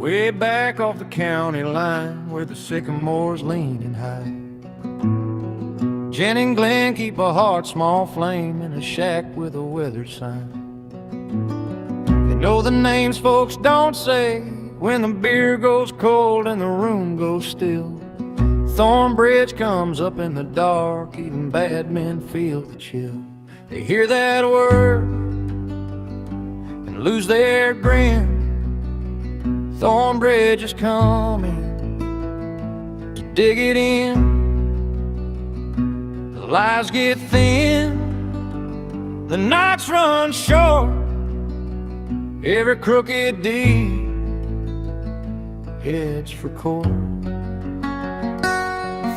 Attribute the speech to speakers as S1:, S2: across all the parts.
S1: way back off the county line where the sycamores lean and high. Jen and Glen keep a heart small flame in a shack with a weathered sign. They know the names folks don't say when the beer goes cold and the room goes still. Thornbridge comes up in the dark, even bad men feel the chill. They hear that word and lose their grin. Thornbridge is coming to dig it in. The lies get thin, the nights run short. Every crooked deed heads for court.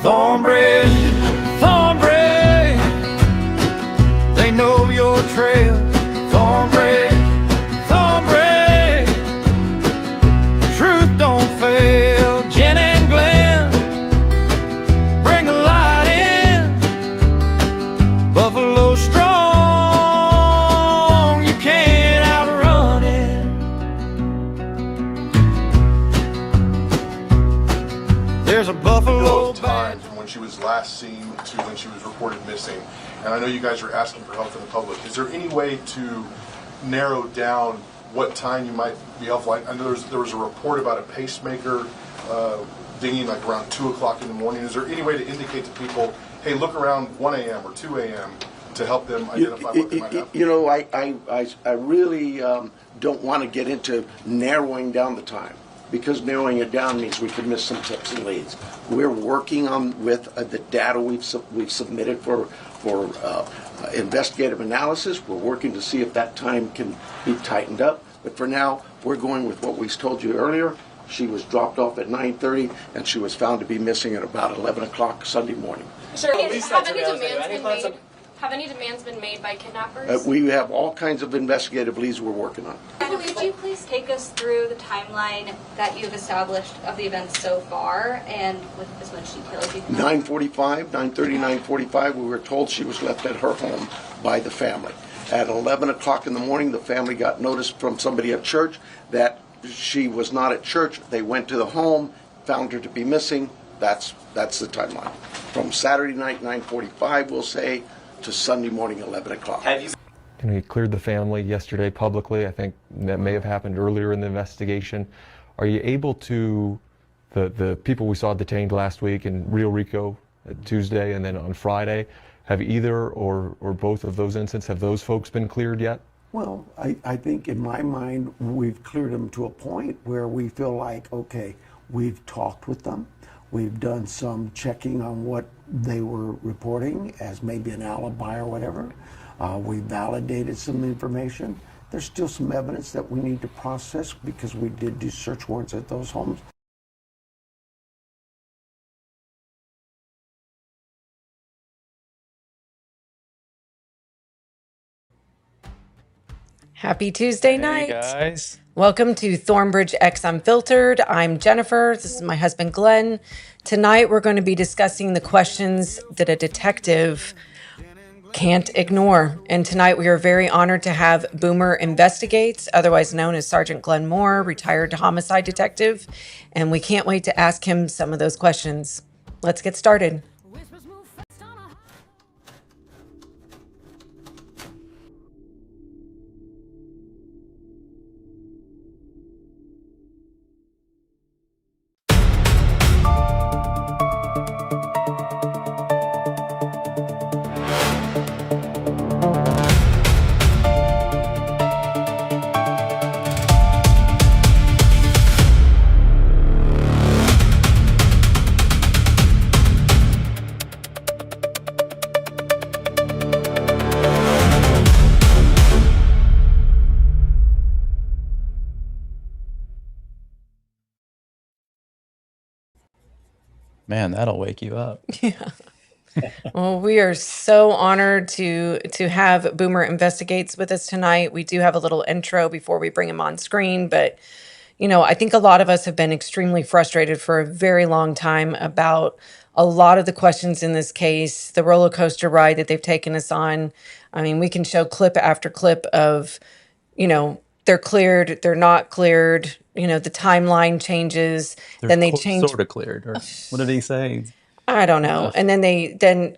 S1: Thornbridge, Thornbridge, they know your trail. Thornbridge, Thornbridge, truth don't fail. Jen and Glen, bring the light in. Buffalo strong, you can't outrun it. There's a buffalo
S2: time from when she was last seen to when she was reported missing, and I know you guys are asking for help from the public. Is there any way to narrow down what time you might be helpful? I know there was a report about a pacemaker dinging like around 2 o'clock in the morning. Is there any way to indicate to people, hey, look around 1 a.m. or 2 a.m. to help them identify what they might have?
S3: You know, I really don't want to get into narrowing down the time, because narrowing it down means we could miss some tips and leads. We're working on with the data we've submitted for investigative analysis. We're working to see if that time can be tightened up. But for now, we're going with what we told you earlier. She was dropped off at 9:30, and she was found to be missing at about 11 o'clock Sunday morning.
S4: Sure, have any demands been made by kidnappers?
S3: We have all kinds of investigative leads we're working on.
S5: Could you please take us through the timeline that you've established of the events so far, and with as much detail as you can?
S3: 9:45, 9:30, 9:45, we were told she was left at her home by the family. At 11 o'clock in the morning, the family got notice from somebody at church that she was not at church. They went to the home, found her to be missing. That's the timeline. From Saturday night, 9:45, we'll say, to Sunday morning, 11 o'clock.
S6: He cleared the family yesterday publicly. I think that may have happened earlier in the investigation. Are you able to, the people we saw detained last week in Rio Rico Tuesday and then on Friday, have either or both of those incidents, have those folks been cleared yet?
S7: Well, I think in my mind, we've cleared them to a point where we feel like, okay, we've talked with them. We've done some checking on what they were reporting as maybe an alibi or whatever. We validated some information. There's still some evidence that we need to process because we did do search warrants at those homes.
S8: Happy Tuesday night.
S9: Hey guys.
S8: Welcome to Thornbridge X Unfiltered. I'm Jennifer. This is my husband, Glen. Tonight, we're going to be discussing the questions that a detective can't ignore. And tonight, we are very honored to have Boomer Investigates, otherwise known as Sergeant Glen Moore, retired homicide detective. And we can't wait to ask him some of those questions. Let's get started.
S9: Man, that'll wake you up.
S8: Yeah. Well, we are so honored to have Boomer Investigates with us tonight. We do have a little intro before we bring him on screen, but I think a lot of us have been extremely frustrated for a very long time about a lot of the questions in this case, the roller coaster ride that they've taken us on. I mean, we can show clip after clip of, they're cleared, they're not cleared, the timeline changes. Then they change.
S9: Sort of cleared. Or what did he say?
S8: I don't know. And then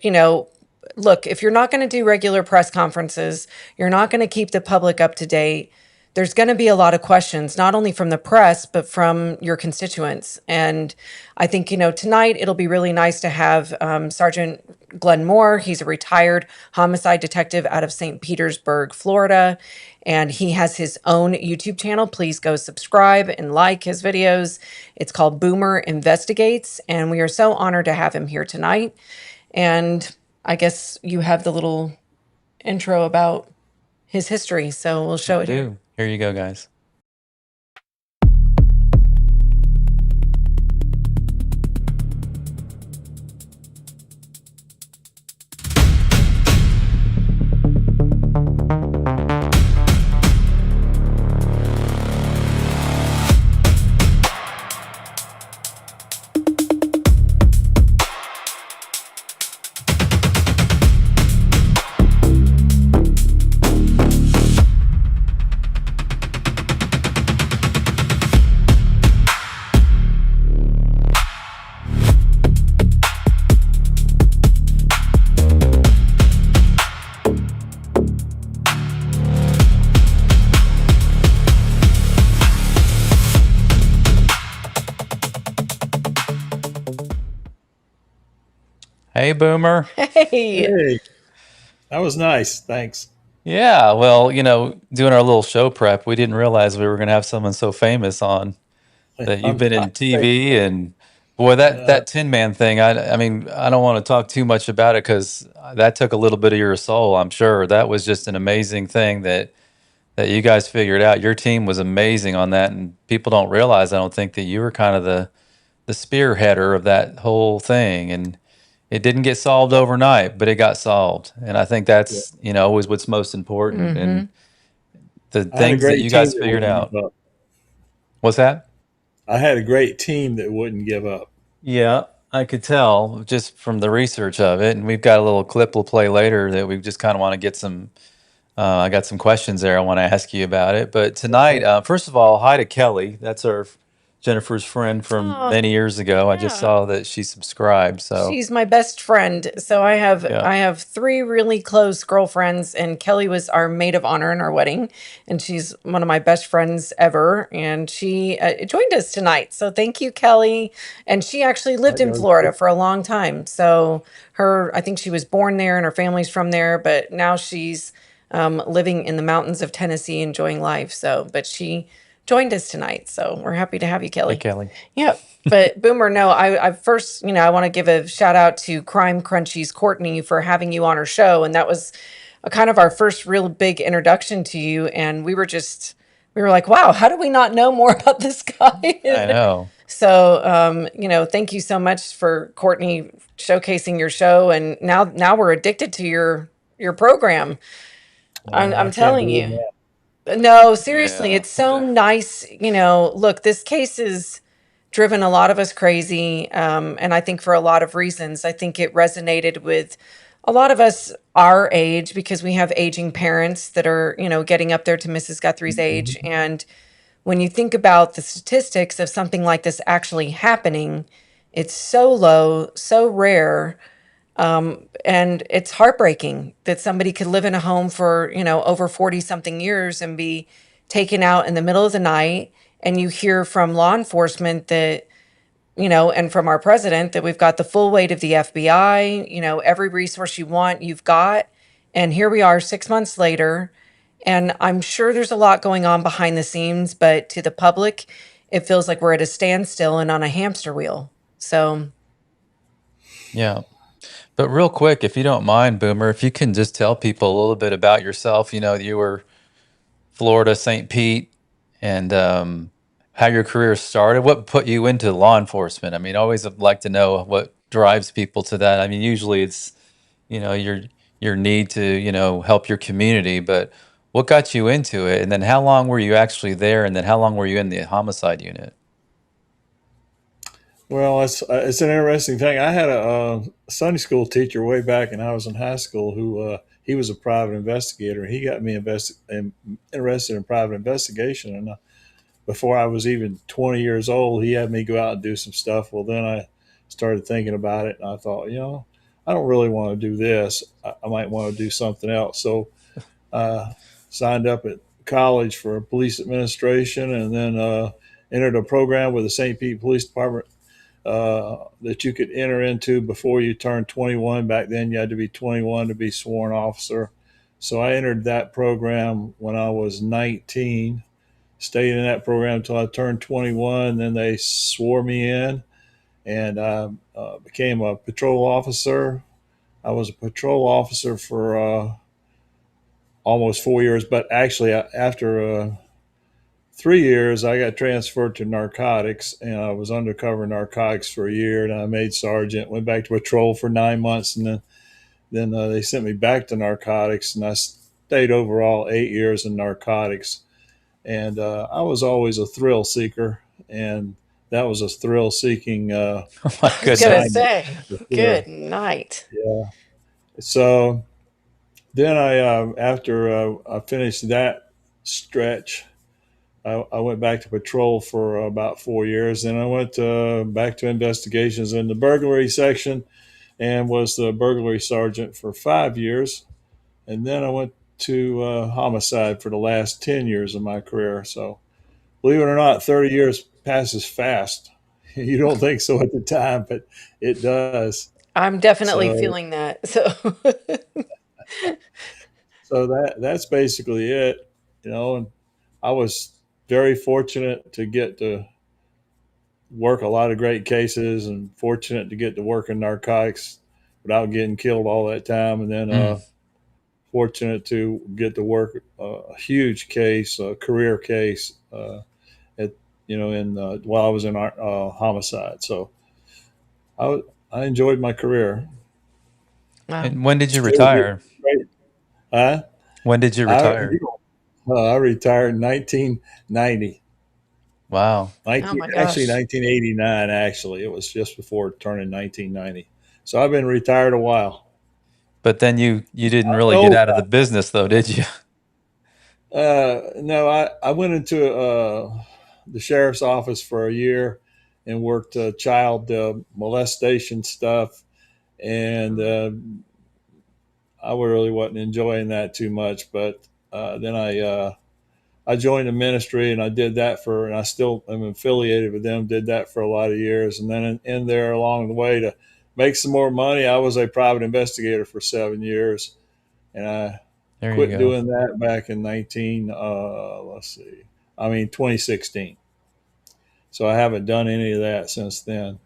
S8: look, if you're not going to do regular press conferences, you're not going to keep the public up to date. There's going to be a lot of questions, not only from the press, but from your constituents. And I think, tonight it'll be really nice to have Sergeant Glenn Moore. He's a retired homicide detective out of St. Petersburg, Florida. And he has his own YouTube channel. Please go subscribe and like his videos. It's called Boomer Investigates. And we are so honored to have him here tonight. And I guess you have the little intro about his history. So we'll show it here.
S9: Here you go, guys. Hey, Boomer.
S8: Hey.
S10: That was nice. Thanks.
S9: Yeah, well, doing our little show prep, we didn't realize we were going to have someone so famous on that you've been in TV. And boy, that Tin Man thing, I mean, I don't want to talk too much about it because that took a little bit of your soul, I'm sure. That was just an amazing thing that you guys figured out. Your team was amazing on that, and people don't realize, I don't think, that you were kind of the spearheader of that whole thing. And it didn't get solved overnight, but it got solved. And I think that's, always what's most important. And the things that you guys figured out. What's that?
S10: I had a great team that wouldn't give up.
S9: Yeah, I could tell just from the research of it. And we've got a little clip we'll play later that we just kind of want to get some. I got some questions there I want to ask you about it. But tonight, first of all, hi to Kelly. That's our Jennifer's friend from many years ago. I just saw that she subscribed. So
S8: she's my best friend. So I have 3 really close girlfriends, and Kelly was our maid of honor in our wedding, and she's one of my best friends ever. And she joined us tonight. So thank you, Kelly. And she actually lived in Florida for a long time. So I think she was born there, and her family's from there, but now she's living in the mountains of Tennessee, enjoying life. So, but she joined us tonight, so we're happy to have you, Kelly.
S9: Hey, Kelly.
S8: Yeah, but Boomer, no, I first, I want to give a shout out to Crime Crunchy's Courtney for having you on her show, and that was kind of our first real big introduction to you, and we were like, wow, how do we not know more about this guy?
S9: I know.
S8: So, thank you so much for Courtney showcasing your show, and now we're addicted to your program. I'm telling you. No, seriously, it's so nice. Look, this case has driven a lot of us crazy. And I think for a lot of reasons. I think it resonated with a lot of us our age because we have aging parents that are, getting up there to Mrs. Guthrie's age. And when you think about the statistics of something like this actually happening, it's so low, so rare. And it's heartbreaking that somebody could live in a home for, over 40 something years and be taken out in the middle of the night. And you hear from law enforcement that, and from our president that we've got the full weight of the FBI, every resource you want, you've got. And here we are 6 months later. And I'm sure there's a lot going on behind the scenes, but to the public, it feels like we're at a standstill and on a hamster wheel. So.
S9: Yeah. But real quick, if you don't mind, Boomer, if you can just tell people a little bit about yourself. You were Florida, St. Pete, and how your career started. What put you into law enforcement? I mean, I always like to know what drives people to that. I mean, usually it's, your need to, help your community. But what got you into it? And then how long were you actually there? And then how long were you in the homicide unit?
S10: Well, it's an interesting thing. I had a Sunday school teacher way back when I was in high school who he was a private investigator. He got me interested in private investigation, and before I was even 20 years old, he had me go out and do some stuff. Well, then I started thinking about it, and I thought, I don't really want to do this. I might want to do something else. So signed up at college for police administration, and then entered a program with the St. Pete Police Department that you could enter into before you turned 21. Back then, you had to be 21 to be sworn officer. So I entered that program when I was 19, stayed in that program until I turned 21. Then they swore me in, and I became a patrol officer. I was a patrol officer for almost 4 years, but actually after 3 years, I got transferred to narcotics, and I was undercover narcotics for a year, and I made sergeant, went back to patrol for 9 months, and then they sent me back to narcotics, and I stayed overall 8 years in narcotics. And I was always a thrill seeker, and that was a thrill seeking
S9: Oh my
S8: I was gonna
S9: goodness.
S8: say,
S10: assignment.
S8: good night.
S10: Yeah. So then after I finished that stretch, I went back to patrol for about 4 years. Then I went back to investigations in the burglary section and was the burglary sergeant for 5 years. And then I went to homicide for the last 10 years of my career. So believe it or not, 30 years passes fast. You don't think so at the time, but it does.
S8: I'm definitely
S10: So
S8: feeling that. So
S10: that's basically it, and I was very fortunate to get to work a lot of great cases, and fortunate to get to work in narcotics without getting killed all that time. And then fortunate to get to work a huge case, a career case, while I was in homicide. So I enjoyed my career.
S8: wow.
S9: And when did you
S10: It was
S9: retire?
S10: great. Huh?
S9: When did you
S10: I,
S9: retire?
S10: I retired in 1990.
S9: Wow.
S8: Oh my
S10: Actually,
S8: gosh.
S10: 1989. Actually, it was just before turning 1990. So I've been retired a while.
S9: But then you didn't really get
S10: No,
S9: out of the business though, did you?
S10: no. I went into the sheriff's office for a year and worked child molestation stuff, and I really wasn't enjoying that too much. But then I joined the ministry, and I did that and I still am affiliated with them, did that for a lot of years. And then in there along the way to make some more money, I was a private investigator for 7 years. And I
S9: There you
S10: quit
S9: go.
S10: doing that back in 2016. So I haven't done any of that since then.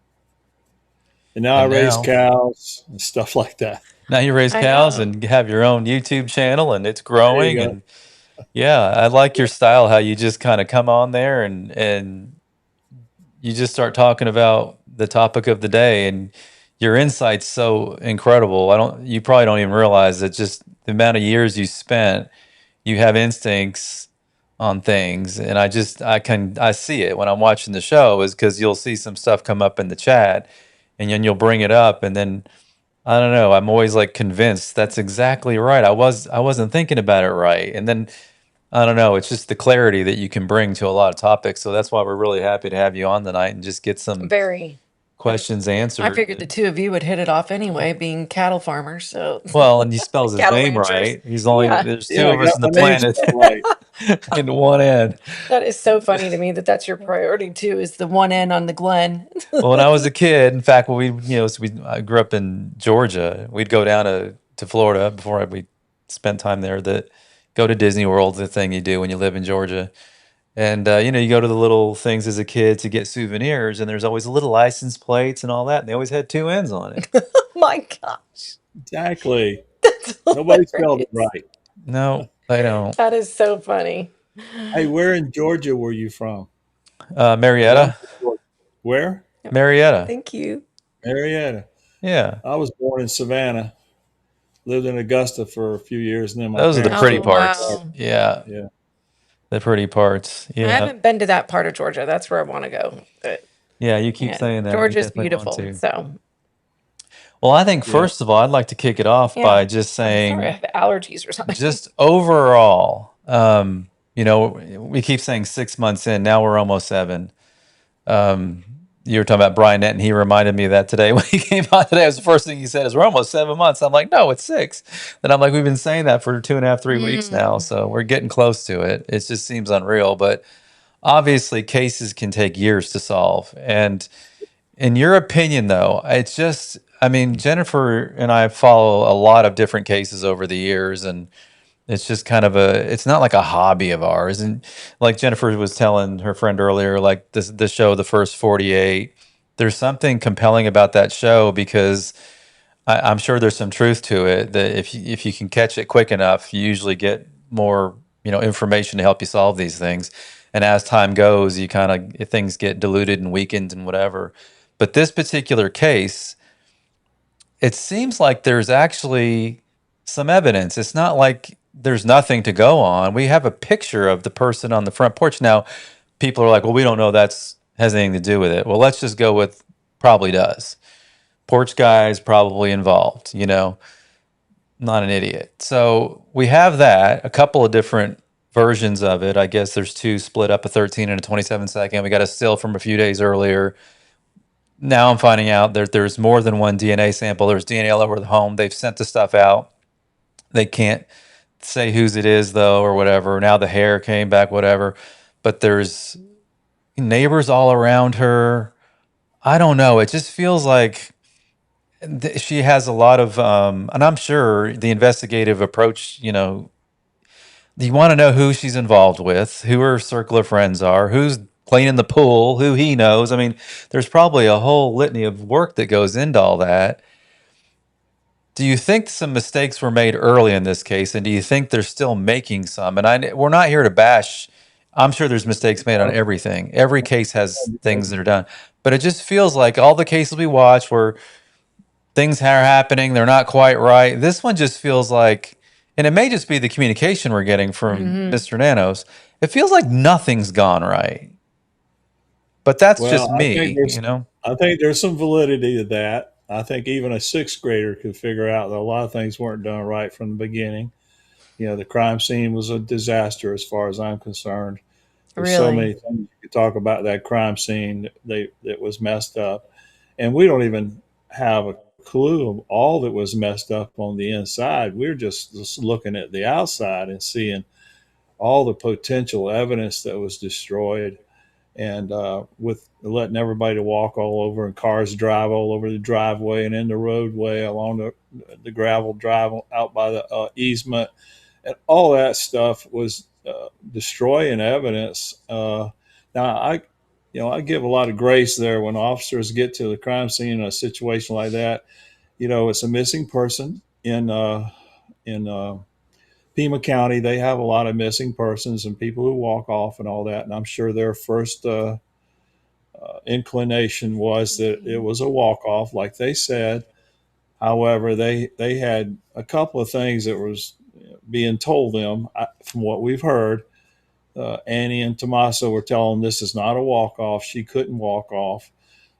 S10: And now I
S9: And
S10: raise
S9: now
S10: cows and stuff like that.
S9: you raise
S8: I
S9: cows
S8: know.
S9: and have your own YouTube channel, and it's
S10: There you
S9: growing.
S10: go.
S9: And yeah, I like your style, how you just kind of come on there and you just start talking about the topic of the day, and your insight's so incredible. You probably don't even realize that just the amount of years you spent, you have instincts on things. And I see it when I'm watching the show, is because you'll see some stuff come up in the chat, and then you'll bring it up, and then I don't know, I'm always like convinced that's exactly right. I wasn't thinking about it right. And then I don't know, it's just the clarity that you can bring to a lot of topics. So that's why we're really happy to have you on tonight and just get some
S8: Very.
S9: questions
S8: I
S9: answered.
S8: figured the two of you would hit it off anyway, being cattle farmers. So
S9: Well, and he spells his
S8: cattle
S9: name
S8: ranchers.
S9: right.
S8: Yeah.
S9: There's
S10: Yeah,
S9: two
S10: I
S9: of us
S10: got
S9: in
S10: my
S9: the
S10: name
S9: planet
S10: spelled right.
S9: in one end.
S8: That is so funny to me that that's your priority too, is the one end on the Glen.
S9: Well, when I was a kid, in fact, I grew up in Georgia. We'd go down to Florida before we spent time there. That go to Disney World, the thing you do when you live in Georgia. And you go to the little things as a kid to get souvenirs, and there's always little license plates and all that, and they always had two ends on it.
S8: Oh my gosh.
S10: Exactly.
S8: That's
S10: Nobody spelled it
S8: hilarious.
S10: right.
S9: No, they don't.
S8: That is so funny.
S10: Hey, where in Georgia were you from?
S9: Marietta,
S10: Where?
S9: Marietta.
S8: Thank you.
S10: Marietta.
S9: Yeah,
S10: I was born in Savannah. Lived in Augusta for a few years, and then my
S9: those are the
S10: parents
S9: pretty
S8: Oh
S10: moved.
S9: parts.
S8: wow.
S9: Yeah,
S10: Yeah.
S9: the pretty parts.
S8: I
S9: Yeah,
S8: haven't been to that part of Georgia. That's where I want to go. But
S9: yeah. You keep
S8: yeah,
S9: saying that. You
S8: Georgia's
S9: definitely want
S8: beautiful.
S9: to.
S8: So
S9: Well, I think
S10: Yeah.
S9: first of all, I'd like to kick it off
S8: yeah.
S9: by just
S8: I'm sorry, I
S9: saying,
S8: have allergies or something.
S9: just overall, we keep saying 6 months in. Now we're almost 7. You were talking about Brian Netton. He reminded me of that today when he came on today. It was the first thing he said is, we're almost 7 months. I'm like, no, it's 6. And I'm like, we've been saying that for 2.5, 3 weeks now. So we're getting close to it. It just seems unreal. But obviously cases can take years to solve. And in your opinion, though, it's just, I mean, Jennifer and I follow a lot of different cases over the years, and it's just kind of it's not like a hobby of ours. And like Jennifer was telling her friend earlier, like the show, The First 48, there's something compelling about that show because I'm sure there's some truth to it that if you can catch it quick enough, you usually get more, information to help you solve these things. And as time goes, you kind of, things get diluted and weakened and whatever. But this particular case, it seems like there's actually some evidence. It's not like there's nothing to go on. We have a picture of the person on the front porch. Now, people are like, well, we don't know has anything to do with it. Well, let's just go with probably does. Porch guy is probably involved, not an idiot. So we have that, a couple of different versions of it. I guess there's 2 split up, a 13 and a 27-second. We got a still from a few days earlier. Now I'm finding out that there's more than one DNA sample. There's DNA all over the home. They've sent the stuff out. They can't say whose it is, though, or whatever. Now the hair came back, whatever. But there's neighbors all around her. I don't know. It just feels like she has a lot of, and I'm sure the investigative approach, you want to know who she's involved with, who her circle of friends are, who's cleaning the pool, who he knows. I mean, there's probably a whole litany of work that goes into all that. Do you think some mistakes were made early in this case, and do you think they're still making some? And we're not here to bash. I'm sure there's mistakes made on everything. Every case has things that are done, but it just feels like all the cases we watch where things are happening, they're not quite right. This one just feels like, and it may just be the communication we're getting from Mr. Nanos. It feels like nothing's gone right. But that's
S10: Well,
S9: just
S10: I think
S9: me,
S10: I think there's some validity to that. I think even a 6th grader could figure out that a lot of things weren't done right from the beginning. The crime scene was a disaster as far as I'm concerned. There's so many things you could talk about that crime scene that was messed up. And we don't even have a clue of all that was messed up on the inside. We're just looking at the outside and seeing all the potential evidence that was destroyed, and with letting everybody walk all over and cars drive all over the driveway and in the roadway along the gravel drive out by the easement, and all that stuff was destroying evidence. Now I give a lot of grace there when officers get to the crime scene in a situation like that. It's a missing person in Pima County. They have a lot of missing persons and people who walk off and all that. And I'm sure their first inclination was that it was a walk off, like they said. However, they had a couple of things that was being told them from what we've heard. Annie and Tommaso were telling them this is not a walk off. She couldn't walk off.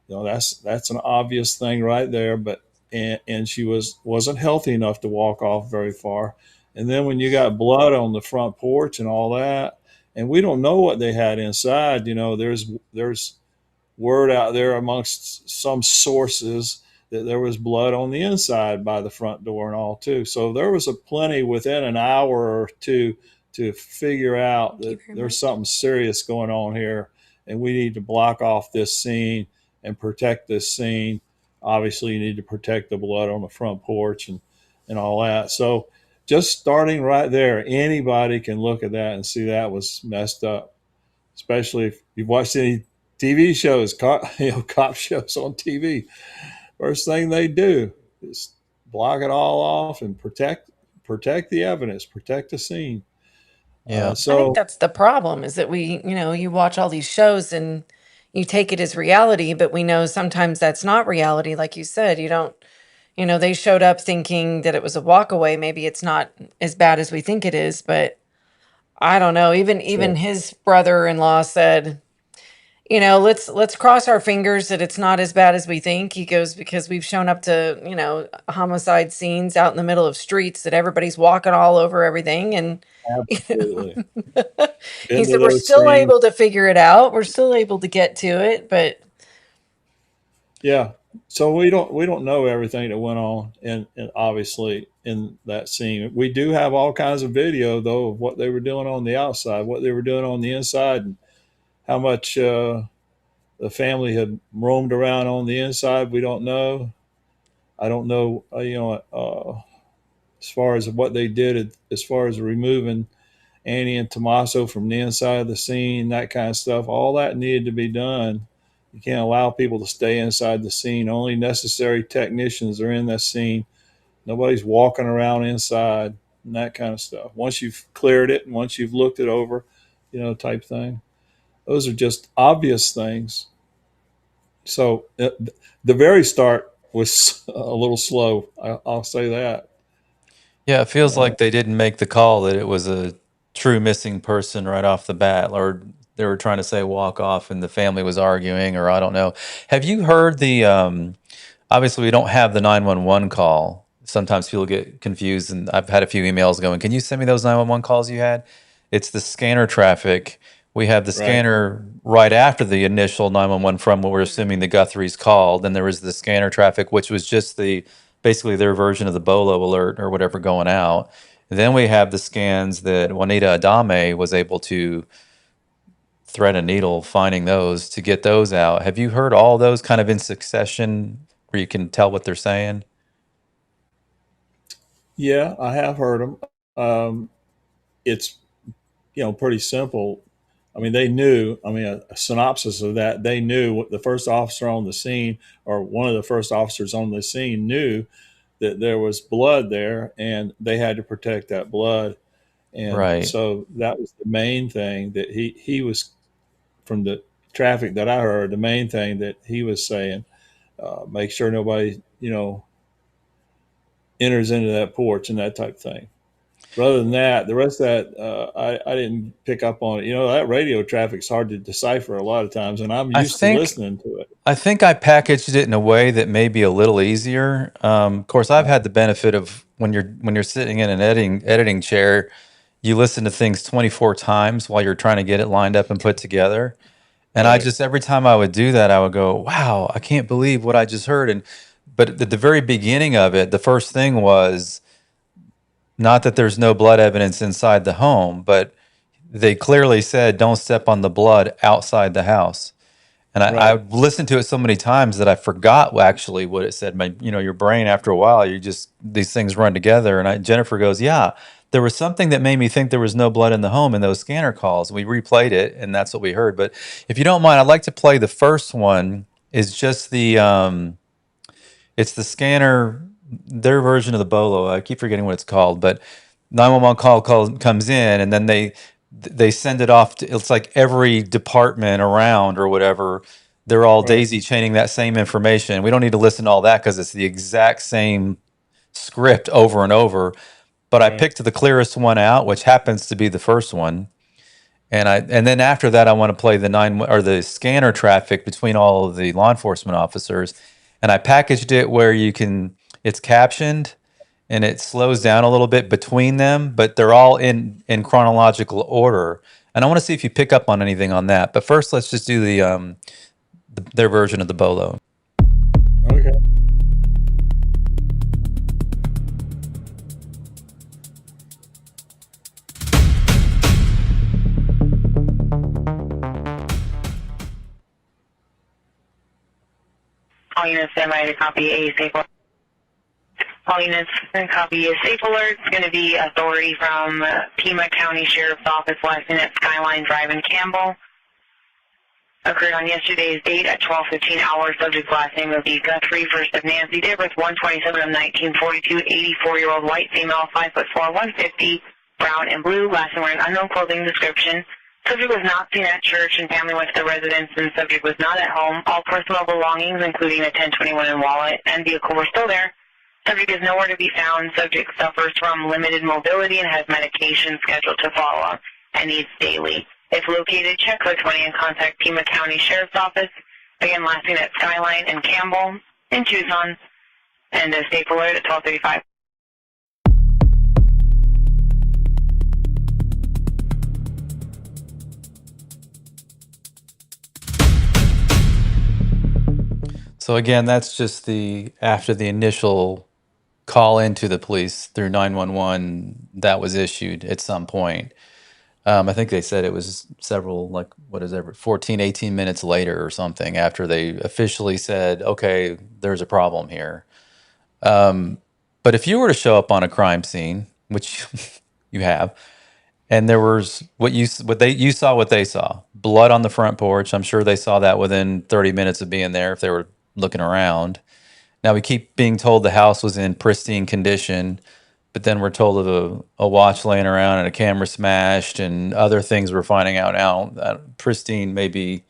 S10: That's an obvious thing right there. But and she wasn't healthy enough to walk off very far. And then when you got blood on the front porch and all that, and we don't know what they had inside, there's word out there amongst some sources that there was blood on the inside by the front door and all too. So there was a plenty within an hour or two to figure out that there's something serious going on here, and we need to block off this scene and protect this scene. Obviously, you need to protect the blood on the front porch and all that. So just starting right there, anybody can look at that and see that was messed up, especially if you've watched any TV shows, cop shows on TV. First thing they do is block it all off and protect the evidence, protect the scene.
S9: Yeah.
S8: I think that's the problem is that you watch all these shows and you take it as reality, but we know sometimes that's not reality. Like you said, they showed up thinking that it was a walk away. Maybe it's not as bad as we think it is, but I don't know. Even his brother-in-law said, let's cross our fingers that it's not as bad as we think. He goes, because we've shown up to, homicide scenes out in the middle of streets that everybody's walking all over everything. And
S10: Absolutely.
S8: he
S10: Been to
S8: said, we're
S10: those
S8: still
S10: scenes.
S8: able to figure it out. We're still able to get to it, but
S10: Yeah. So we don't know everything that went on, and obviously in that scene. We do have all kinds of video though of what they were doing on the outside, what they were doing on the inside, and how much the family had roamed around on the inside. We don't know. I don't know. As far as what they did, as far as removing Annie and Tommaso from the inside of the scene, that kind of stuff, all that needed to be done. You can't allow people to stay inside the scene. Only necessary technicians are in that scene. Nobody's walking around inside and that kind of stuff. Once you've cleared it and once you've looked it over, type thing. Those are just obvious things. So the very start was a little slow. I'll say that.
S9: Yeah, it feels like they didn't make the call that it was a true missing person right off the bat, or they were trying to say walk off and the family was arguing, or I don't know. Have you heard obviously we don't have the 911 call. Sometimes people get confused, and I've had a few emails going, can you send me those 911 calls you had? It's the scanner traffic. We have the
S10: Right.
S9: scanner right after the initial 911 from what we're assuming the Guthrie's called. Then there was the scanner traffic, which was just basically their version of the Bolo alert or whatever going out. And then we have the scans that Juanita Adame was able to thread a needle finding those to get those out. Have you heard all those kind of in succession where you can tell what they're saying?
S10: Yeah, I have heard them. It's pretty simple. I mean, they knew. I mean, a synopsis of that. They knew what the first officer on the scene, or one of the first officers on the scene, knew that there was blood there, and they had to protect that blood. And
S9: Right.
S10: so that was the main thing that he was, from the traffic that I heard, the main thing that he was saying, make sure nobody enters into that porch and that type of thing. But other than that, the rest of that, I didn't pick up on it. That radio traffic's hard to decipher a lot of times, and I'm
S9: I
S10: used to
S9: think
S10: listening to it.
S9: I think I packaged it in a way that may be a little easier. Of course, I've had the benefit of when you're sitting in an editing chair, you listen to things 24 times while you're trying to get it lined up and put together. And I
S10: Right.
S9: just every time I would do that, I would go, "Wow, I can't believe what I just heard." But at the very beginning of it, the first thing was not that there's no blood evidence inside the home, but they clearly said, "Don't step on the blood outside the house." And I
S10: Right.
S9: listened to it so many times that I forgot actually what it said. Your brain after a while, these things run together. And Jennifer goes, "Yeah, there was something that made me think there was no blood in the home in those scanner calls." We replayed it, and that's what we heard. But if you don't mind, I'd like to play the first one. Is just it's the scanner, their version of the Bolo. I keep forgetting what it's called, but 911 call comes in, and then they send it off to, it's like every department around or whatever, they're all
S10: Right.
S9: daisy chaining that same information. We don't need to listen to all that because it's the exact same script over and over. But I
S10: Right.
S9: picked the clearest one out, which happens to be the first one. And then after that, I want to play the scanner traffic between all of the law enforcement officers. And I packaged it where it's captioned and it slows down a little bit between them, but they're all in chronological order. And I want to see if you pick up on anything on that. But first, let's just do their version of the Bolo.
S10: Okay.
S11: All units stand by to copy a safe alert. All units copy a safe alert. It's going to be authority from Pima County Sheriff's Office, last name at Skyline Drive in Campbell. Occurred on yesterday's date at 12:15 hours. Subject last name of B. Guthrie, first of Nancy, date of birth 1/27 of 1942, 84-year-old white female, 5'4", 150, brown and blue. Last name wearing unknown clothing description. Subject was not seen at church and family went to the residence, and subject was not at home. All personal belongings, including a 1021 and wallet and vehicle, were still there. Subject is nowhere to be found. Subject suffers from limited mobility and has medication scheduled to follow up and needs daily If located, check the 20 and contact Pima County Sheriff's Office. Again, last seen at Skyline and Campbell in Tucson. And a safe alert at 12:35.
S9: So again, that's just after the initial call into the police through 911 that was issued at some point. I think they said it was several, like, 14, 18 minutes later or something after they officially said, okay, there's a problem here. But if you were to show up on a crime scene, which you have, and there was you saw what they saw, blood on the front porch. I'm sure they saw that within 30 minutes of being there if they were looking around. Now we keep being told the house was in pristine condition, but then we're told of a watch laying around and a camera smashed and other things we're finding out now. Pristine may be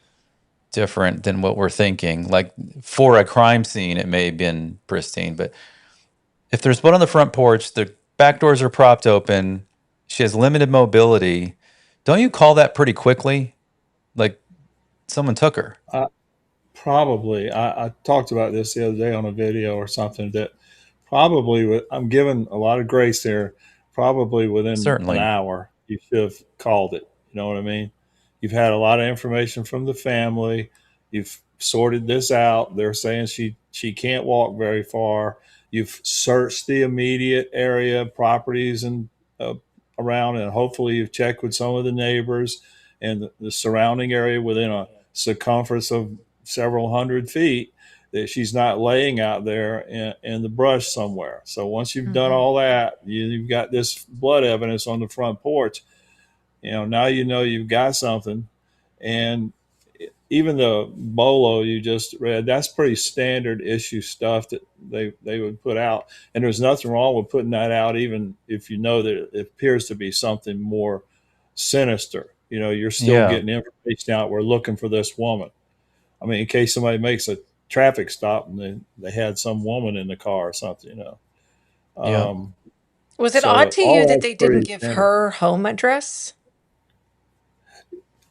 S9: different than what we're thinking. Like for a crime scene, it may have been pristine, but if there's blood on the front porch, the back doors are propped open, she has limited mobility, don't you call that pretty quickly? Like someone took her.
S10: Probably. I talked about this the other day on a video or something that probably, I'm giving a lot of grace there, probably within
S9: Certainly.
S10: an hour, you should have called it. You know what I mean? You've had a lot of information from the family. You've sorted this out. They're saying she can't walk very far. You've searched the immediate area, properties and around, and hopefully you've checked with some of the neighbors and the surrounding area within a circumference of several hundred feet, that she's not laying out there in the brush somewhere. So once you've done all that, you've got this blood evidence on the front porch. Now you've got something. And even the bolo you just read, that's pretty standard issue stuff that they would put out. And there's nothing wrong with putting that out, even if you know that it appears to be something more sinister. You're still getting information out. We're looking for this woman. I mean, in case somebody makes a traffic stop and they had some woman in the car or something,
S8: Was it
S10: so
S8: odd to
S10: all
S8: you that
S10: that's
S8: they didn't
S10: pretty
S8: give
S10: standard.
S8: her home address?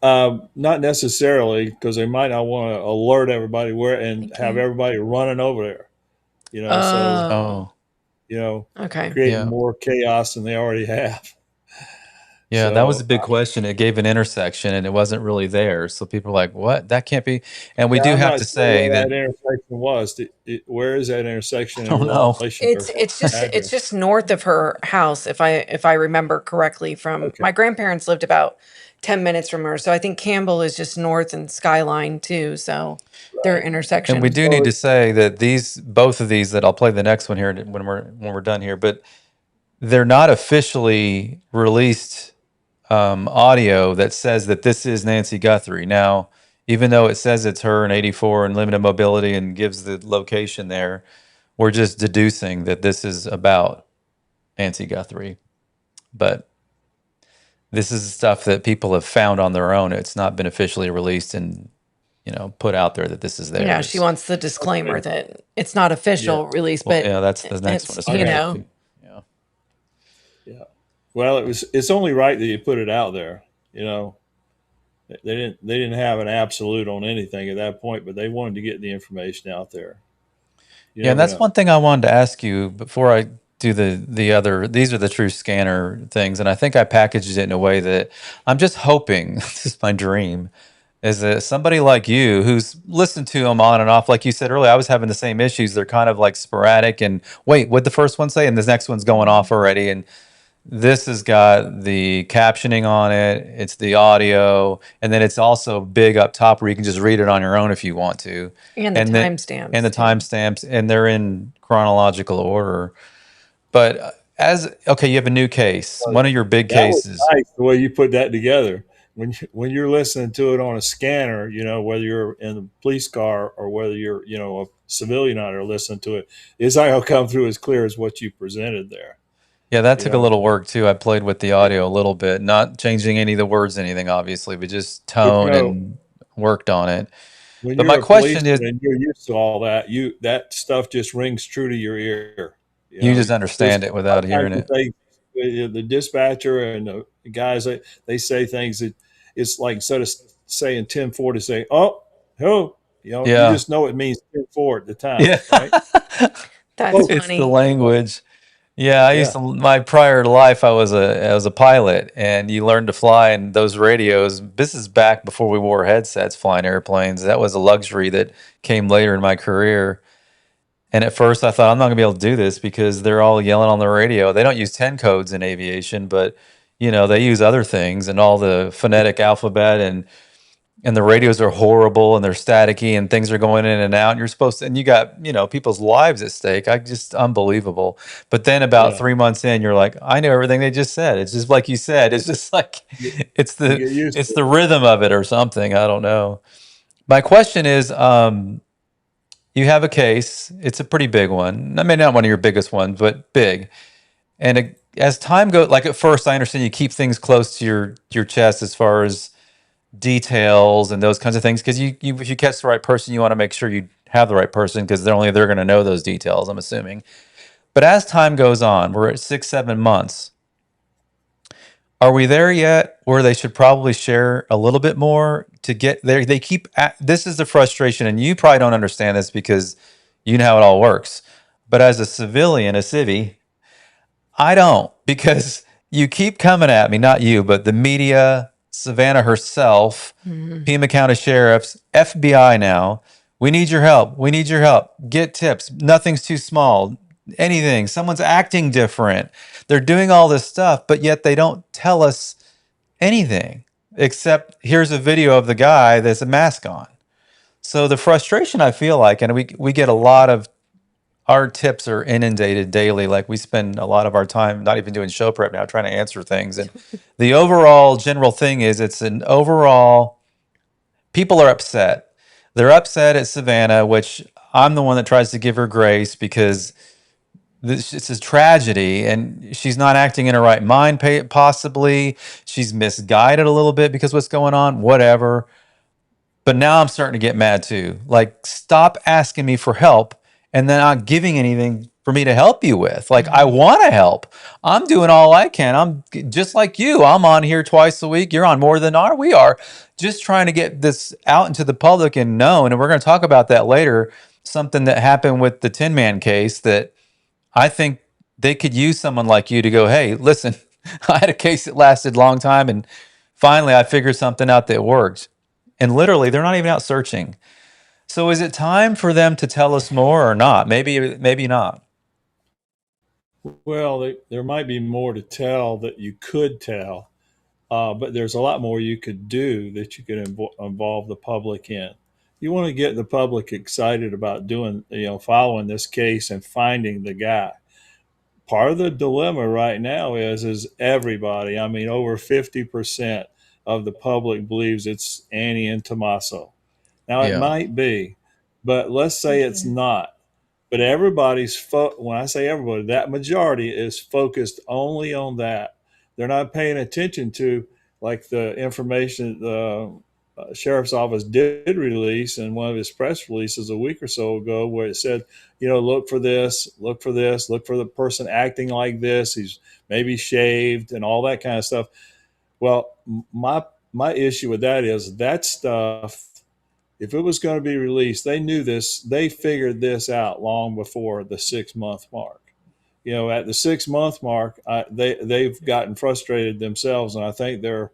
S10: Not necessarily, because they might not want to alert everybody have everybody running over there,
S8: Oh, okay.
S10: creating more chaos than they already have.
S9: Yeah, that was a big question. It gave an intersection and it wasn't really there. So people are like, what? That can't be. And we do
S10: I'm
S9: have
S10: not
S9: to
S10: sure
S9: say
S10: where
S9: that,
S10: that intersection was. Where is that intersection in
S9: don't know.
S10: relation to her
S8: It's
S10: address?
S8: just north of her house, if I remember correctly. From
S10: Okay.
S8: my grandparents lived about 10 minutes from her, so I think Campbell is just north and Skyline too. So their intersection.
S9: And we do need to say that both of these that I'll play the next one here when we're done here, but they're not officially released audio that says that this is Nancy Guthrie. Now, even though it says it's her and 84 and limited mobility and gives the location there, we're just deducing that this is about Nancy Guthrie. But this is stuff that people have found on their own. It's not been officially released and put out there that this is theirs.
S8: Yeah, she wants the disclaimer that it's not official release, but
S9: that's the next one.
S8: it's,
S10: Yeah. Well, it's only right that you put it out there. They didn't have an absolute on anything at that point, but they wanted to get the information out there.
S9: And that's one thing I wanted to ask you before I do the other. These are the true scanner things, and I think I packaged it in a way that I'm just hoping, this is my dream, is that somebody like you who's listened to them on and off, like you said earlier, I was having the same issues. They're kind of like sporadic and wait, what'd the first one say? And the next one's going off already. And this has got the captioning on it. It's the audio. And then it's also big up top where you can just read it on your own if you want to.
S8: and the timestamps.
S9: And the timestamps. And they're in chronological order. But you have a new case. One of your big cases.
S10: Was nice the way you put that together. When you're listening to it on a scanner, whether you're in the police car or whether you're, a civilian out there listening to it, it's not going to come through as clear as what you presented there.
S9: Yeah, that took a little work too. I played with the audio a little bit, not changing any of the words, anything obviously, but just tone and worked on it.
S10: But my question is, and you're used to all that, that stuff just rings true to your ear.
S9: You just understand it without hearing it.
S10: The dispatcher and the guys, they say things that it's like instead of saying 10-4 to say, oh, who, you
S9: Yeah.
S10: just know it means 10-4 at the time,
S9: Yeah.
S10: right?
S8: That's
S9: It's the
S8: funny.
S9: language. Yeah, I used
S10: Yeah.
S9: to my prior life I was a pilot, and you learn to fly in those radios. This is back before we wore headsets flying airplanes. That was a luxury that came later in my career. And at first I thought I'm not gonna be able to do this because they're all yelling on the radio. They don't use 10 codes in aviation, but they use other things and all the phonetic alphabet, and the radios are horrible and they're staticky and things are going in and out. And you're supposed to, and you got, people's lives at stake. I just unbelievable. But then about
S10: Yeah.
S9: 3 months in, you're like, I know everything they just said. It's just like you said, it's just like,
S10: You,
S9: it's
S10: you
S9: the,
S10: get used
S9: it's
S10: to
S9: the
S10: it.
S9: rhythm of it or something. I don't know. My question is, you have a case. It's a pretty big one. I mean, not one of your biggest ones, but big. And as time goes, like at first, I understand you keep things close to your chest as far as details and those kinds of things, because you if you catch the right person, you want to make sure you have the right person because they're going to know those details, I'm assuming. But as time goes on, we're at 6-7 months. Are we there yet where they should probably share a little bit more to get there? They keep this is the frustration, and you probably don't understand this because you know how it all works. But as a civilian, a civvy, I don't, because you keep coming at me, not you, but the media, Savannah herself, Pima County Sheriff's, FBI now. We need your help. We need your help. Get tips. Nothing's too small. Anything. Someone's acting different. They're doing all this stuff, but yet they don't tell us anything except here's a video of the guy that's a mask on. So the frustration I feel like, and we get a lot of our tips are inundated daily. Like we spend a lot of our time not even doing show prep now, trying to answer things. And the overall general thing is it's an overall people are upset. They're upset at Savannah, which I'm the one that tries to give her grace because it's a tragedy and she's not acting in her right mind, possibly. She's misguided a little bit because what's going on, whatever. But now I'm starting to get mad too. Like, stop asking me for help and then not giving anything for me to help you with. Like, I want to help. I'm doing all I can. I'm just like you. I'm on here twice a week. You're on more than we are. Just trying to get this out into the public and known. And we're going to talk about that later. Something that happened with the Tin Man case that I think they could use someone like you to go, hey, listen, I had a case that lasted a long time and finally I figured something out that worked. And literally, they're not even out searching. So is it time for them to tell us more or not? Maybe not.
S10: Well, there might be more to tell that you could tell, but there's a lot more you could do that you could involve the public in. You want to get the public excited about following this case and finding the guy. Part of the dilemma right now is everybody, I mean, over 50% of the public believes it's Annie and Tommaso. Now, it
S9: Yeah.
S10: might be, but let's say it's not. But when I say everybody, that majority is focused only on that. They're not paying attention to like the information the sheriff's office did release in one of his press releases a week or so ago, where it said, look for this, look for this, look for the person acting like this. He's maybe shaved and all that kind of stuff. Well, my issue with that is that stuff, if it was going to be released, they knew this. They figured this out long before the 6-month mark. At the 6-month mark, they've gotten frustrated themselves, and I think they're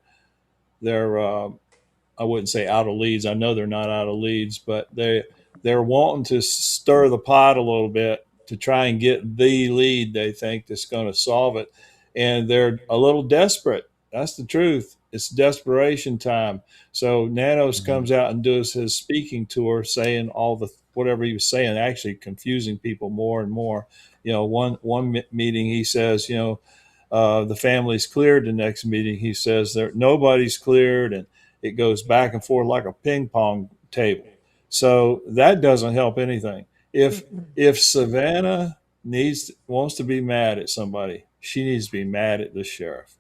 S10: I wouldn't say out of leads. I know they're not out of leads, but they're wanting to stir the pot a little bit to try and get the lead they think that's going to solve it, and they're a little desperate. That's the truth. It's desperation time. So Nanos comes out and does his speaking tour, saying all the whatever he was saying, actually confusing people more and more. One meeting he says, the family's cleared. The next meeting he says nobody's cleared, and it goes back and forth like a ping pong table. So that doesn't help anything. If Savannah wants to be mad at somebody, she needs to be mad at the sheriff.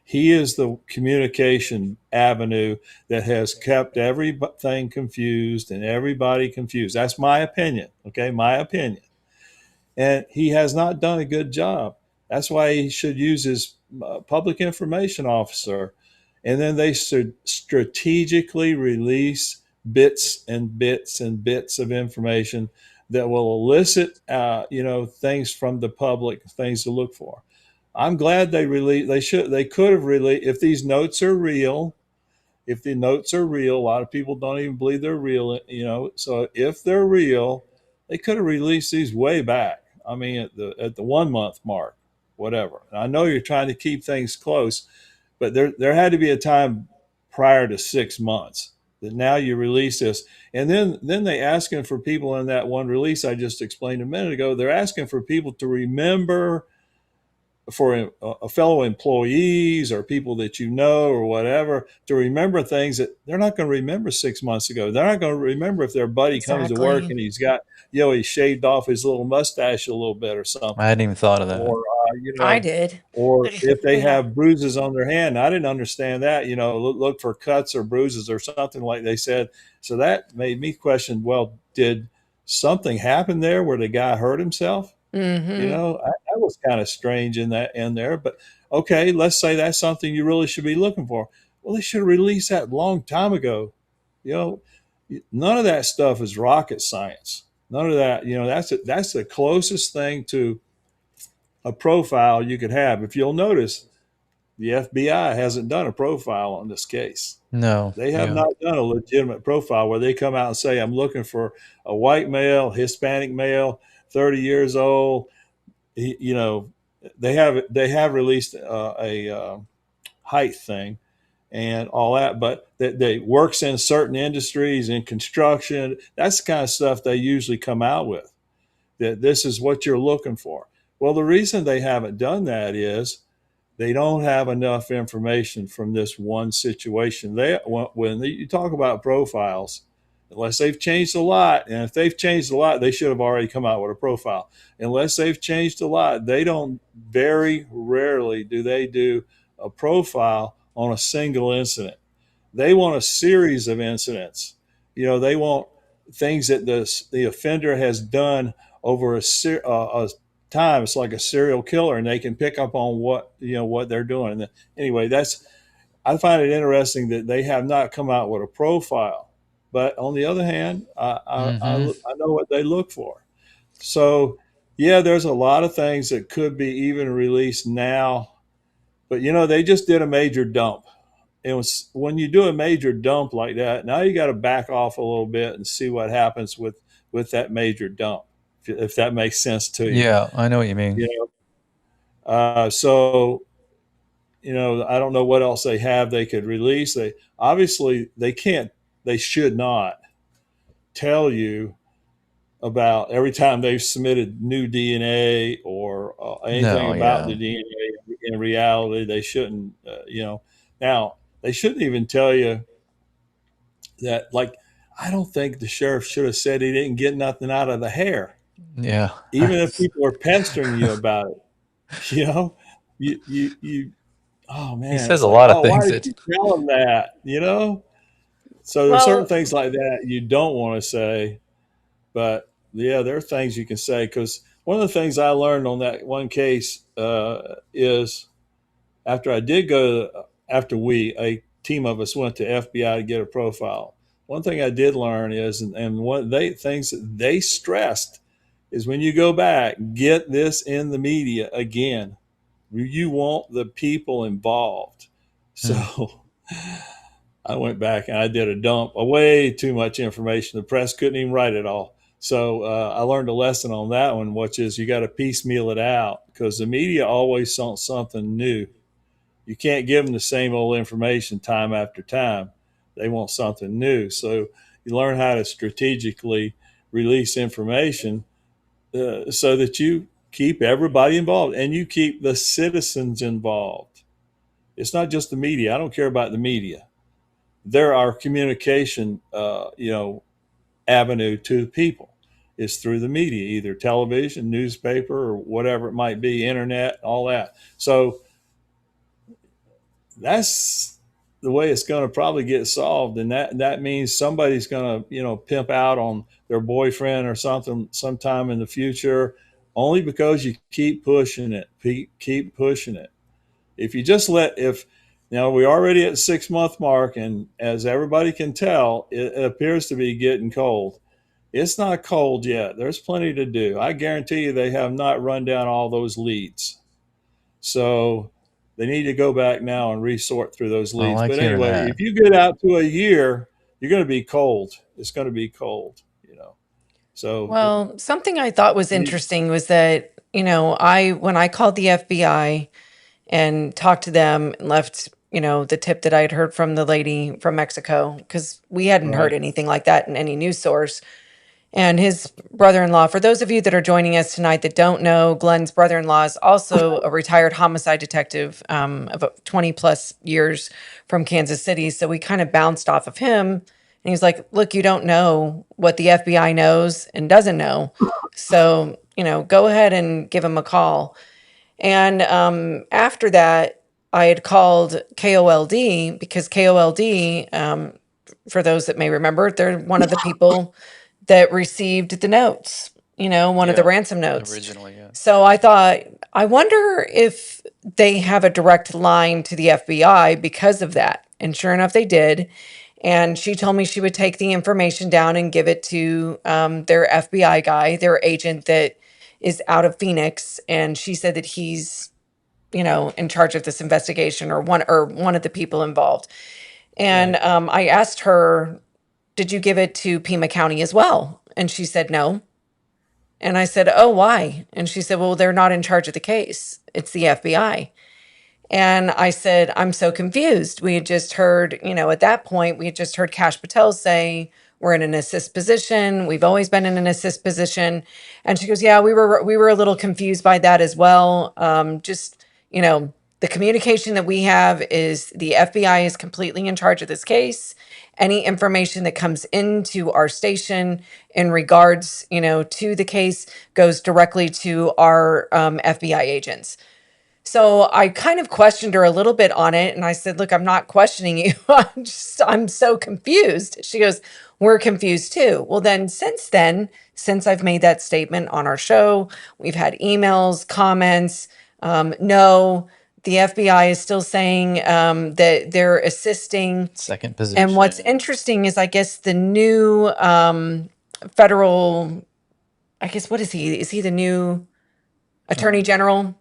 S10: He is the communication avenue that has kept everything confused and everybody confused. That's my opinion. Okay, my opinion. And he has not done a good job. That's why he should use his public information officer and then they strategically release bits and bits and bits of information that will elicit, things from the public, things to look for. I'm glad they released. They could have released, if these notes are real. If the notes are real, a lot of people don't even believe they're real. So if they're real, they could have released these way back. I mean, at the 1 month mark, whatever. And I know you're trying to keep things close, but there had to be a time prior to 6 months that now you release this. And then they asking for people in that one release I just explained a minute ago, they're asking for people to remember, for a fellow employees or people that or whatever, to remember things that they're not going to remember 6 months ago. They're not going to remember if their buddy comes to work
S8: Exactly.
S10: and he's got, he shaved off his little mustache a little bit or something.
S9: I hadn't even thought of that.
S10: Or,
S8: I did.
S10: or if they
S8: Yeah.
S10: have bruises on their hand. I didn't understand that, look for cuts or bruises or something like they said. So that made me question, well, did something happen there where the guy hurt himself?
S8: Mm-hmm.
S10: That was kind of strange in there, but okay, let's say that's something you really should be looking for. Well, they should have released that a long time ago. None of that stuff is rocket science. None of that, that's the closest thing to a profile you could have. If you'll notice, the FBI hasn't done a profile on this case.
S9: No.
S10: They have
S9: Yeah.
S10: not done a legitimate profile where they come out and say, I'm looking for a white male, Hispanic male, 30 years old. They have released a height thing and all that, but they works in certain industries, in construction. That's the kind of stuff they usually come out with, that this is what you're looking for. Well, the reason they haven't done that is they don't have enough information from this one situation. When you talk about profiles, unless they've changed a lot, and if they've changed a lot, they should have already come out with a profile. Unless they've changed a lot, very rarely do they do a profile on a single incident. They want a series of incidents. They want things that the offender has done over a time. It's like a serial killer, and they can pick up on what they're doing. And anyway, I find it interesting that they have not come out with a profile. But on the other hand, I know what they look for. So, yeah, there's a lot of things that could be even released now. But, they just did a major dump. When you do a major dump like that, now you got to back off a little bit and see what happens with that major dump, if that makes sense to you.
S9: Yeah, I know what you mean.
S10: So, I don't know what else they could release. They should not tell you about every time they've submitted new DNA or anything about the DNA. In reality, they shouldn't, now they shouldn't even tell you that, like, I don't think the sheriff should have said he didn't get nothing out of the hair.
S9: Yeah.
S10: Even if people are pestering you about it, you oh man,
S9: He says
S10: it's
S9: a
S10: like,
S9: lot of
S10: why
S9: things
S10: did you tell him that? So there's certain things like that you don't want to say, but yeah, there are things you can say, because one of the things I learned on that one case is after a team of us went to FBI to get a profile. One thing I did learn is, and one of the things that they stressed is, when you go back, get this in the media again. You want the people involved. So I went back and I did a dump of way too much information. The press couldn't even write it all. So I learned a lesson on that one, which is you got to piecemeal it out, because the media always wants something new. You can't give them the same old information time after time. They want something new. So you learn how to strategically release information so that you keep everybody involved and you keep the citizens involved. It's not just the media. I don't care about the media. They're our communication, avenue to people. It's through the media, either television, newspaper, or whatever it might be, internet, all that. So that's the way it's going to probably get solved. And that means somebody's going to, pimp out on their boyfriend or something sometime in the future, only because you keep pushing it, keep pushing it. If you just we're already at the 6 month mark, and as everybody can tell, it appears to be getting cold. It's not cold yet. There's plenty to do. I guarantee you they have not run down all those leads. So they need to go back now and resort through those
S9: I
S10: leads.
S9: like
S10: But
S9: hearing
S10: anyway,
S9: that.
S10: if you get out to a year, you're going to be cold. It's going to be cold, So
S8: Well, something I thought was interesting was that, when I called the FBI and talked to them and left, the tip that I had heard from the lady from Mexico, because we hadn't heard
S10: right.
S8: anything like that in any news source. And his brother-in-law, for those of you that are joining us tonight that don't know, Glenn's brother-in-law is also a retired homicide detective of 20 plus years from Kansas City. So we kind of bounced off of him. And he's like, look, you don't know what the FBI knows and doesn't know. So, go ahead and give him a call. And after that, I had called KOLD because KOLD, for those that may remember, they're one of the people that received the notes, one of the
S9: Yeah,
S8: ransom notes.
S9: originally, yeah.
S8: So I thought, I wonder if they have a direct line to the FBI because of that. And sure enough, they did. And she told me she would take the information down and give it to their FBI guy, their agent that is out of Phoenix. And she said that he's, in charge of this investigation or one of the people involved. And
S10: Right.
S8: I asked her, did you give it to Pima County as well? And she said no. And I said, oh, why? And she said, well, they're not in charge of the case. It's the FBI. And I said, I'm so confused. We had just heard, at that point, we had just heard Kash Patel say, we're in an assist position. We've always been in an assist position. And she goes, yeah, we were a little confused by that as well. The communication that we have is the FBI is completely in charge of this case. Any information that comes into our station in regards, to the case goes directly to our FBI agents. So I kind of questioned her a little bit on it. And I said, look, I'm not questioning you. I'm so confused. She goes, we're confused too. Well, then, since I've made that statement on our show, we've had emails, comments. No, the FBI is still saying that they're assisting.
S9: Second position.
S8: And what's interesting is, I guess, the new federal, I guess, what is he? Is he the new attorney general?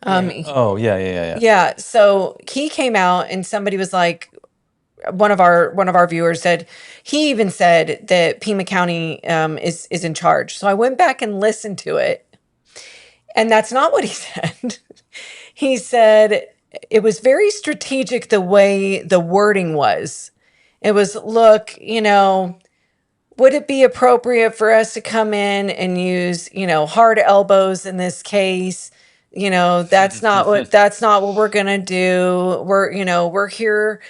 S9: Oh, yeah.
S8: Yeah, so he came out and somebody was like, one of our viewers said, he even said that Pima County is in charge. So I went back and listened to it, and that's not what he said. He said it was very strategic the way the wording was. It was, look, would it be appropriate for us to come in and use, hard elbows in this case? That's not what we're going to do. We're here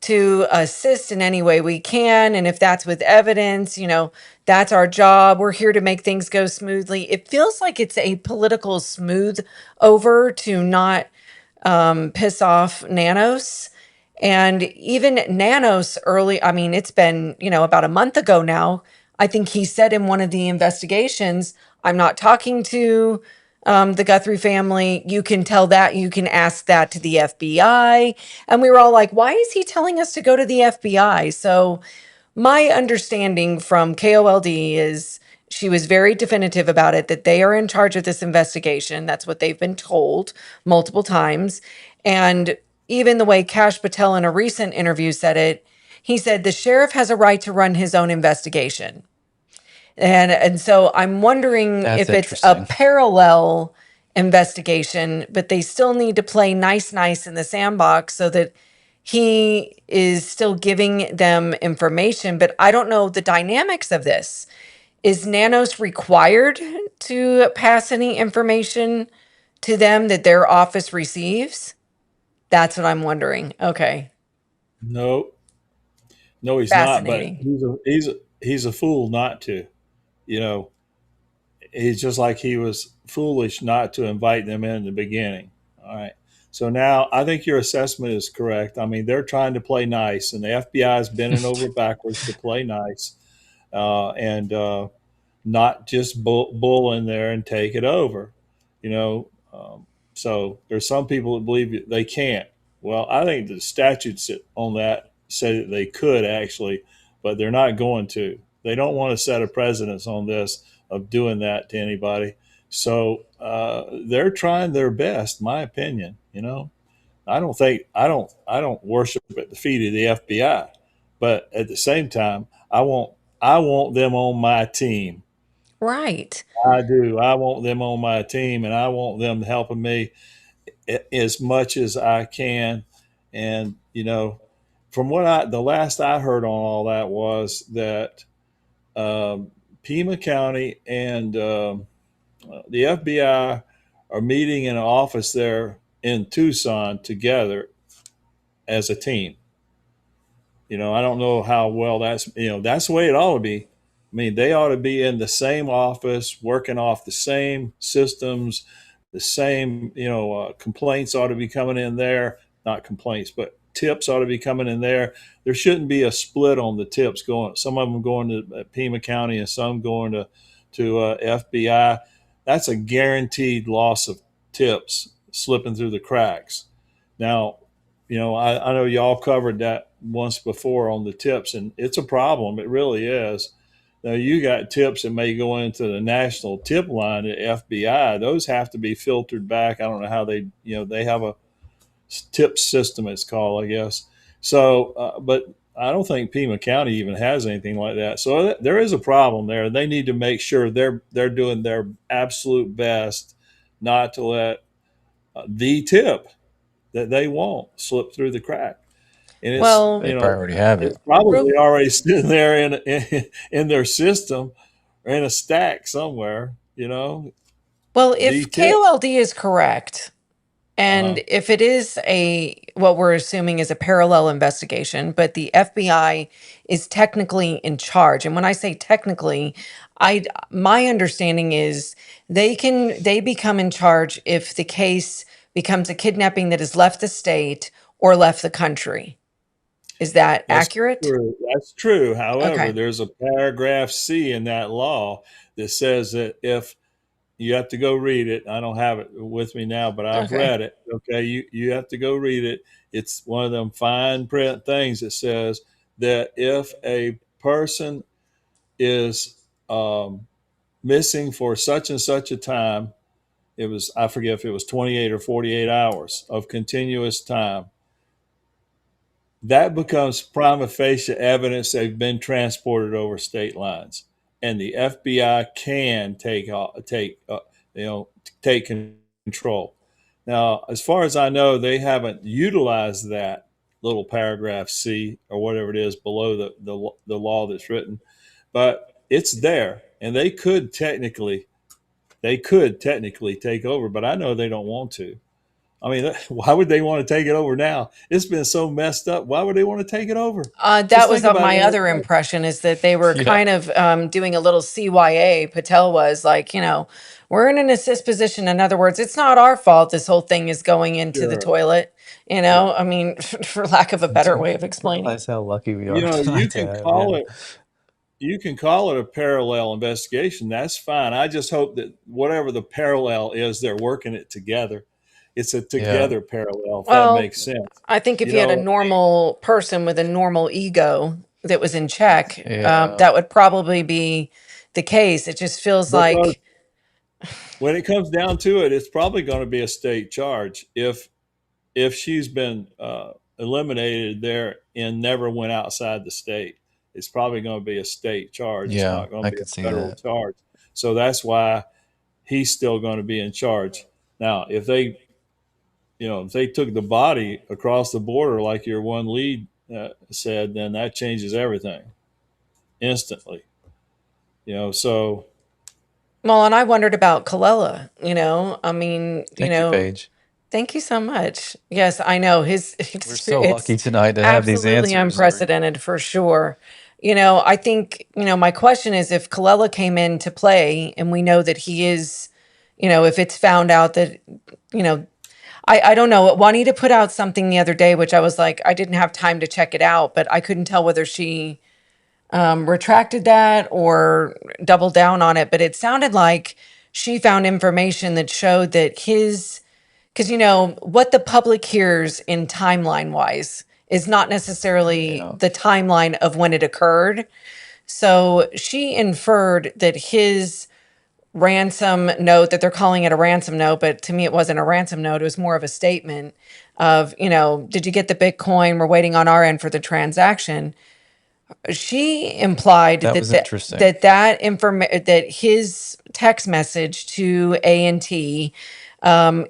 S8: to assist in any way we can. And if that's with evidence, that's our job. We're here to make things go smoothly. It feels like it's a political smooth over to not piss off Nanos. And even Nanos early, I mean, it's been, about a month ago now. I think he said in one of the investigations, I'm not talking to the Guthrie family. You can tell that, you can ask that to the FBI. And we were all like, why is he telling us to go to the FBI? So my understanding from KOLD is she was very definitive about it, that they are in charge of this investigation. That's what they've been told multiple times. And even the way Kash Patel in a recent interview said it, he said the sheriff has a right to run his own investigation. And so I'm wondering
S9: That's
S8: if it's a
S9: interesting.
S8: parallel investigation, but they still need to play nice in the sandbox so that he is still giving them information. But I don't know the dynamics of this. Is Nanos required to pass any information to them that their office receives? That's what I'm wondering. Okay.
S10: No, no, he's not. But
S8: Fascinating.
S10: he's a fool not to. You know, he's just like he was foolish not to invite them in the beginning. All right. So now I think your assessment is correct. I mean, they're trying to play nice, and the FBI is bending over backwards to play nice, and not just bull in there and take it over. You know, so there's some people that believe they can't. Well, I think the statutes on that say that they could actually, but they're not going to. They don't want to set a precedence on this of doing that to anybody. So they're trying their best, my opinion. I don't worship at the feet of the FBI, but at the same time, I want them on my team.
S8: Right.
S10: I do. I want them on my team, and I want them helping me as much as I can. And from the last I heard on all that was that Pima County and the FBI are meeting in an office there in Tucson together as a team. I don't know how well that's the way it ought to be. I mean, they ought to be in the same office, working off the same systems, the same, complaints ought to be coming in there, not complaints, but tips ought to be coming in there. There shouldn't be a split on the tips going, some of them going to Pima County and some going to FBI. That's a guaranteed loss of tips slipping through the cracks. Now, I know y'all covered that once before on the tips, and it's a problem. It really is. Now, you got tips that may go into the national tip line at FBI. Those have to be filtered back. I don't know how they have a tip system, it's called, I guess. So, but I don't think Pima County even has anything like that. So there is a problem there. They need to make sure they're doing their absolute best not to let the tip that they want slip through the crack. And
S8: Well,
S9: They probably already have
S10: it's
S9: it.
S10: probably already sitting there in their system or in a stack somewhere.
S8: well,
S10: The
S8: if
S10: tip.
S8: KOLD is correct,
S10: Uh-huh.
S8: and if it is what we're assuming is a parallel investigation, but the FBI is technically in charge. And when I say technically, my understanding is they become in charge if the case becomes a kidnapping that has left the state or left the country. Is that
S10: That's
S8: accurate?
S10: true. That's true. However,
S8: Okay.
S10: there's a paragraph C in that law that says that if you have to go read it. I don't have it with me now, but I've
S8: Okay.
S10: read it. Okay, you have to go read it. It's one of them fine print things that says that if a person is missing for such and such a time, I forget if it was 28 or 48 hours of continuous time, that becomes prima facie evidence they've been transported over state lines, and the FBI can take control. Now, as far as I know, they haven't utilized that little paragraph C or whatever it is below the law that's written, but it's there, and they could technically take over, but I know they don't want to. I mean, why would they want to take it over now? It's been so messed up. Why would they want to take it over?
S8: That
S10: Just
S8: was
S10: think about
S8: my other
S10: it.
S8: impression is that they were
S9: Yeah.
S8: kind of doing a little CYA. Patel was like, we're in an assist position. In other words, it's not our fault this whole thing is going into the
S10: Sure.
S8: toilet. I mean, for lack of a better way of explaining.
S9: Realize how lucky we
S10: You
S9: are
S10: know,
S9: tonight to have. Yeah.
S10: you can call it a parallel investigation. That's fine. I just hope that whatever the parallel is, they're working it together. It's a
S9: Yeah.
S10: together parallel, if that
S8: Well,
S10: makes sense.
S8: I think if
S10: You
S8: you had a
S10: know,
S8: normal person with a normal ego that was in check,
S9: Yeah.
S8: that would probably be the case. It just feels
S10: because
S8: like,
S10: when it comes down to it, it's probably going to be a state charge if she's been eliminated there and never went outside the state. It's probably going to be a state charge. It's
S9: Yeah.
S10: not going
S9: I
S10: to be
S9: could
S10: a
S9: see
S10: federal
S9: that.
S10: charge. So that's why he's still going to be in charge. Now, if they took the body across the border like your one lead said, then that changes everything instantly. So
S8: well, and I wondered about Colella, I mean,
S9: Thank you, Paige.
S8: thank you so much. Yes, I know his
S9: We're so
S8: experience,
S9: lucky tonight to have these
S8: absolutely
S9: answers.
S8: unprecedented for sure. I think, my question is if Colella came into play and we know that he is, if it's found out that, you know, I don't know. Juanita put out something the other day, which I was like, I didn't have time to check it out, but I couldn't tell whether she retracted that or doubled down on it. But it sounded like she found information that showed that his because what the public hears in timeline wise is not necessarily the timeline of when it occurred. So she inferred that his ransom note, that they're calling it a ransom note, but to me it wasn't a ransom note. It was more of a statement of, did you get the Bitcoin? We're waiting on our end for the transaction. She implied
S9: That
S8: that
S9: was interesting.
S8: that his text message to A&T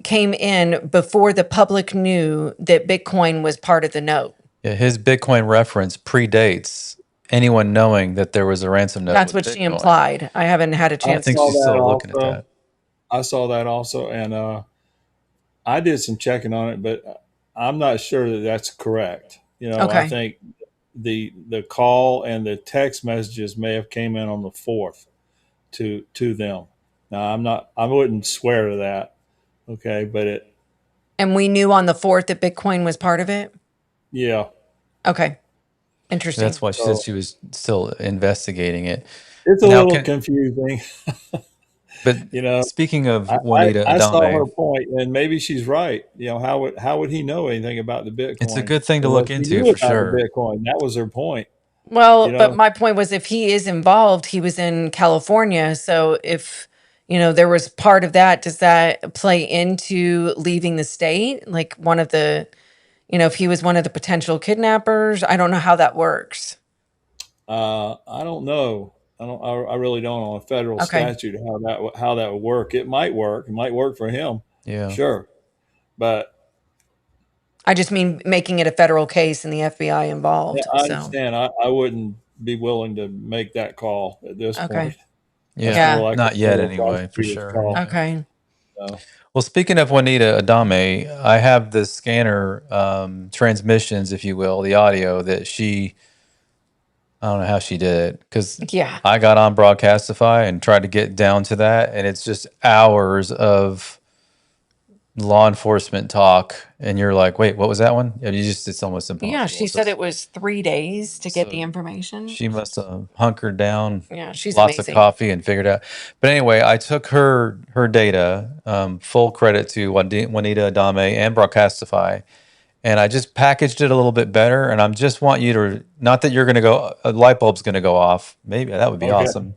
S8: came in before the public knew that Bitcoin was part of the note.
S9: Yeah, his Bitcoin reference predates anyone knowing that there was a ransom note.
S8: That's
S9: with
S8: what she
S9: Bitcoin.
S8: implied. I haven't had a
S10: I
S8: chance.
S9: I think
S10: saw
S9: she's
S10: that
S9: still looking at
S10: also.
S9: that.
S10: I saw that also, and I did some checking on it, but I'm not sure that that's correct. I
S8: Okay.
S10: think the call and the text messages may have came in on the 4th to them. Now I wouldn't swear to that. Okay, but
S8: And we knew on the 4th that Bitcoin was part of it?
S10: yeah.
S8: Okay. Interesting.
S9: That's why she said
S10: So
S9: she was still investigating it.
S10: it's a
S9: Now,
S10: little confusing.
S9: but
S10: You know,
S9: speaking of
S10: I,
S9: Juanita
S10: I saw her
S9: Adame,
S10: point, and maybe she's right. How would he know anything about the Bitcoin?
S9: it's a good thing to
S10: Unless
S9: look
S10: he
S9: into
S10: knew
S9: for
S10: about the
S9: sure.
S10: Bitcoin. That was her point.
S8: Well,
S10: You
S8: but
S10: know,
S8: my point was if he is involved, he was in California. So if, there was part of that, does that play into leaving the state? Like one of the, if he was one of the potential kidnappers? I don't know how that works.
S10: I don't know. I really don't on a federal
S8: Okay.
S10: statute how that would work. It might work. It might work for him.
S9: Yeah.
S10: Sure, but
S8: I just mean making it a federal case and the FBI
S10: yeah,
S8: involved.
S10: I
S8: So,
S10: understand. I wouldn't be willing to make that call at this
S8: okay.
S10: point. That's
S9: Yeah.
S10: more
S8: Yeah.
S10: like a
S9: Not yet,
S10: federal
S9: anyway, for
S10: prosecutor's
S9: sure.
S10: call.
S9: Yeah.
S8: Okay.
S10: So,
S9: Well, speaking of Juanita Adame, I have the scanner transmissions, if you will, the audio that I don't know how she did it because
S8: Yeah.
S9: I got on Broadcastify and tried to get down to that, and it's just hours of law enforcement talk, and you're like, wait, what was that one? Yeah, it's almost
S8: Yeah.
S9: impossible.
S8: She said it was 3 days to get
S9: So
S8: the information.
S9: she must have hunkered down,
S8: Yeah. She's
S9: lots of
S8: amazing.
S9: coffee, and figured out. But anyway, I took her data, full credit to Juanita Adame and Broadcastify, and I just packaged it a little bit better. And I just want you to, not that you're going to go, a light bulb's going to go off. Maybe that would be
S10: okay,
S9: awesome.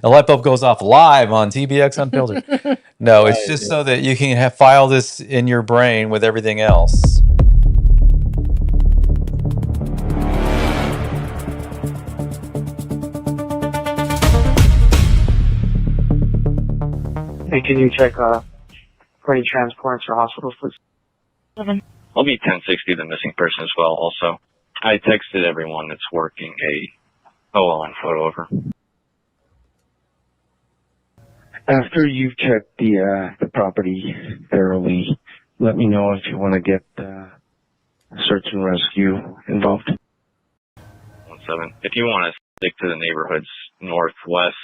S9: A light bulb goes off live on TBX Unfiltered. No, it's
S10: right.
S9: just so that you can file this in your brain with everything else.
S12: Hey, can you check for any transports or hospitals, please?
S13: I'll be 1060 the missing person as well also. I texted everyone that's working a OLN photo over.
S12: After you've checked the property thoroughly, let me know if you want to get search and rescue involved.
S13: 17. If you want to stick to the neighborhoods northwest,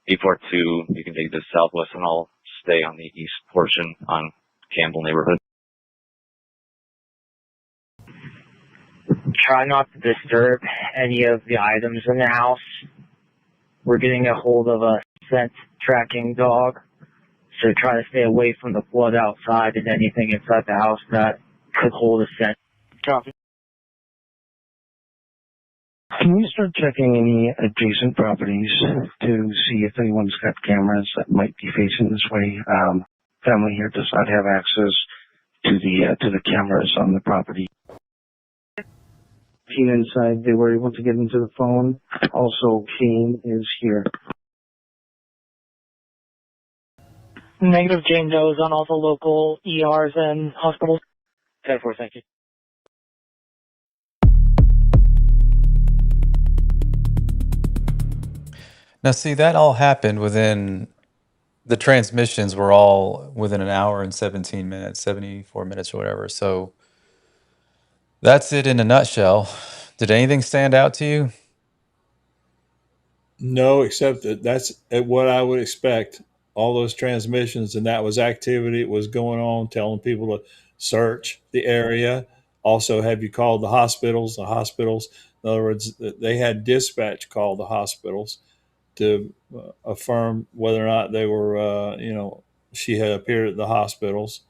S13: 842, you can take the southwest, and I'll stay on the east portion on Campbell neighborhood.
S12: Try not to disturb any of the items in the house. We're getting a hold of a scent tracking dog, so try to stay away from the flood outside and anything inside the house that could hold a scent. Copy. Can you start checking any adjacent properties to see if anyone's got cameras that might be facing this way? Family here does not have access to the cameras on the property. Team inside, they were able to get into the phone. Also, Kane is here. Negative, Jane Doe is on all the local ERs and hospitals. 10-4, thank you.
S9: Now, see, that all happened within, the transmissions were all within an hour and 17 minutes, 74 minutes or whatever. So that's it in a nutshell. Did anything stand out to you?
S10: No, except that that's what I would expect. All those transmissions, and that was activity. It was going on, telling people to search the area. Also, have you called the hospitals? The hospitals, in other words, they had dispatch call the hospitals to affirm whether or not they were, she had appeared at the hospitals.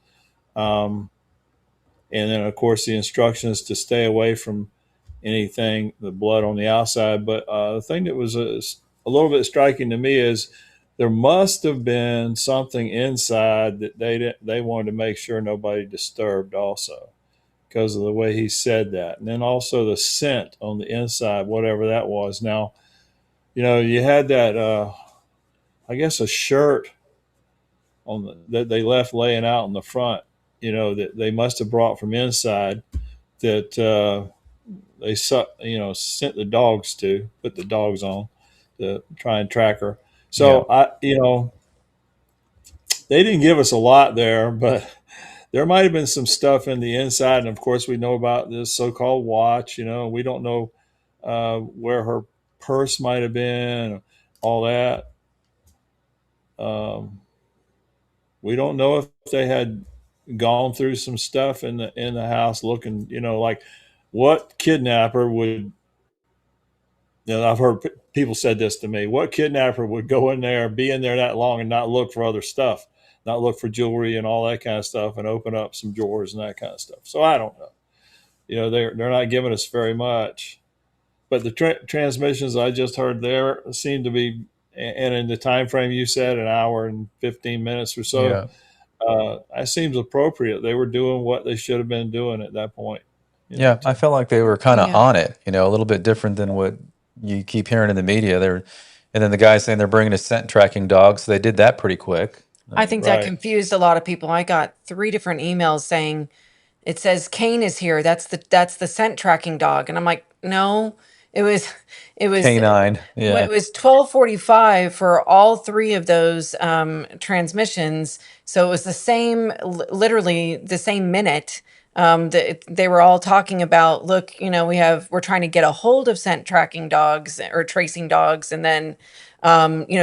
S10: Um, and then, of course, the instructions to stay away from anything, the blood on the outside. But the thing that was a little bit striking to me is there must have been something inside that they wanted to make sure nobody disturbed also, because of the way he said that. And then also the scent on the inside, whatever that was. Now, you had that, I guess, a shirt that they left laying out in the front, that they must have brought from inside that they sent the dogs to put the dogs on to try and track her. So they didn't give us a lot there, but there might have been some stuff in the inside. And of course, we know about this so-called watch. We don't know where her purse might have been, all that. We don't know if they had gone through some stuff in the house, looking, like what kidnapper would. I've heard people said this to me. What kidnapper would go in there, be in there that long, and not look for other stuff, not look for jewelry and all that kind of stuff, and open up some drawers and that kind of stuff? So I don't know. They're not giving us very much, but the transmissions I just heard there seem to be, and in the time frame you said, an hour and 15 minutes or so.
S9: Yeah.
S10: That seems appropriate. They were doing what they should have been doing at that point.
S9: Yeah, I felt like they were kind of on it, a little bit different than what you keep hearing in the media. And then the guy saying they're bringing a scent tracking dog, so they did that pretty quick.
S8: I think that confused a lot of people. I got 3 different emails saying it says Kane is here. That's the scent tracking dog, and I'm like, no, it was
S9: Canine. Yeah.
S8: it was 12:45 for all 3 of those transmissions. So it was the same, literally the same minute. They were all talking about, look, we're trying to get a hold of scent tracking dogs or tracing dogs, and then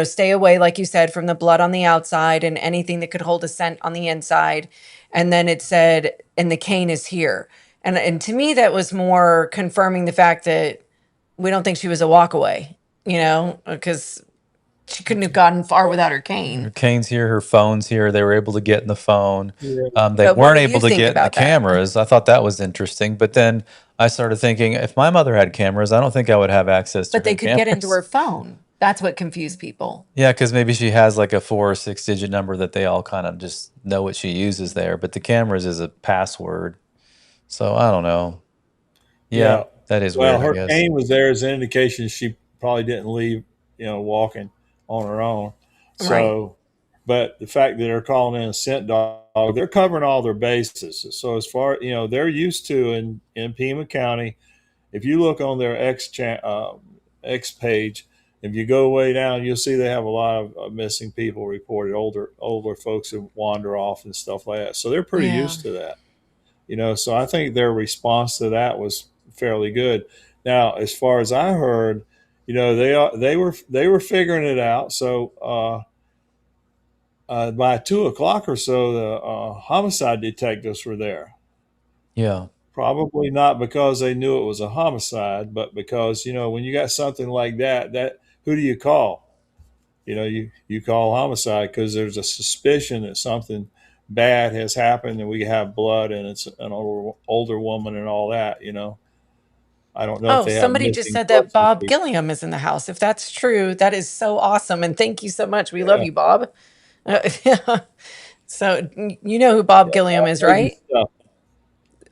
S8: stay away, like you said, from the blood on the outside and anything that could hold a scent on the inside. And then it said, and the cane is here. And to me, that was more confirming the fact that we don't think she was a walkaway, because she couldn't have gotten far without her cane.
S9: Her cane's here, her phone's here. They were able to get in the phone.
S10: Yeah.
S9: They
S8: But what
S9: weren't
S8: do you
S9: able to
S8: think
S9: get in the
S8: about that?
S9: cameras. I thought that was interesting. But then I started thinking, if my mother had cameras, I don't think I would have access to
S8: But they
S9: her
S8: could get into
S9: cameras.
S8: her phone. That's what confused people.
S9: Yeah, because maybe she has like a 4 or 6 digit number that they all kind of just know what she uses there. But the cameras is a password. So I don't know. Yeah, that is
S10: Well,
S9: weird, I
S10: her
S9: guess.
S10: cane was there as an indication she probably didn't leave, walking on her own. So, but the fact that they're calling in a scent dog, they're covering all their bases. So as far, they're used to in Pima County, if you look on their X page, if you go way down, you'll see they have a lot of missing people reported, older folks who wander off and stuff like that. So they're pretty used to that. So I think their response to that was fairly good. Now, as far as I heard, they were figuring it out. So by 2:00 or so, the homicide detectives were there.
S9: Yeah.
S10: Probably not because they knew it was a homicide, but because when you got something like that who do you call? You call homicide because there's a suspicion that something bad has happened and we have blood and it's an older woman and all that. I don't know if
S8: Oh,
S10: they have
S8: somebody just
S10: missing
S8: said that
S10: persons
S8: Bob
S10: people.
S8: Gilliam is in the house. If that's true, that is so awesome. And thank you so much. We love you, Bob. So you know who Bob Gilliam is,
S10: Knows his
S8: right?
S10: stuff.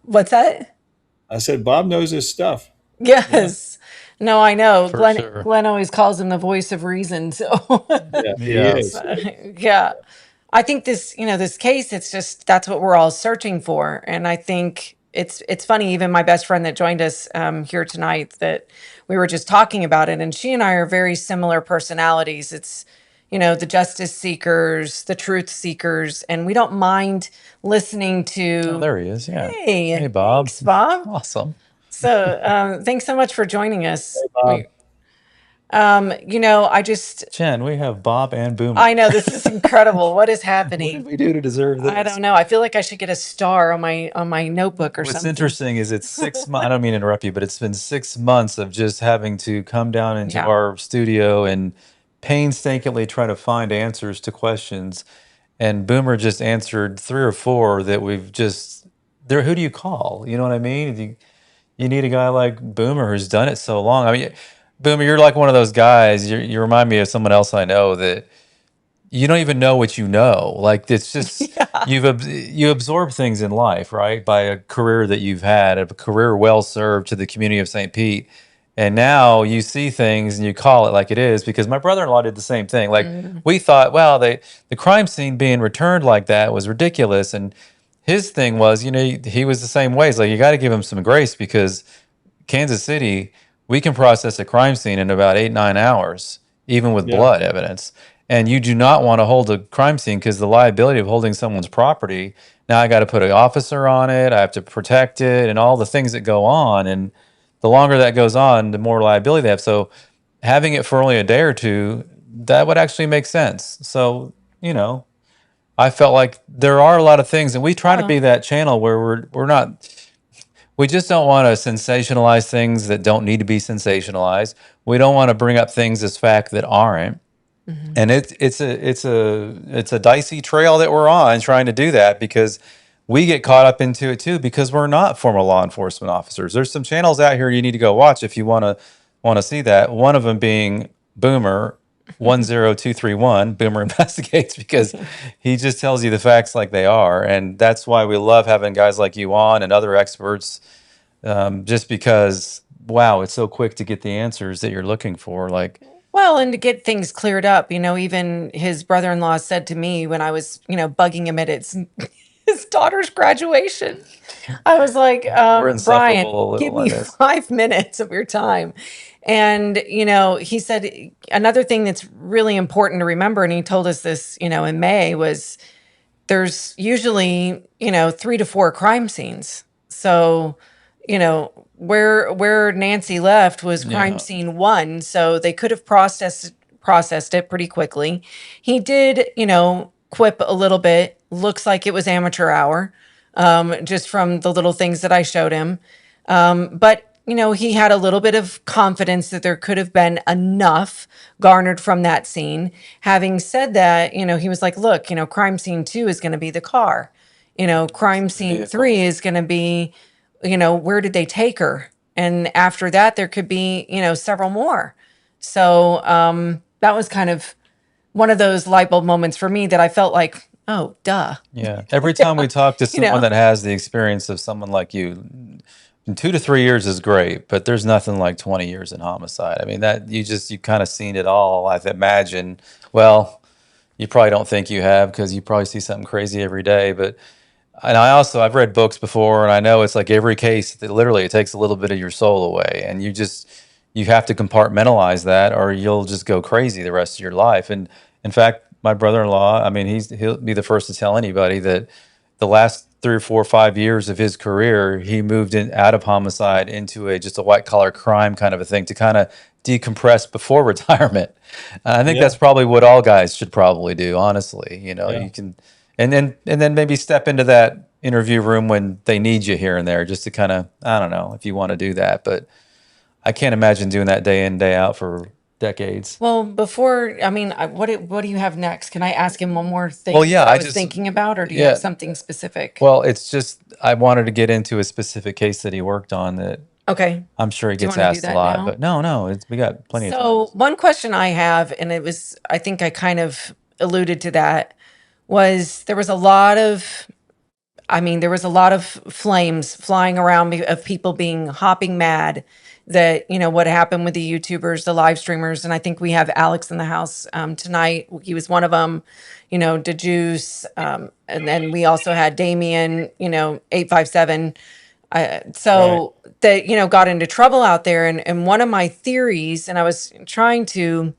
S8: What's that?
S10: I said Bob knows his stuff.
S8: Yes. No, I know.
S9: For
S8: Glenn
S9: sure.
S8: Glenn always calls him the voice of reason. So
S10: Yeah, he
S9: Yeah.
S10: is.
S8: yeah. I think this case, it's just that's what we're all searching for. And I think it's funny, even my best friend that joined us here tonight, that we were just talking about it, and she and I are very similar personalities. It's the justice seekers, the truth seekers, and we don't mind listening
S9: Oh,
S8: to.
S9: there he is. Yeah.
S8: Hey,
S9: Hey, Bob.
S8: thanks, Bob.
S9: Awesome.
S8: So thanks so much for joining us.
S10: Hey, Bob.
S8: I just
S9: Jen, we have Bob and Boomer.
S8: I know this is incredible. What is
S9: What
S8: happening?
S9: did we do to deserve this?
S8: I don't know. I feel like I should get a star on my notebook or
S9: What's
S8: something.
S9: interesting is it's 6 months. I don't mean to interrupt you, but it's been 6 months of just having to come down into
S8: Yeah.
S9: our studio and painstakingly try to find answers to questions. and Boomer just answered 3 or 4 that we've just there. Who do you call? You know what I mean? You need a guy like Boomer who's done it so long. I mean, Boomer, you're like one of those guys. You remind me of someone else I know that you don't even know what you know. Like it's just you absorb things in life, right? By a career that you've had, a career well served to the community of St. Pete. And now you see things and you call it like it is, because my brother-in-law did the same thing. Like we thought, well, the crime scene being returned like that was ridiculous. And his thing was, he was the same way. It's like you got to give him some grace, because Kansas City, we can process a crime scene in about 8-9 hours, even with
S10: Yeah.
S9: blood evidence. And you do not want to hold a crime scene, because the liability of holding someone's property, now I got to put an officer on it, I have to protect it, and all the things that go on. And the longer that goes on, the more liability they have. So having it for only a day or two, that would actually make sense. So, I felt like there are a lot of things, and we try to be that channel where we're not. We just don't want to sensationalize things that don't need to be sensationalized. We don't want to bring up things as fact that aren't. And it's a dicey trail that we're on, trying to do that, because we get caught up into it too, because we're not former law enforcement officers. There's some channels out here you need to go watch if you want to see that. One of them being Boomer 10231, Boomer Investigates, because he just tells you the facts like they are. And that's why we love having guys like you on and other experts, just because, wow, it's so quick to get the answers that you're looking for. Like,
S8: Well, and to get things cleared up, even his brother-in-law said to me when I was, bugging him at his daughter's graduation, I was like,
S9: we're
S8: Brian,
S9: insufferable a
S8: give
S9: little on
S8: me
S9: this.
S8: 5 minutes of your time. And, he said another thing that's really important to remember, and he told us this, in May, was there's usually, 3 to 4 crime scenes. So, where Nancy left was crime
S9: Yeah.
S8: scene 1, so they could have processed it pretty quickly. He did, quip a little bit. Looks like it was amateur hour, just from the little things that I showed him. But he had a little bit of confidence that there could have been enough garnered from that scene. Having said that, he was like, look, crime scene 2 is going to be the car. Crime scene 3 is going to be, where did they take her? And after that, there could be, several more. So that was kind of one of those light bulb moments for me that I felt like, oh, duh.
S9: Yeah. Every time we talk to
S8: You know.
S9: someone that has the experience of someone like you, 2 to 3 years is great, but there's nothing like 20 years in homicide. I mean, that you kind of seen it all, I imagine. Well, you probably don't think you have, because you probably see something crazy every day. And I've read books before, and I know it's like every case that literally it takes a little bit of your soul away, and you have to compartmentalize that, or you'll just go crazy the rest of your life. And in fact, my brother-in-law, I mean, he'll be the first to tell anybody that the last 3 or 4 or 5 years of his career, he moved out of homicide into just a white collar crime kind of a thing, to kind of decompress before retirement. I think
S10: Yeah.
S9: that's probably what all guys should probably do, honestly.
S10: Yeah.
S9: You can, and then maybe step into that interview room when they need you here and there, just to kind of, I don't know if you want to do that, but I can't imagine doing that day in, day out for decades.
S8: Well, what do you have next? Can I ask him one more thing
S9: Well, yeah,
S8: that I
S9: I
S8: was
S9: just,
S8: thinking about, or do you
S9: yeah.
S8: have something specific?
S9: Well, it's just, I wanted to get into a specific case that he worked on that
S8: Okay.
S9: I'm sure he
S8: Do you
S9: gets
S8: want to do
S9: asked a
S8: that
S9: lot,
S8: now?
S9: but no, we got plenty of time.
S8: So one question I have, and I think I kind of alluded to that, was there was a lot of flames flying around of people being hopping mad that, what happened with the YouTubers, the live streamers. And I think we have Alex in the house tonight. He was one of them, DeJuice. And then we also had Damien, 857. So that, got into trouble out there. And one of my theories, and I was trying to,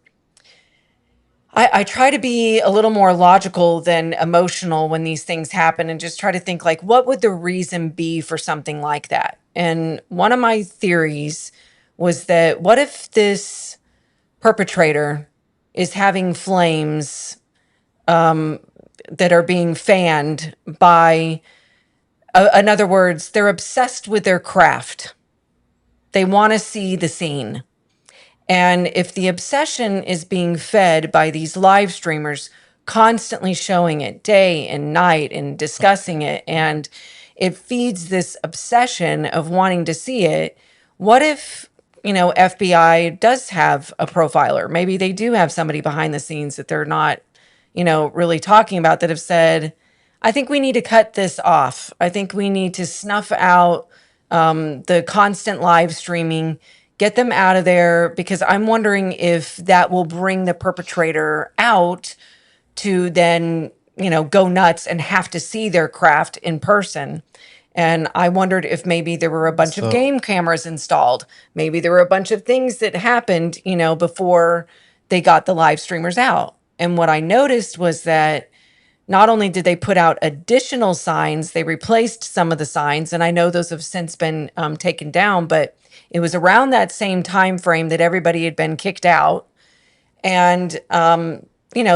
S8: I try to be a little more logical than emotional when these things happen, and just try to think like, what would the reason be for something like that? And one of my theories was that, what if this perpetrator is having flames that are being fanned by, in other words, they're obsessed with their craft. They want to see the scene. And if the obsession is being fed by these live streamers, constantly showing it day and night and discussing it, and it feeds this obsession of wanting to see it. What if, FBI does have a profiler? Maybe they do have somebody behind the scenes that they're not, really talking about, that have said, I think we need to cut this off. I think we need to snuff out the constant live streaming, get them out of there, because I'm wondering if that will bring the perpetrator out to then, go nuts and have to see their craft in person. And I wondered if maybe there were a bunch of
S9: So
S8: game cameras installed. Maybe there were a bunch of things that happened, before they got the live streamers out. And what I noticed was that not only did they put out additional signs, they replaced some of the signs, and I know those have since been taken down, but it was around that same time frame that everybody had been kicked out. And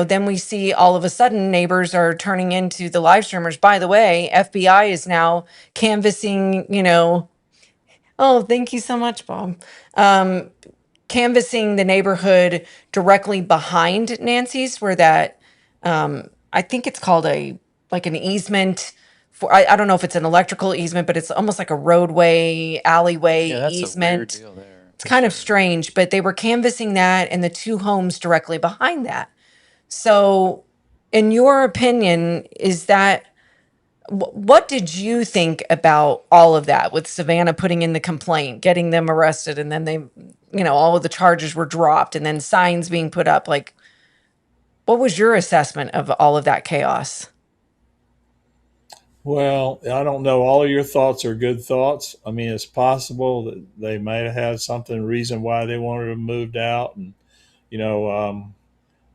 S8: then we see all of a sudden neighbors are turning into the live streamers. By the way, FBI is now canvassing, oh, thank you so much, Bob. Canvassing the neighborhood directly behind Nancy's, where that I think it's called an easement for, I don't know if it's an electrical easement, but it's almost like a roadway, alleyway
S9: yeah, that's a weird
S8: easement.
S9: deal there
S8: It's
S9: for
S8: kind of
S9: sure.
S8: strange, but they were canvassing that and the two homes directly behind that. So, in your opinion, is that what did you think about all of that, with Savannah putting in the complaint, getting them arrested, and then they, all of the charges were dropped, and then signs being put up? Like, what was your assessment of all of that chaos?
S10: Well, I don't know. All of your thoughts are good thoughts. I mean, it's possible that they might have had something reason why they wanted them moved out. And you know,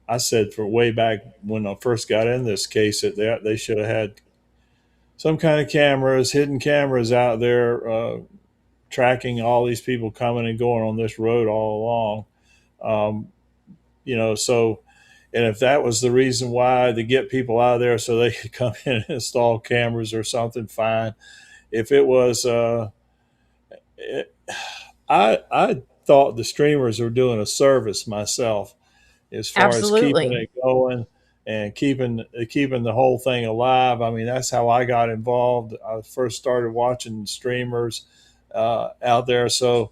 S10: I said for way back when I first got in this case that they should have had some kind of cameras, hidden cameras out there, tracking all these people coming and going on this road all along. So, and if that was the reason why, to get people out of there so they could come in and install cameras or something, fine. If it was, it, I thought the streamers were doing a service myself, as far as keeping
S8: Absolutely.
S10: it going and keeping the whole thing alive. I mean, that's how I got involved. I first started watching streamers out there, so,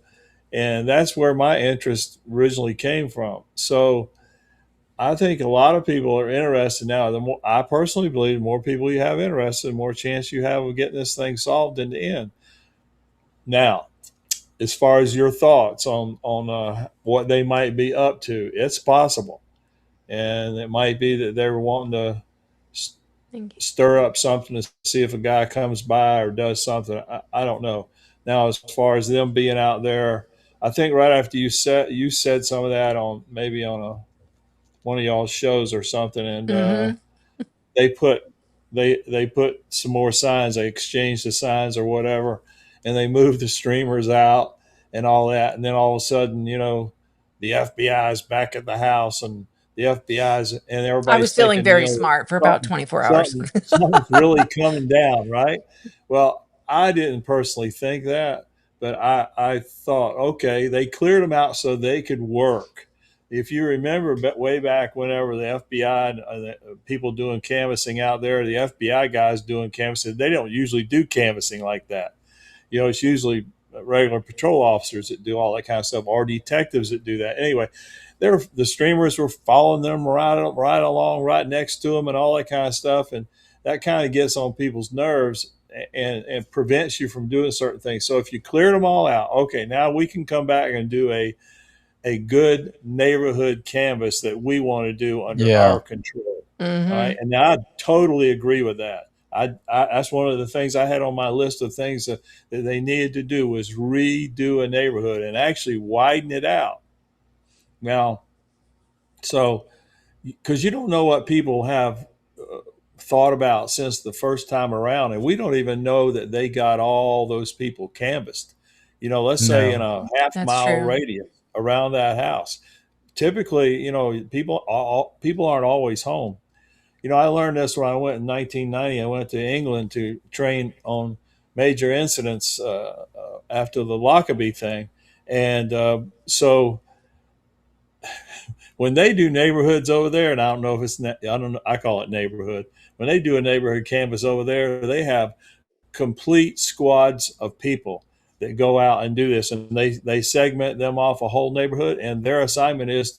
S10: and that's where my interest originally came from. So I think a lot of people are interested now. The more, I personally believe, the more people you have interested, the more chance you have of getting this thing solved in the end. Now, as far as your thoughts on what they might be up to, it's possible, and it might be that they were wanting to
S8: Thank you.
S10: stir up something to see if a guy comes by or does something. I don't know. Now, as far as them being out there, I think right after you said some of that on maybe on one of y'all's shows or something, and
S8: Mm-hmm.
S10: they put they put some more signs. They exchanged the signs or whatever, and they moved the streamers out and all that. And then all of a sudden, the FBI is back at the house, and the FBI's and
S8: I
S10: everybody's
S8: was feeling
S10: thinking,
S8: very smart for about
S10: something
S8: 24 hours.
S10: something's really coming down, right? Well, I didn't personally think that, but I thought, okay, they cleared them out so they could work. If you remember way back whenever the FBI and the people doing canvassing out there, the FBI guys doing canvassing, they don't usually do canvassing like that. It's usually regular patrol officers that do all that kind of stuff, or detectives that do that. Anyway, the streamers were following them right along, right next to them, and all that kind of stuff, and that kind of gets on people's nerves and prevents you from doing certain things. So if you cleared them all out, okay, now we can come back and do a good neighborhood canvas that we want to do under
S9: Yeah.
S10: our control. All
S8: Mm-hmm.
S10: right. And I totally agree with that. That's one of the things I had on my list of things that they needed to do was redo a neighborhood and actually widen it out. Now, so, because you don't know what people have thought about since the first time around, and we don't even know that they got all those people canvassed. Let's say in
S9: No.
S10: a half
S8: That's
S10: mile
S8: true.
S10: radius around that house. Typically, people aren't always home. I learned this when I went in 1990. I went to England to train on major incidents after the Lockerbie thing, and so when they do neighborhoods over there, and I don't know if it's, I don't know, I call it neighborhood. When they do a neighborhood canvas over there, they have complete squads of people that go out and do this, and they segment them off a whole neighborhood, and their assignment is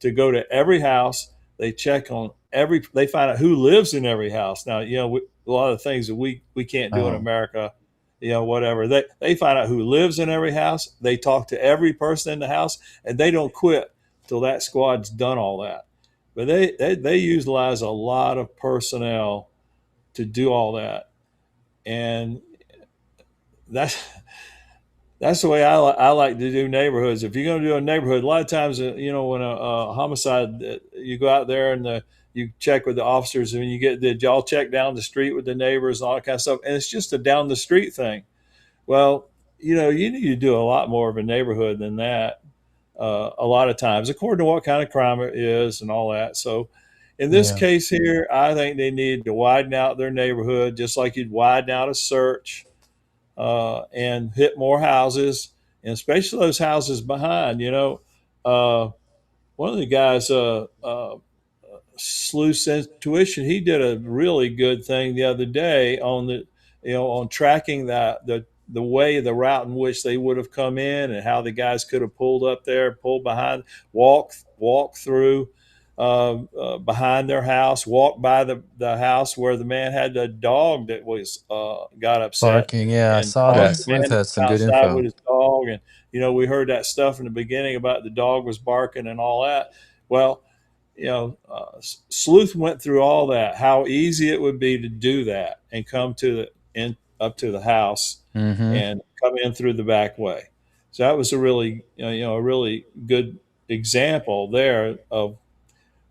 S10: to go to every house. They check on they find out who lives in every house. Now, a lot of things that we can't do in America, whatever. They find out who lives in every house. They talk to every person in the house, and they don't quit till that squad's done all that. But they utilize a lot of personnel to do all that, and that's the way I like to do neighborhoods. If you're going to do a neighborhood, a lot of times, when a homicide, you go out there and you check with the officers, and did y'all check down the street with the neighbors and all that kind of stuff? And it's just a down the street thing. Well, you need to do a lot more of a neighborhood than that. A lot of times, according to what kind of crime it is and all that. So, in this case here, I think they need to widen out their neighborhood, just like you'd widen out a search. And hit more houses, and especially those houses behind. One of the guys, Sleuth's Intuition, he did a really good thing the other day on on tracking the way, the route in which they would have come in, and how the guys could have pulled up there, pulled behind, walk through behind their house, walk by the house where the man had the dog that was got upset.
S9: Barking, yeah, I
S10: And
S9: saw
S10: found
S9: that.
S10: the man
S9: Sleuth had some good
S10: outside
S9: info.
S10: with his dog, and we heard that stuff in the beginning about the dog was barking and all that. Well, Sleuth went through all that, how easy it would be to do that and come up to the house and come in through the back way. So that was a really good example there of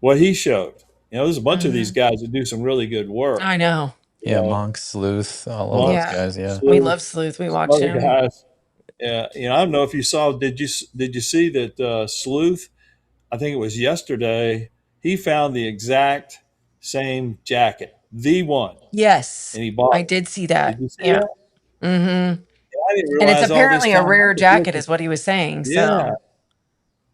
S10: what he showed. There's a bunch of these guys that do some really good work.
S8: I know.
S9: Yeah, Monk, Sleuth, all
S10: Monk,
S9: those
S8: Yeah.
S9: guys. Yeah.
S8: We
S10: Sleuth,
S8: love Sleuth. We
S10: some
S8: watch
S10: other
S8: him.
S10: guys. Yeah, I don't know if you saw. Did you see that Sleuth? I think it was yesterday. He found the exact same jacket, the one,
S8: Yes.
S10: and he bought
S8: I
S10: it.
S8: did see that.
S10: Did you see
S8: Yeah.
S10: that?
S8: Mm-hmm.
S10: I didn't
S8: And it's
S10: realize all this
S8: apparently a
S10: time.
S8: rare jacket is what he was saying.
S10: Yeah,
S8: So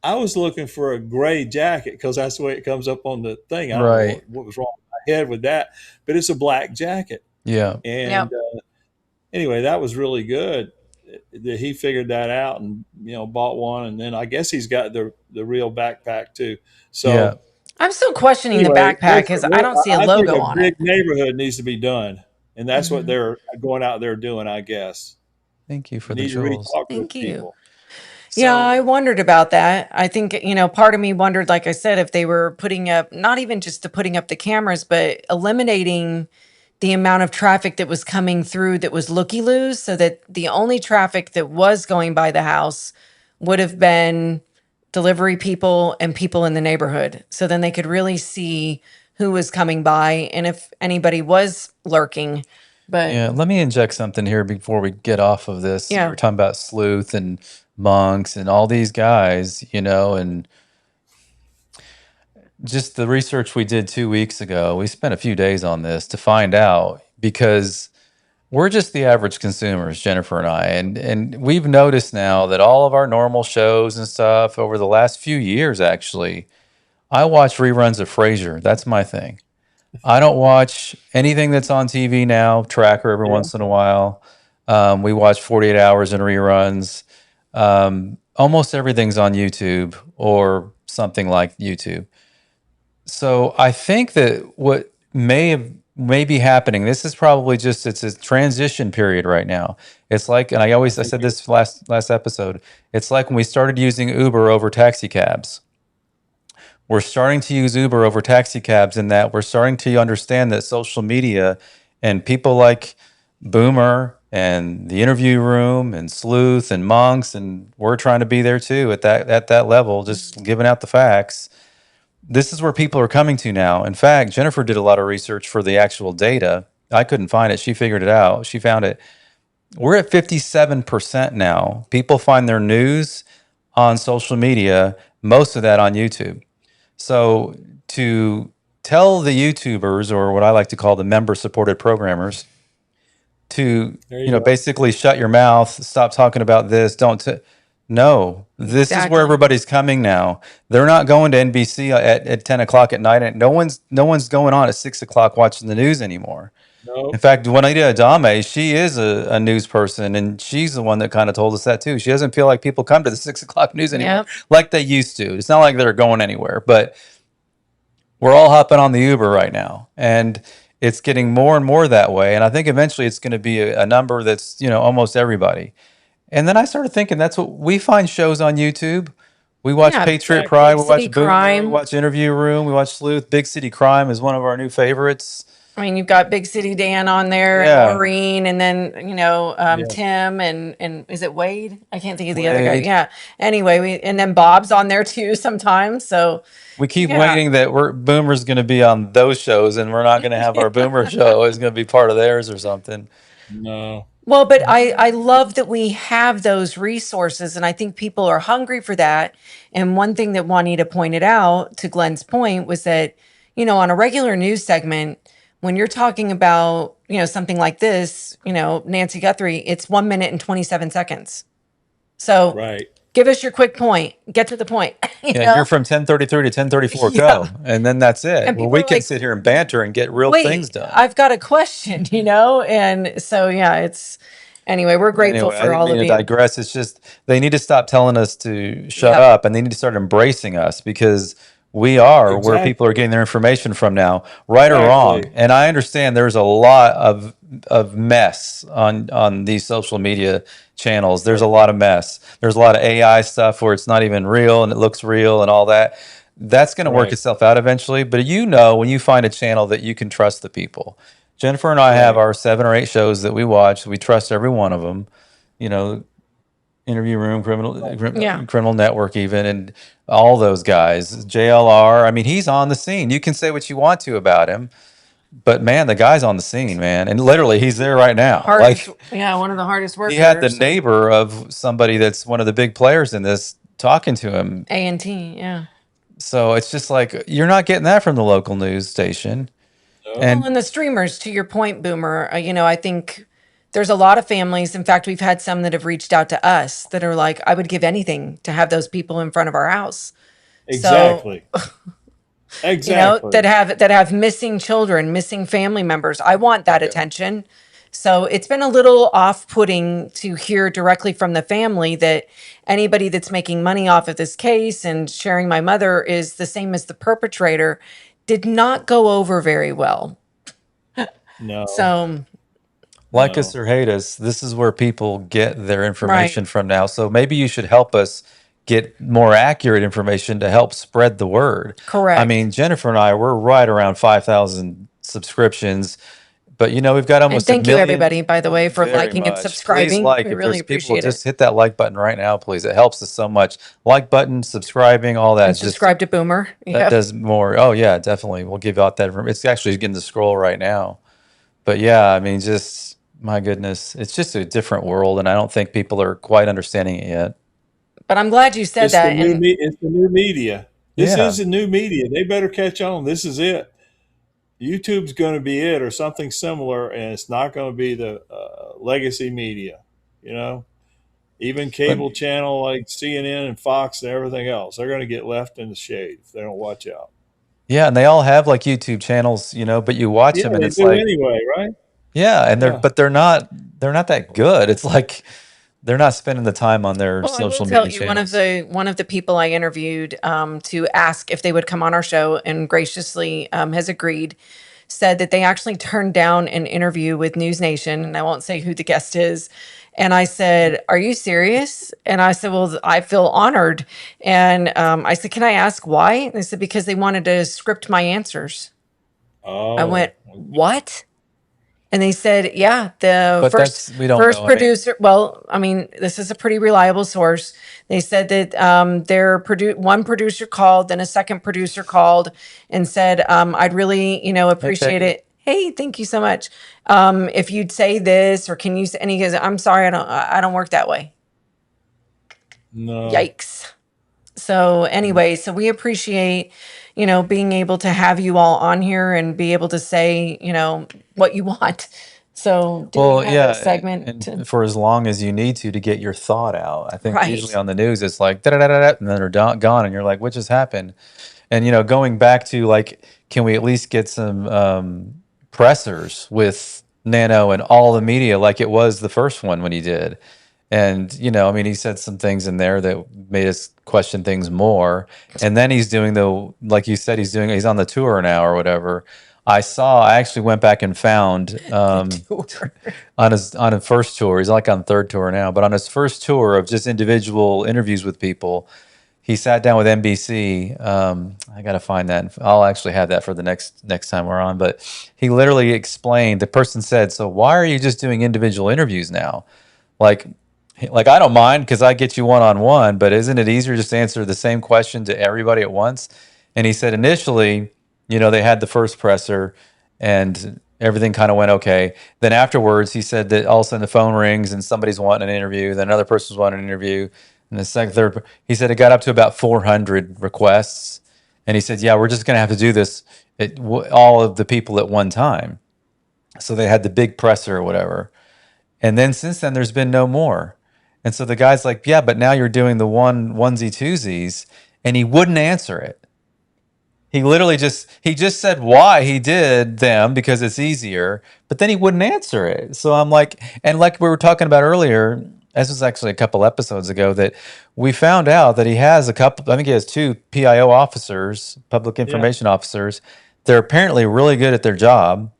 S10: I was looking for a gray jacket because that's the way it comes up on the thing. I don't know
S9: Right.
S10: what was wrong with my head with that, but it's a black jacket.
S9: Yeah.
S10: And anyway, that was really good that he figured that out and bought one, and then I guess he's got the real backpack too. So
S9: Yeah.
S8: I'm still questioning the
S10: anyway,
S8: backpack because I don't see a
S10: I think
S8: logo
S10: a
S8: on it.
S10: big neighborhood needs to be done, and that's what they're going out there doing, I guess.
S9: Thank you for
S10: You
S9: the
S10: need to really
S9: jewels.
S10: talk to those
S8: Thank you.
S10: people.
S8: Yeah, I wondered about that. I think, part of me wondered, like I said, if they were putting up, not even just to putting up the cameras, but eliminating the amount of traffic that was coming through that was looky-loos, so that the only traffic that was going by the house would have been delivery people and people in the neighborhood. So then they could really see who was coming by and if anybody was lurking. But
S9: Yeah, let me inject something here before we get off of this.
S8: Yeah.
S9: We're talking about Sleuth and Monks and all these guys, and just the research we did 2 weeks ago. We spent a few days on this to find out, because we're just the average consumers, Jennifer and I, and we've noticed now that all of our normal shows and stuff over the last few years, actually, I watch reruns of Frasier. That's my thing. I don't watch anything that's on TV now. Tracker every once in a while. We watch 48 Hours in reruns. Almost everything's on YouTube or something like YouTube. So I think that what may be happening, this is probably just, it's a transition period right now. It's like, and I said this last episode, it's like when we started using Uber over taxi cabs. We're starting to use Uber over taxi cabs, in that we're starting to understand that social media and people like Boomer and the Interview Room and Sleuth and Monks, and we're trying to be there too at that level, just giving out the facts. This is where people are coming to now. In fact, Jennifer did a lot of research for the actual data. I couldn't find it. She figured it out. She found it. We're at 57% now. People find their news on social media, most of that on YouTube. So to tell the YouTubers, or what I like to call the member-supported programmers, to
S10: There you go.
S9: basically shut your mouth, stop talking about this, don't No, this is where
S8: Exactly.
S9: everybody's coming now. They're not going to NBC at 10 o'clock at night, and no one's going on at 6 o'clock watching the news anymore. In
S10: Nope.
S9: fact, Juanita Adame, she is a news person, and she's the one that kind of told us that too. She doesn't feel like people come to the 6 o'clock news anymore
S8: Yep.
S9: like they used to. It's not like they're going anywhere, but we're all hopping on the Uber right now, and it's getting more and more that way. And I think eventually it's going to be a number that's, almost everybody. And then I started thinking that's what we find shows on YouTube. We watch
S8: Yeah.
S9: Patriot
S10: Exactly.
S9: Pride,
S8: Big
S9: we
S8: City
S9: watch Boomer, we
S8: Crime.
S9: watch Interview Room, we watch Sleuth. Big City Crime is one of our new favorites.
S8: I mean, you've got Big City Dan on there, and
S9: Yeah.
S8: Maureen, and then
S10: Yeah.
S8: Tim, and is it Wade? I can't think of the other guy.
S9: Wade.
S8: Yeah. Anyway, and then Bob's on there too sometimes. So
S9: We keep
S8: yeah,
S9: waiting that Boomer's going to be on those shows, and we're not going to have our Boomer show. It's going to be part of theirs or something.
S10: No.
S8: well, but I love that we have those resources, and I think people are hungry for that. And one thing that Juanita pointed out, to Glenn's point, was that on a regular news segment, when you're talking about something like this, Nancy Guthrie, it's 1 minute and 27 seconds. So
S10: Right.
S8: give us your quick point. Get to the point.
S9: Yeah, you're from 10:33 to 10:34,
S8: Yeah.
S9: go, and then that's it.
S8: And
S9: Well,
S8: people
S9: we
S8: are
S9: can
S8: like,
S9: sit here and banter and get real things
S8: wait,
S9: done.
S8: I've got a question, and so yeah, anyway, we're grateful
S9: Anyway, I
S8: for
S9: didn't
S8: all
S9: mean
S8: of
S9: to
S8: you.
S9: digress. It's just they need to stop telling us to shut
S8: Yep.
S9: up, and they need to start embracing us, because we are where people are
S10: Exactly.
S9: getting their information from now, right or wrong.
S10: Exactly.
S9: And I understand there's a lot of mess on these social media channels. There's a lot of mess. There's a lot of AI stuff where it's not even real and it looks real and all that. That's going to work
S10: Right.
S9: itself out eventually. But when you find a channel that you can trust the people. Jennifer and I have
S10: Right.
S9: our 7 or 8 shows that we watch. We trust every one of them. Interview Room,
S8: Yeah.
S9: Criminal Network, even, and all those guys. JLR. I mean, he's on the scene. You can say what you want to about him, but man, the guy's on the scene, man, and literally, he's there right now.
S8: Hardest,
S9: Like,
S8: yeah, one of the hardest
S9: he had the
S8: workers.
S9: neighbor of somebody that's one of the big players in this talking to him.
S8: A&T, yeah.
S9: So it's just like you're not getting that from the local news station.
S10: No.
S9: And
S8: And the streamers, to your point, Boomer, I think there's a lot of families. In fact, we've had some that have reached out to us that are like, I would give anything to have those people in front of our house. So,
S10: Exactly. Exactly.
S8: that have missing children, missing family members. I want that attention. So it's been a little off-putting to hear directly from the family that anybody that's making money off of this case and sharing my mother is the same as the perpetrator did not go over very well.
S10: No.
S8: So,
S9: like
S10: No.
S9: us or hate us, this is where people get their
S8: right.
S9: information from now. So maybe you should help us get more accurate information to help spread the word. I
S8: Correct.
S9: mean, Jennifer and I, we're right around 5,000 subscriptions, but we've got
S8: And
S9: almost a
S8: thank you,
S9: million.
S8: everybody, by the way, for
S9: Very
S8: liking and
S9: much. Please
S8: subscribing.
S9: like.
S8: We
S9: If
S8: really
S9: there's people,
S8: appreciate
S9: just
S8: it.
S9: hit that like button right now, please. It helps us so much. Like button, subscribing, all that.
S8: And
S9: It's just
S8: subscribe to Boomer.
S9: that
S8: Yep.
S9: does more. Oh yeah, definitely. We'll give out that. It's actually getting the scroll right now. But yeah, I mean, just my goodness, it's just a different world, and I don't think people are quite understanding it yet.
S8: But I'm glad you said
S10: It's the
S8: that.
S10: new
S8: And
S10: it's the new media. This
S9: Yeah.
S10: is the new media. They better catch on. This is it. YouTube's going to be it, or something similar, and it's not going to be the legacy media. Even cable channel like CNN and Fox and everything else, they're going to get left in the shade if they don't watch out.
S9: Yeah, and they all have like YouTube channels, but you watch
S10: Yeah,
S9: them and
S10: they
S9: it's
S10: do
S9: like,
S10: anyway, right?
S9: yeah, and
S10: Yeah.
S9: they're not that good. It's like they're not spending the time on their
S8: well, I will
S9: social
S8: tell
S9: media
S8: you, one of
S9: channels.
S8: the people I interviewed to ask if they would come on our show and graciously has agreed, said that they actually turned down an interview with News Nation, and I won't say who the guest is. And I said, "Are you serious?" And I said, "Well, I feel honored." And I said, "Can I ask why?" And they said, "Because they wanted to script my answers." I went,
S10: Oh,
S8: "What?" And they said, "Yeah, the
S9: But we don't
S8: first
S9: know. I mean,
S8: producer." Well, I mean, this is a pretty reliable source. They said that one producer called, then a second producer called and said, "I'd really, appreciate
S9: Peggy.
S8: it. Hey, thank you so much. If you'd say this, or can you say?" And he goes, "I'm sorry, I don't work that way."
S10: no.
S8: Yikes. So anyway, so we appreciate, being able to have you all on here and be able to say, what you want. So do
S9: Well,
S8: you have
S9: yeah,
S8: a segment
S9: and
S8: to,
S9: for as long as you need to get your thought out. I think usually
S8: right?
S9: on the news it's like da da da da, and then they're gone, and you're like, what just happened? And going back to like, can we at least get some pressers with Nano and all the media like it was the first one when he did? And I mean, he said some things in there that made us question things more. And then he's doing like you said, he's on the tour now or whatever. I actually went back and found
S8: Tour.
S9: on his first tour. He's like on third tour now, but on his first tour of just individual interviews with people, he sat down with NBC. I got to find that. I'll actually have that for the next time we're on. But he literally explained. The person said, "So why are you just doing individual interviews now? Like I don't mind because I get you one-on-one, but isn't it easier just to answer the same question to everybody at once?" And he said initially, they had the first presser and everything kind of went okay. Then afterwards, he said that all of a sudden the phone rings and somebody's wanting an interview. Then another person's wanting an interview. And the second, third, he said it got up to about 400 requests. And he said, yeah, we're just going to have to do this all of the people at one time. So they had the big presser or whatever. And then since then, there's been no more. And so the guy's like, yeah, but now you're doing the onesie twosies. And he wouldn't answer it. He literally just said why he did them because it's easier, but then he wouldn't answer it. So I'm like, and like we were talking about earlier, this was actually a couple episodes ago, that we found out that he has I think he has 2 PIO officers, public information officers. They're apparently really good at their job.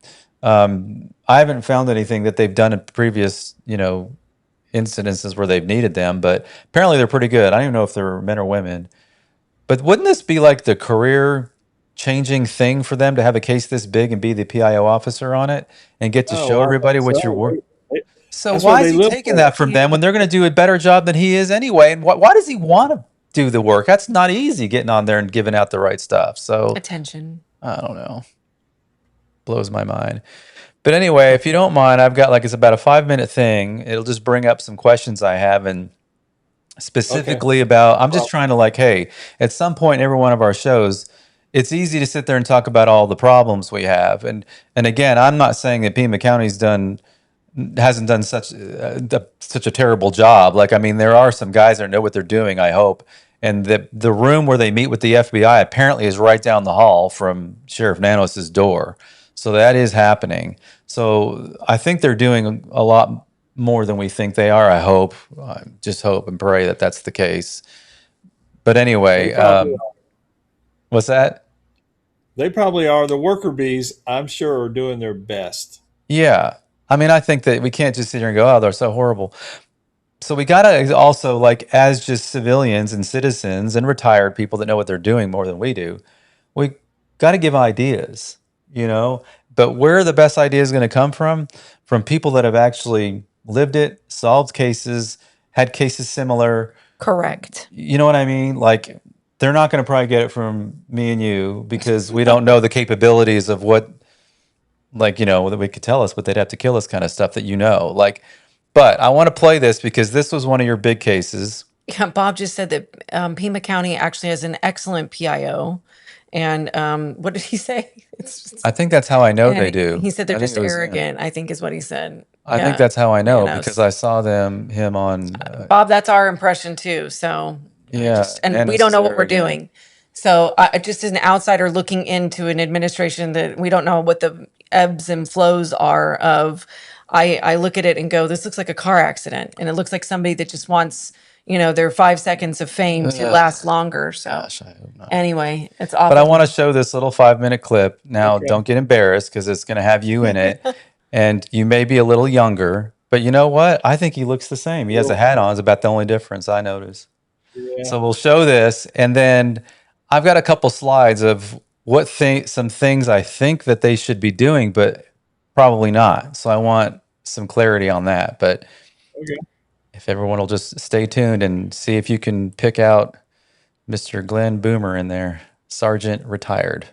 S9: I haven't found anything that they've done in previous, incidences where they've needed them, but apparently they're pretty good. I don't even know if they're men or women. But wouldn't this be like the career changing thing for them to have a case this big and be the PIO officer on it and get to show
S10: I
S9: everybody
S10: think
S9: what
S10: so.
S9: your work? So
S10: That's
S9: why
S10: what
S9: is
S10: they
S9: he
S10: live
S9: taking
S10: for.
S9: that from them when they're going to do a better job than he is anyway? And why does he want to do the work? That's not easy, getting on there and giving out the right stuff. So
S8: Attention.
S9: I don't know. Blows my mind. But anyway, if you don't mind, I've got it's about a 5-minute thing. It'll just bring up some questions I have, and specifically about, I'm just trying to hey, at some point in every one of our shows, it's easy to sit there and talk about all the problems we have. And again, I'm not saying that Pima County's hasn't done such a terrible job. I mean, there are some guys that know what they're doing, I hope. And the room where they meet with the FBI apparently is right down the hall from Sheriff Nanos's door. So that is happening. So I think they're doing a lot more than we think they are. I hope. I just hope and pray that that's the case. But anyway, what's that?
S10: They probably are. The worker bees, I'm sure, are doing their best.
S9: Yeah. I mean, I think that we can't just sit here and go, oh, they're so horrible. So we got to also, as just civilians and citizens and retired people that know what they're doing more than we do, we got to give ideas, But where the best idea is going to come from people that have actually lived it, solved cases, had cases similar.
S8: Correct.
S9: You know what I mean? They're not going to probably get it from me and you because we don't know the capabilities of what, that we could tell us, but they'd have to kill us kind of stuff that But I want to play this because this was one of your big cases.
S8: Yeah, Bob just said that Pima County actually has an excellent PIO. And what did he say?
S9: I think that's how I know they do.
S8: He said they're
S9: I think
S8: just
S9: it was
S8: arrogant, I think is what he said.
S9: I think that's how I know because I saw him on.
S8: Bob, that's our impression too. So
S9: yeah,
S8: and we don't know what we're doing. So just as an outsider looking into an administration that we don't know what the ebbs and flows are of, I look at it and go, this looks like a car accident, and it looks like somebody that just wants their 5 seconds of fame to last longer. So
S9: Gosh, I hope not.
S8: Anyway, it's awful.
S9: But I want to show this little 5-minute clip. Now, don't get embarrassed because it's going to have you in it. And you may be a little younger, but you know what? I think he looks the same. He has a hat on. It's about the only difference I notice. Yeah. So we'll show this. And then I've got a couple slides of some things I think that they should be doing, but probably not. So I want some clarity on that. But if everyone will just stay tuned and see if you can pick out Mr. Glenn Boomer in there, Sergeant retired.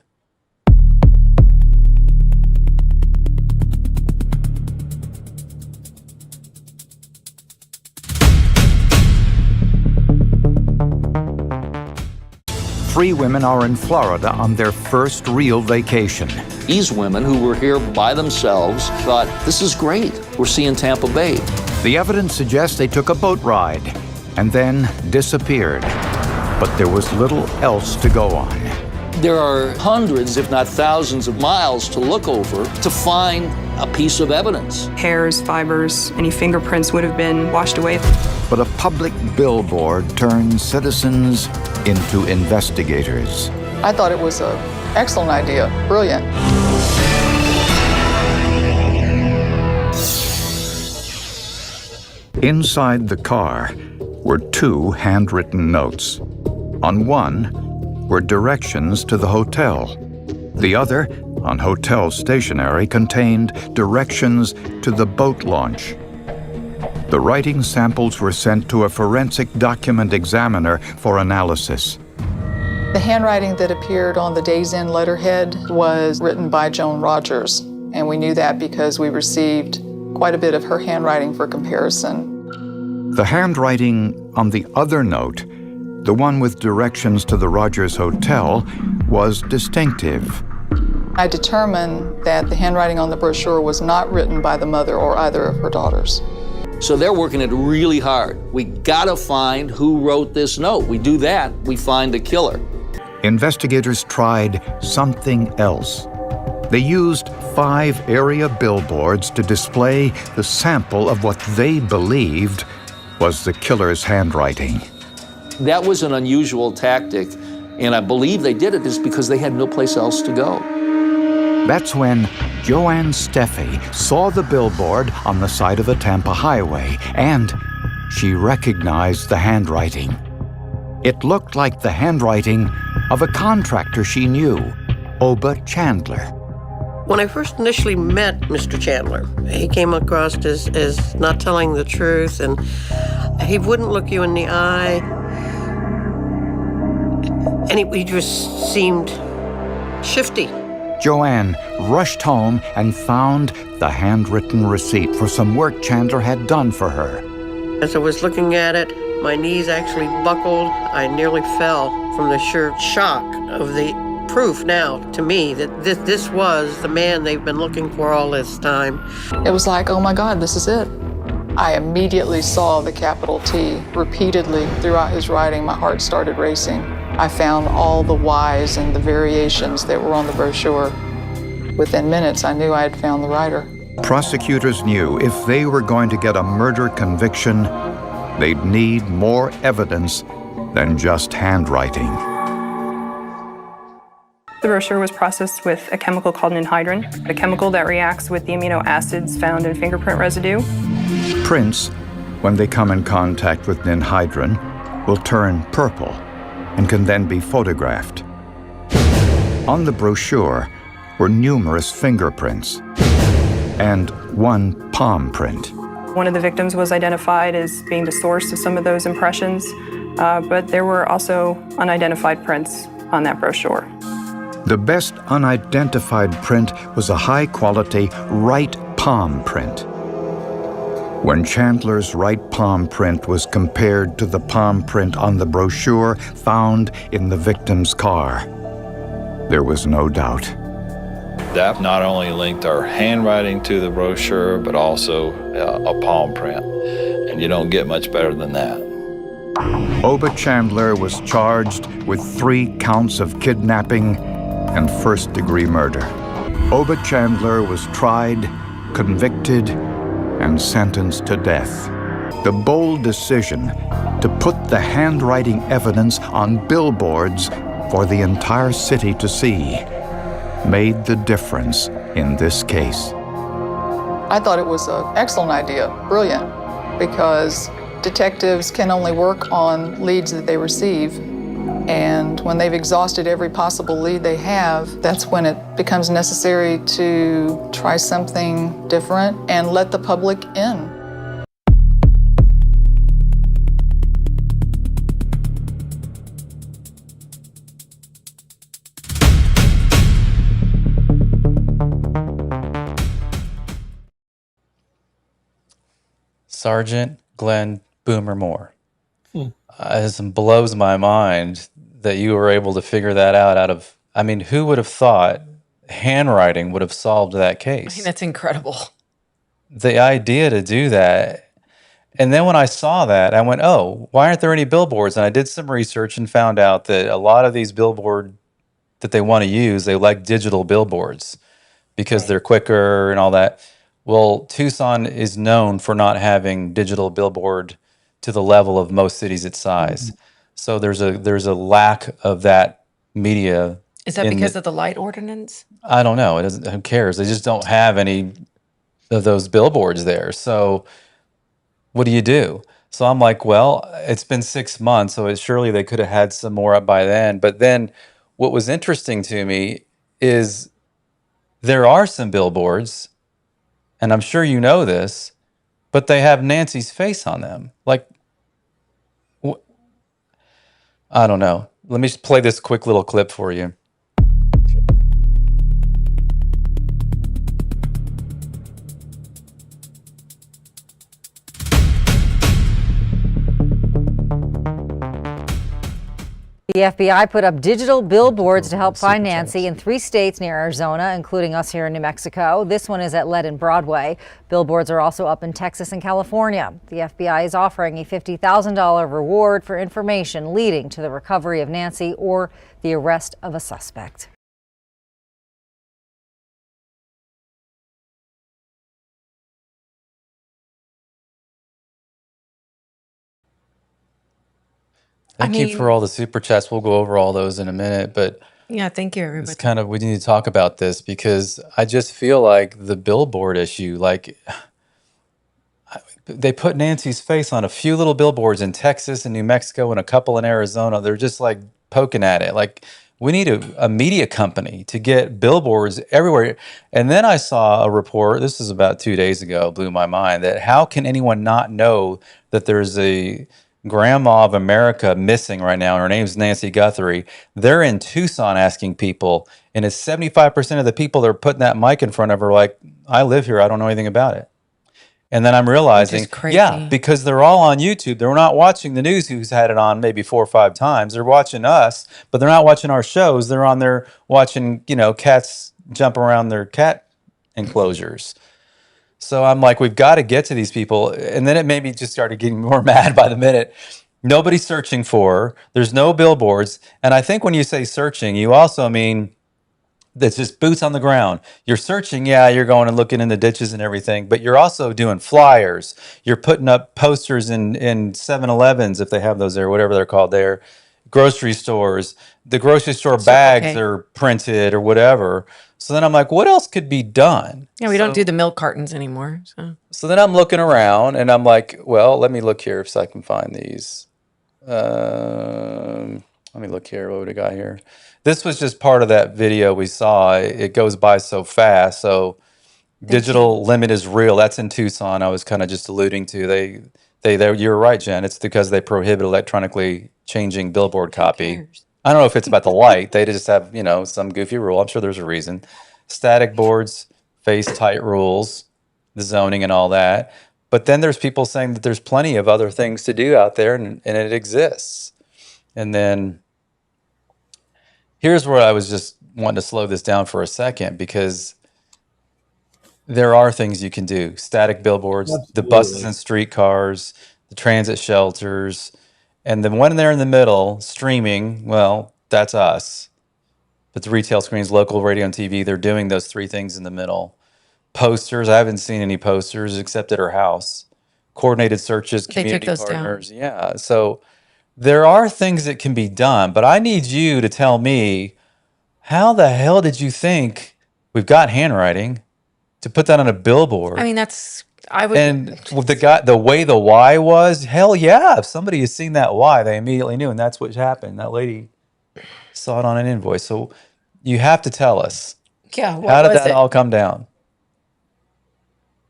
S14: three women are in Florida on their first real vacation.
S15: These women who were here by themselves thought, this is great. We're seeing Tampa Bay.
S14: The evidence suggests they took a boat ride and then disappeared. But there was little else to go on.
S15: There are hundreds, if not thousands of miles to look over to find a piece of evidence.
S16: Hairs, fibers, any fingerprints would have been washed away.
S14: But a public billboard turns citizens into investigators.
S17: I thought it was an excellent idea, brilliant.
S14: Inside the car were two handwritten notes. On one were directions to the hotel. The other, on hotel stationery, contained directions to the boat launch. The writing samples were sent to a forensic document examiner for analysis.
S17: The handwriting that appeared on the Days Inn letterhead was written by Joan Rogers, and we knew that because we received quite a bit of her handwriting for comparison.
S14: The handwriting on the other note, the one with directions to the Rogers Hotel, was distinctive.
S17: I determined that the handwriting on the brochure was not written by the mother or either of her daughters.
S15: So they're working it really hard. We gotta find who wrote this note. We do that, we find the killer.
S14: Investigators tried something else. They used 5 area billboards to display the sample of what they believed was the killer's handwriting.
S15: That was an unusual tactic, and I believe they did it just because they had no place else to go.
S14: That's when Joanne Steffi saw the billboard on the side of a Tampa highway, and she recognized the handwriting. It looked like the handwriting of a contractor she knew, Oba Chandler.
S18: When I first initially met Mr. Chandler, he came across as not telling the truth, and he wouldn't look you in the eye. And he just seemed shifty.
S14: Joanne rushed home and found the handwritten receipt for some work Chandler had done for her.
S18: As I was looking at it, my knees actually buckled. I nearly fell from the sheer shock of the proof now to me that this was the man they've been looking for all this time.
S17: It was like, oh my God, this is it. I immediately saw the capital T repeatedly throughout his writing. My heart started racing. I found all the Y's and the variations that were on the brochure. Within minutes, I knew I had found the writer.
S14: Prosecutors knew if they were going to get a murder conviction, they'd need more evidence than just handwriting.
S16: The brochure was processed with a chemical called ninhydrin, a chemical that reacts with the amino acids found in fingerprint residue.
S14: Prints, when they come in contact with ninhydrin, will turn purple and can then be photographed. On the brochure were numerous fingerprints and one palm print.
S16: One of the victims was identified as being the source of some of those impressions, but there were also unidentified prints on that brochure.
S14: The best unidentified print was a high-quality right palm print. When Chandler's right palm print was compared to the palm print on the brochure found in the victim's car, there was no doubt.
S19: That not only linked our handwriting to the brochure, but also a palm print. And you don't get much better than that.
S14: Oba Chandler was charged with 3 counts of kidnapping and first-degree murder. Oba Chandler was tried, convicted, and sentenced to death. The bold decision to put the handwriting evidence on billboards for the entire city to see made the difference in this case.
S17: I thought it was an excellent idea, brilliant, because detectives can only work on leads that they receive. And when they've exhausted every possible lead they have, that's when it becomes necessary to try something different and let the public in.
S9: Sergeant Glenn Boomer Moore. It blows my mind that you were able to figure that out of, I mean, who would have thought handwriting would have solved that
S8: I mean,
S9: case?
S8: that's incredible.
S9: The idea to do that. And then when I saw that, I went, oh, why aren't there any billboards? And I did some research and found out that a lot of these billboard that they want to use, they like digital billboards because they're quicker and all that. Well, Tucson is known for not having digital billboard to the level of most cities its size. So there's a lack of that media.
S8: Is that
S9: in
S8: because
S9: the,
S8: of the light ordinance?
S9: I don't know. It doesn't. Who cares? They just don't have any of those billboards there. So what do you do? So I'm like, well, it's been 6 months, so surely they could have had some more up by then. But then what was interesting to me is there are some billboards, and I'm sure you know this, but they have Nancy's face on them. Like, I don't know. Let me just play this quick little clip for you.
S20: The FBI put up digital billboards to help find Nancy in 3 states near Arizona, including us here in New Mexico. This one is at Lead and Broadway. Billboards are also up in Texas and California. The FBI is offering a $50,000 reward for information leading to the recovery of Nancy or the arrest of a suspect.
S9: Thank you for all the super chats. We'll go over all those in a minute, but
S8: Yeah, thank you,
S9: it's
S8: everybody.
S9: kind of, we need to talk about this because I just feel like the billboard issue, like they put Nancy's face on a few little billboards in Texas and New Mexico and a couple in Arizona. They're just like poking at it. Like we need a media company to get billboards everywhere. And then I saw a report, this is about 2 days ago, blew my mind, that how can anyone not know that there's a grandma of America missing right now? Her name's Nancy Guthrie. They're in Tucson asking people, and it's 75% of the people that are putting that mic in front of her like, I live here, I don't know anything about it. And then I'm realizing, yeah, because they're all on YouTube. They're not watching the news who's had it on maybe 4 or 5 times. They're watching us, but they're not watching our shows. They're on there watching, you know, cats jump around their cat enclosures. So I'm like, we've got to get to these people. And then it made me just started getting more mad by the minute. Nobody's searching for her. There's no billboards. And I think when you say searching, you also mean that's just boots on the ground. You're searching, yeah, you're going and looking in the ditches and everything, but you're also doing flyers. You're putting up posters in 7-Elevens, if they have those there, whatever they're called there, grocery stores. The grocery store bags are printed or whatever. So then I'm like, what else could be done?
S8: Yeah, we don't do the milk cartons anymore.
S9: So then I'm looking around and I'm like, well, let me look here if I can find these. Let me look here. What would we got here? This was just part of that video we saw. It goes by so fast. So digital limit is real. That's in Tucson. I was kind of just alluding to. You're right, Jen. It's because they prohibit electronically changing billboard copy. I don't know if it's about the light. They just have, you know, some goofy rule. I'm sure there's a reason. Static boards, face tight rules, the zoning and all that. But then there's people saying that there's plenty of other things to do out there and it exists. And then here's where I was just wanting to slow this down for a second because there are things you can do. Static billboards, the buses and streetcars, the transit shelters, and the one there in the middle, streaming, well, that's us. But the retail screens, local radio and TV, they're doing those 3 things in the middle. Posters, I haven't seen any posters except at her house. Coordinated searches, community partners. Yeah. So there are things that can be done, but I need you to tell me, how the hell did you think we've got handwriting to put that on a billboard?
S8: I mean, I would.
S9: And the way the why was, hell yeah. If somebody has seen that why, they immediately knew, and that's what happened. That lady saw it on an invoice. So you have to tell us.
S8: Yeah.
S9: How did that all come down?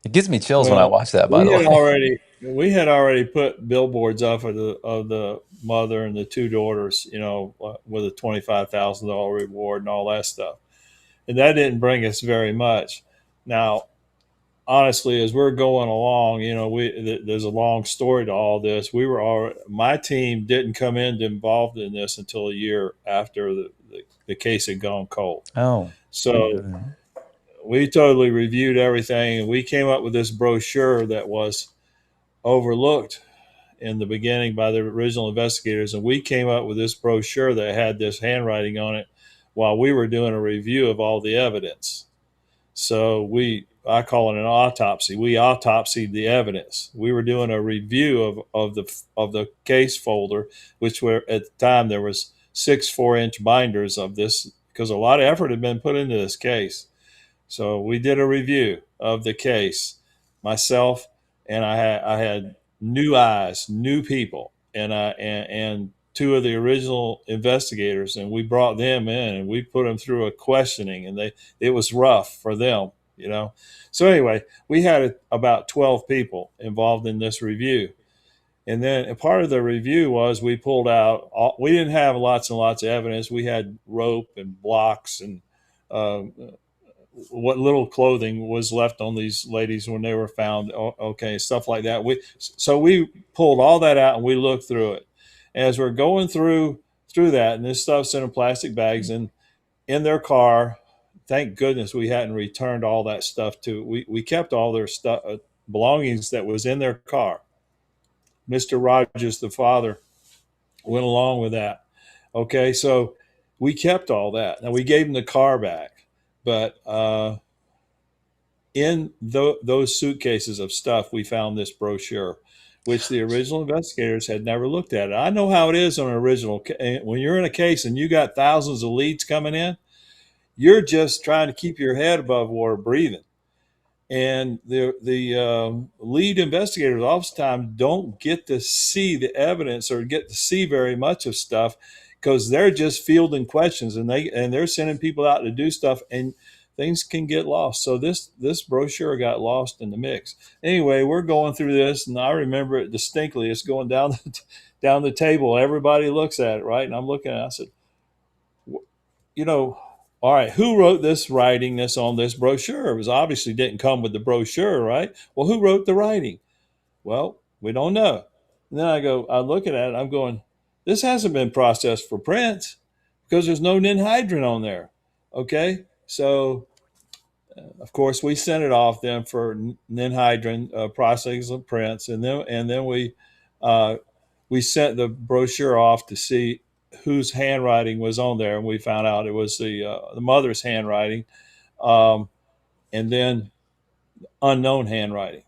S9: It gives me chills when I watch that, by the way.
S10: We had already put billboards up of the mother and the 2 daughters, you know, with a $25,000 reward and all that stuff. And that didn't bring us very much. Now, honestly, as we're going along, there's a long story to all this. My team didn't come involved in this until a year after the case had gone cold.
S9: Oh.
S10: So we totally reviewed everything, and we came up with this brochure that was overlooked in the beginning by the original investigators. And we came up with this brochure that had this handwriting on it while we were doing a review of all the evidence. So I call it an autopsy. We autopsied the evidence. We were doing a review of the case folder, which were at the time there was 6 4-inch binders of this, because a lot of effort had been put into this case. So we did a review of the case, myself, and I had new eyes, new people, and 2 of the original investigators, and we brought them in and we put them through a questioning, and it was rough for them, So anyway, we had about 12 people involved in this review. And then a part of the review was we pulled out, we didn't have lots and lots of evidence. We had rope and blocks and what little clothing was left on these ladies when they were found. Okay, stuff like that. So we pulled all that out and we looked through it. As we're going through that, and this stuff's in plastic bags and in their car. Thank goodness we hadn't returned all that stuff we kept all their stuff, belongings that was in their car. Mr. Rogers, the father, went along with that. Okay, so we kept all that. Now we gave him the car back, but in those suitcases of stuff, we found this brochure, which the original investigators had never looked at. I know how it is on an original. When you're in a case and you got thousands of leads coming in, you're just trying to keep your head above water, breathing. And the lead investigators oftentimes don't get to see the evidence or get to see very much of stuff because they're just fielding questions and they're sending people out to do stuff, and things can get lost. So this brochure got lost in the mix. Anyway, we're going through this, and I remember it distinctly. It's going down the table. Everybody looks at it, right? And I'm looking at it. I said, all right, who wrote this writing that's on this brochure? It was obviously didn't come with the brochure, right? Well, who wrote the writing? Well, we don't know. And then I'm looking at it, I'm going, this hasn't been processed for prints because there's no ninhydrin on there. Okay, so of course we sent it off then for ninhydrin processing of prints, and then we sent the brochure off to see whose handwriting was on there, and we found out it was the mother's handwriting, and then unknown handwriting.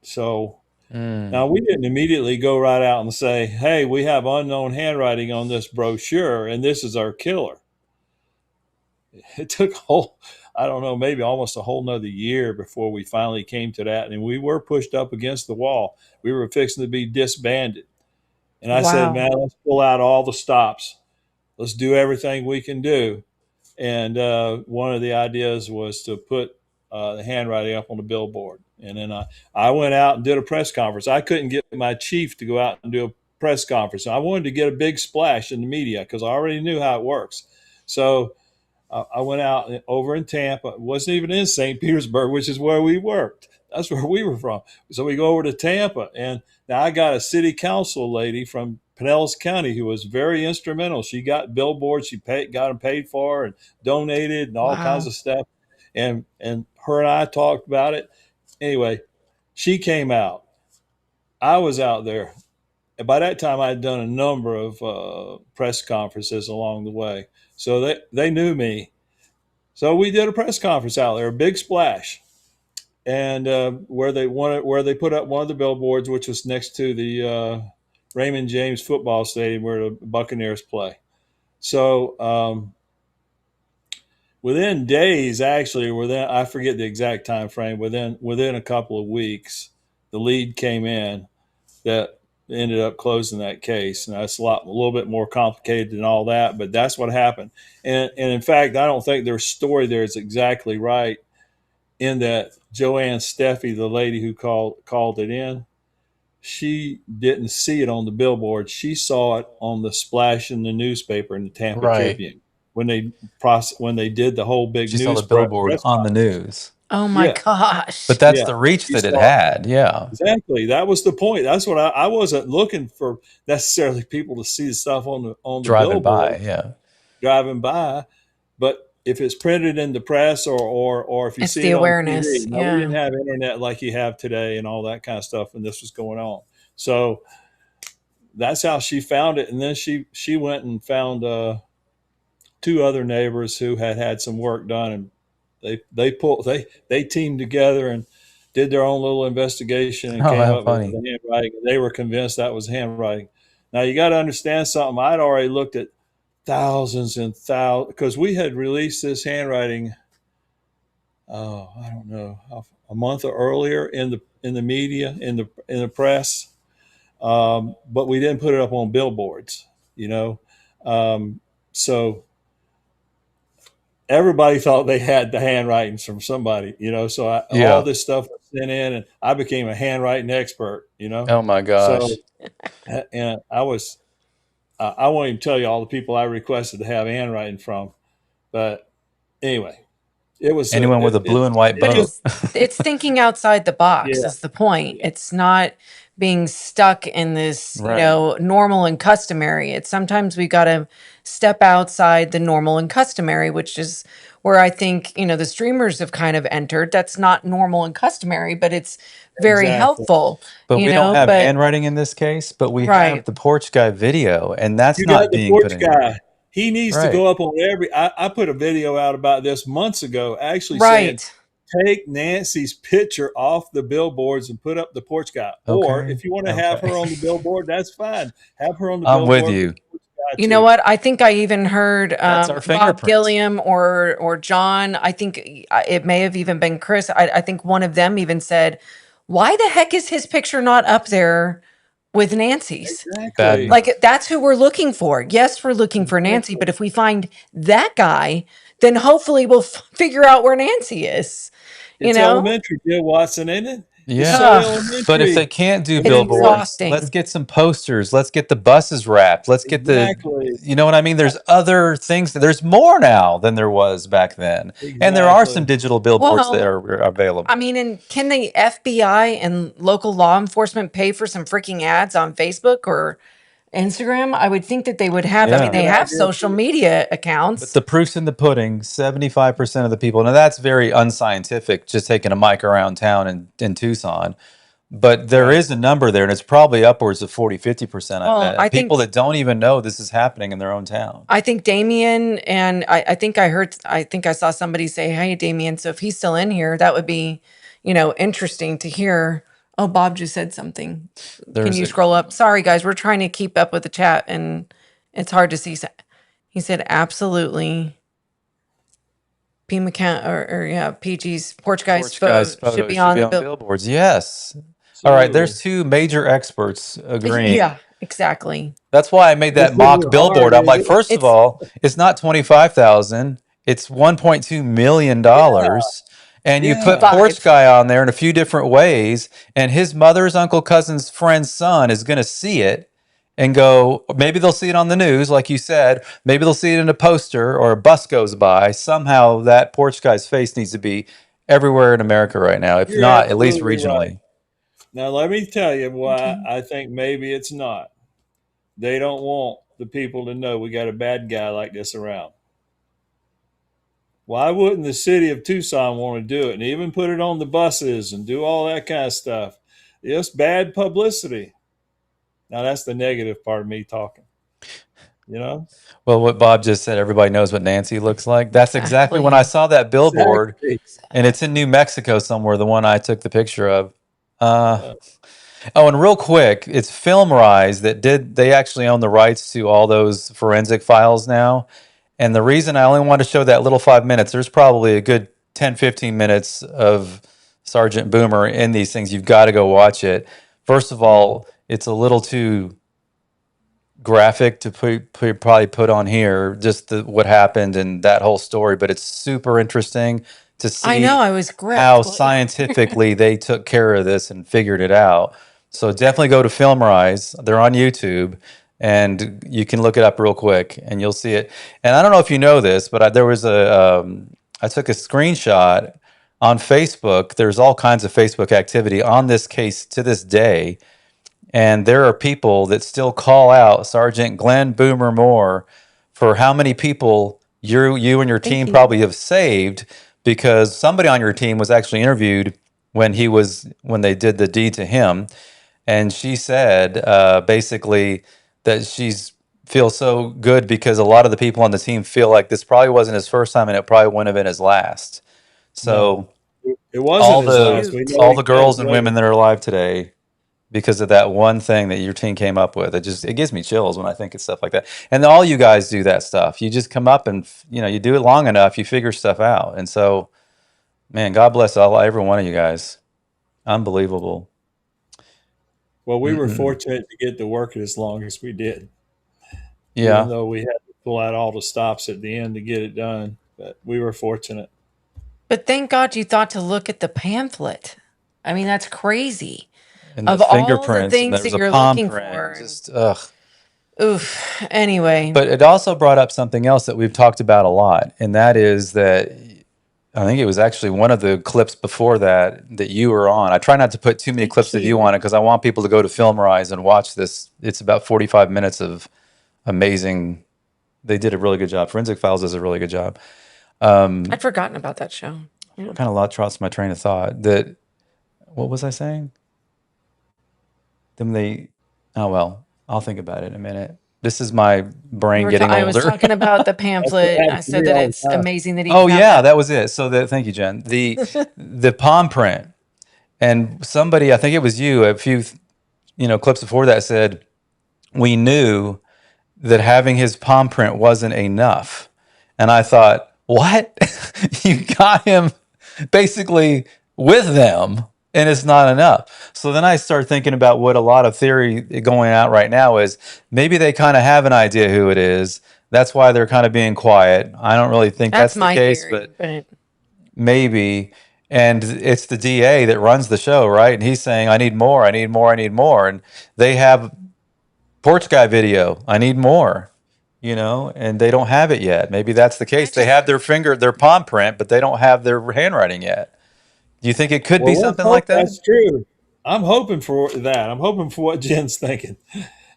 S10: So now we didn't immediately go right out and say, hey, we have unknown handwriting on this brochure and this is our killer. It took maybe almost a whole nother year before we finally came to that, and we were pushed up against the wall. We were fixing to be disbanded. And I said, man, let's pull out all the stops. Let's do everything we can do. And one of the ideas was to put the handwriting up on the billboard. And then I went out and did a press conference. I couldn't get my chief to go out and do a press conference. I wanted to get a big splash in the media because I already knew how it works. So I went out over in Tampa. It wasn't even in St. Petersburg, which is where we worked. That's where we were from. So we go over to Tampa, and now I got a city council lady from Pinellas County who was very instrumental. She got billboards. She got them paid for and donated and all kinds of stuff. And her and I talked about it. Anyway, she came out. I was out there. By that time, I had done a number of press conferences along the way. So they knew me. So we did a press conference out there, a big splash. And where they put up one of the billboards, which was next to the Raymond James football stadium where the Buccaneers play. So within days, actually, I forget the exact time frame, within a couple of weeks, the lead came in that ended up closing that case. Now it's a little bit more complicated than all that, but that's what happened. And in fact, I don't think their story there is exactly right, in that Joanne Steffi, the lady who called it in, she didn't see it on the billboard. She saw it on the splash in the newspaper in the Tampa Tribune when they did the whole big
S9: She
S10: news.
S9: saw the billboard on the news.
S8: Oh my
S10: Yeah,
S8: gosh.
S9: But that's
S10: yeah.
S9: the reach
S10: She
S9: that it
S10: saw
S9: had. Yeah.
S10: exactly. That was the point. That's what I wasn't looking for necessarily people to see the stuff on the
S9: Driving by.
S10: billboard
S9: Yeah.
S10: driving by, but if it's printed in the press or if you
S8: It's
S10: see
S8: the
S10: it on
S8: awareness.
S10: TV. Now we
S8: Yeah.
S10: didn't have internet like you have today and all that kind of stuff when this was going on. So that's how she found it, and then she went and found two other neighbors who had some work done, and they teamed together and did their own little investigation and
S9: Oh,
S10: came
S9: how
S10: up with
S9: funny.
S10: the handwriting. They were convinced that was handwriting. Now you got to understand something. I'd already looked at thousands and thousands because we had released this handwriting. Oh, I don't know, a month earlier in the media in the press, but we didn't put it up on billboards. You know, so everybody thought they had the handwritings from somebody, so all
S9: Yeah.
S10: this stuff was sent in and I became a handwriting expert.
S9: Oh my
S10: So,
S9: gosh.
S10: and I won't even tell you all the people I requested to have handwriting from, but anyway, it was,
S9: Anyone with a blue and white
S10: it
S8: But
S9: boat.
S10: just,
S8: it's thinking outside the box
S10: yeah,
S8: is the point. It's not being stuck in this,
S9: Right.
S8: normal and customary. It's sometimes we got to step outside the normal and customary, which is where I think, the streamers have kind of entered. That's not normal and customary, but it's very
S10: exactly.
S8: helpful,
S9: But we don't have
S8: but
S9: handwriting in this case, but we have
S8: right,
S9: the porch guy video, and that's
S10: You
S9: not
S10: got the
S9: being put
S10: porch
S9: in.
S10: guy. He needs to
S9: Right.
S10: go up on I put a video out about this months ago, actually saying,
S8: right.
S10: take Nancy's picture off the billboards and put up the porch guy. Or
S9: Okay.
S10: if you want to have
S9: Okay.
S10: her on the billboard, that's fine. Have her on the
S9: I'm with
S10: billboard with
S9: you.
S10: the porch guy
S8: You know
S10: too.
S8: what? I think I even heard
S9: That's our
S8: Bob
S9: fingerprints.
S8: Gilliam or John. I think it may have even been Chris. I think one of them even said, "Why the heck is his picture not up there with Nancy's?
S10: Exactly.
S9: Bad.
S8: Like that's who we're looking for. Yes, we're looking for Nancy,
S10: Exactly.
S8: but if we find that guy, then hopefully we'll figure out where Nancy is. You
S10: It's
S8: know?
S10: elementary, Bill Watson, isn't it? It's
S9: Yeah.
S10: so
S8: Ugh,
S9: But if they
S10: elementary.
S9: can't do
S8: it's
S10: Anymore.
S9: billboards, let's
S8: exhausting.
S9: get some posters. Let's get the buses wrapped. Let's get
S10: Exactly.
S9: you know what I mean? There's other things. There's more now than there was back then. And there are some
S10: Exactly.
S9: digital billboards that
S8: Well,
S9: are available.
S8: I mean, and can the FBI and local law enforcement pay for some freaking ads on Facebook or Instagram? I would think that they would have. I
S10: That's
S8: mean,
S10: a
S9: Yeah.
S8: they
S10: good
S8: have
S10: idea
S8: social
S10: too.
S8: media
S9: But
S8: accounts.
S9: the proof's in the pudding. 75% of the people. Now that's very unscientific, just taking a mic around town in Tucson. But there
S10: Right.
S9: is a number there, and it's probably upwards of 40, 50%, I
S8: Well,
S9: bet, of people that don't even know this is happening in their own town.
S8: I think Damien and I think I think I saw somebody say, "Hey, Damien." So if he's still in here, that would be, interesting to hear. Oh, Bob just said something. Can
S9: There's
S8: you
S9: a
S8: scroll up? Sorry, guys, we're trying to keep up with the chat, and it's hard to see. He said, "Absolutely." P McCann or yeah, PG's porch guy's
S9: porch guy's
S8: photo should
S9: photo
S8: be
S9: should
S8: on
S9: be
S8: the
S9: on
S8: bill.
S9: billboards. Yes. All right,
S10: Absolutely.
S9: there's two major experts agreeing.
S8: Yeah, exactly.
S9: That's why I made that
S10: This
S9: mock
S10: isn't
S9: billboard.
S10: hard,
S9: I'm
S10: is
S9: like,
S10: it?
S9: first of
S8: It's
S9: all, it's not 25,000, it's 1.2 million
S10: Yeah.
S9: dollars. And you put
S10: Yeah.
S9: porch
S8: 5.
S9: guy on there in a few different ways, and his mother's uncle, cousin's friend's son is going to see it and go, maybe they'll see it on the news, like you said, maybe they'll see it in a poster or a bus goes by. Somehow that porch guy's face needs to be everywhere in America right now, if
S10: You're
S9: not, at least
S10: absolutely right.
S9: regionally.
S10: Now let me tell you why
S8: Okay.
S10: I think maybe it's not. They don't want the people to know we got a bad guy like this around. Why wouldn't the city of Tucson want to do it and even put it on the buses and do all that kind of stuff? It's bad publicity. Now that's the negative part of me talking. You know?
S9: Well, what Bob just said, everybody knows what Nancy looks like. That's exactly when I
S8: Exactly.
S9: saw that billboard,
S10: Exactly.
S9: and it's in New Mexico somewhere, the one I took the picture of.
S10: Yeah.
S9: Oh, and real quick, it's FilmRise they actually own the rights to all those forensic files now. And the reason I only want to show that little 5 minutes, there's probably a good 10, 15 minutes of Sergeant Boomer in these things. You've got to go watch it. First of all, it's a little too graphic to probably put on here, just what happened and that whole story, but it's super interesting to
S8: I know,
S9: see
S8: I was
S9: how
S8: gripped.
S9: scientifically they took care of this and figured it out. So definitely go to FilmRise. They're on YouTube, and you can look it up real quick and you'll see it. And I don't know if you know this, but there was I took a screenshot on Facebook, there's all kinds of Facebook activity on this case to this day. And there are people that still call out Sergeant Glenn Boomer Moore for how many people you and your team probably have saved, because somebody on your team was actually interviewed when they did the deed to him. And she said basically that she's feels so good because a lot of the people on the team feel like this probably wasn't his first time and it probably wouldn't have been his last. So
S10: It wasn't his last. We know
S9: all
S10: he
S9: the girls and
S10: passed
S9: women that are alive today because of that one thing that your team came up with. It gives me chills when I think of stuff like that. And all you guys do that stuff. You just come up and you do it long enough, you figure stuff out. And so, man, God bless every one of you guys. Unbelievable.
S10: Well, we were fortunate to get to work as long as we did.
S9: Yeah.
S10: Even though we had to pull out all the stops at the end to get it done, but we were fortunate.
S8: But thank God you thought to look at the pamphlet. I mean, that's crazy.
S9: And
S8: Of
S9: the
S8: all the
S9: fingerprints, and
S8: things
S9: there
S8: that
S9: was a
S8: you're
S9: palm
S8: looking
S9: print.
S8: for.
S9: Just ugh.
S8: Oof. Anyway.
S9: But it also brought up something else that we've talked about a lot, and that is that I think it was actually one of the clips before that you were on. I try not to put too many clips of you on it because I want people to go to FilmRise and watch this. It's about 45 minutes of amazing. They did a really good job. Forensic Files does a really good job.
S8: I'd forgotten about that show. Yeah.
S9: Kind of lost my train of thought. What was I saying? Oh well, I'll think about it in a minute. This is my brain getting older.
S8: I was talking about the pamphlet. I said that it's amazing that he.
S9: Oh yeah, that was it. So thank you, Jen. The palm print, and somebody, I think it was you, a few clips before that said we knew that having his palm print wasn't enough, and I thought, what? You got him basically with them, and it's not enough. So then I start thinking about what a lot of theory going out right now is. Maybe they kind of have an idea who it is. That's why they're kind of being quiet. I don't really think that's the case,
S8: theory,
S9: but maybe. And it's the DA that runs the show, right? And he's saying, I need more, I need more, I need more. And they have porch guy video. I need more, and they don't have it yet. Maybe that's the case. They have their palm print, but they don't have their handwriting yet. Do you think it could be something like that?
S10: That's true. I'm hoping for that. I'm hoping for what Jen's thinking.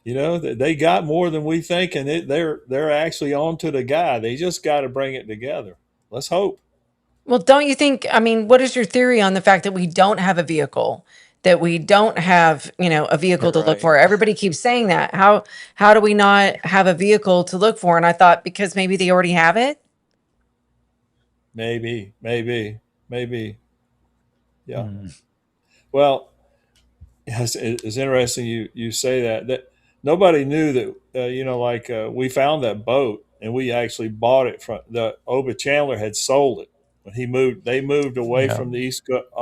S10: That they got more than we think, and they're actually on to the guy. They just got to bring it together. Let's hope.
S8: Well, don't you think? I mean, what is your theory on the fact that we don't have a vehicle? That we don't have, a vehicle to look for? Everybody keeps saying that. How do we not have a vehicle to look for? And I thought because maybe they already have it.
S10: Maybe. Yeah. Well, it's interesting you say that nobody knew that, we found that boat and we actually bought it from Oba Chandler had sold it when he moved. They moved away from the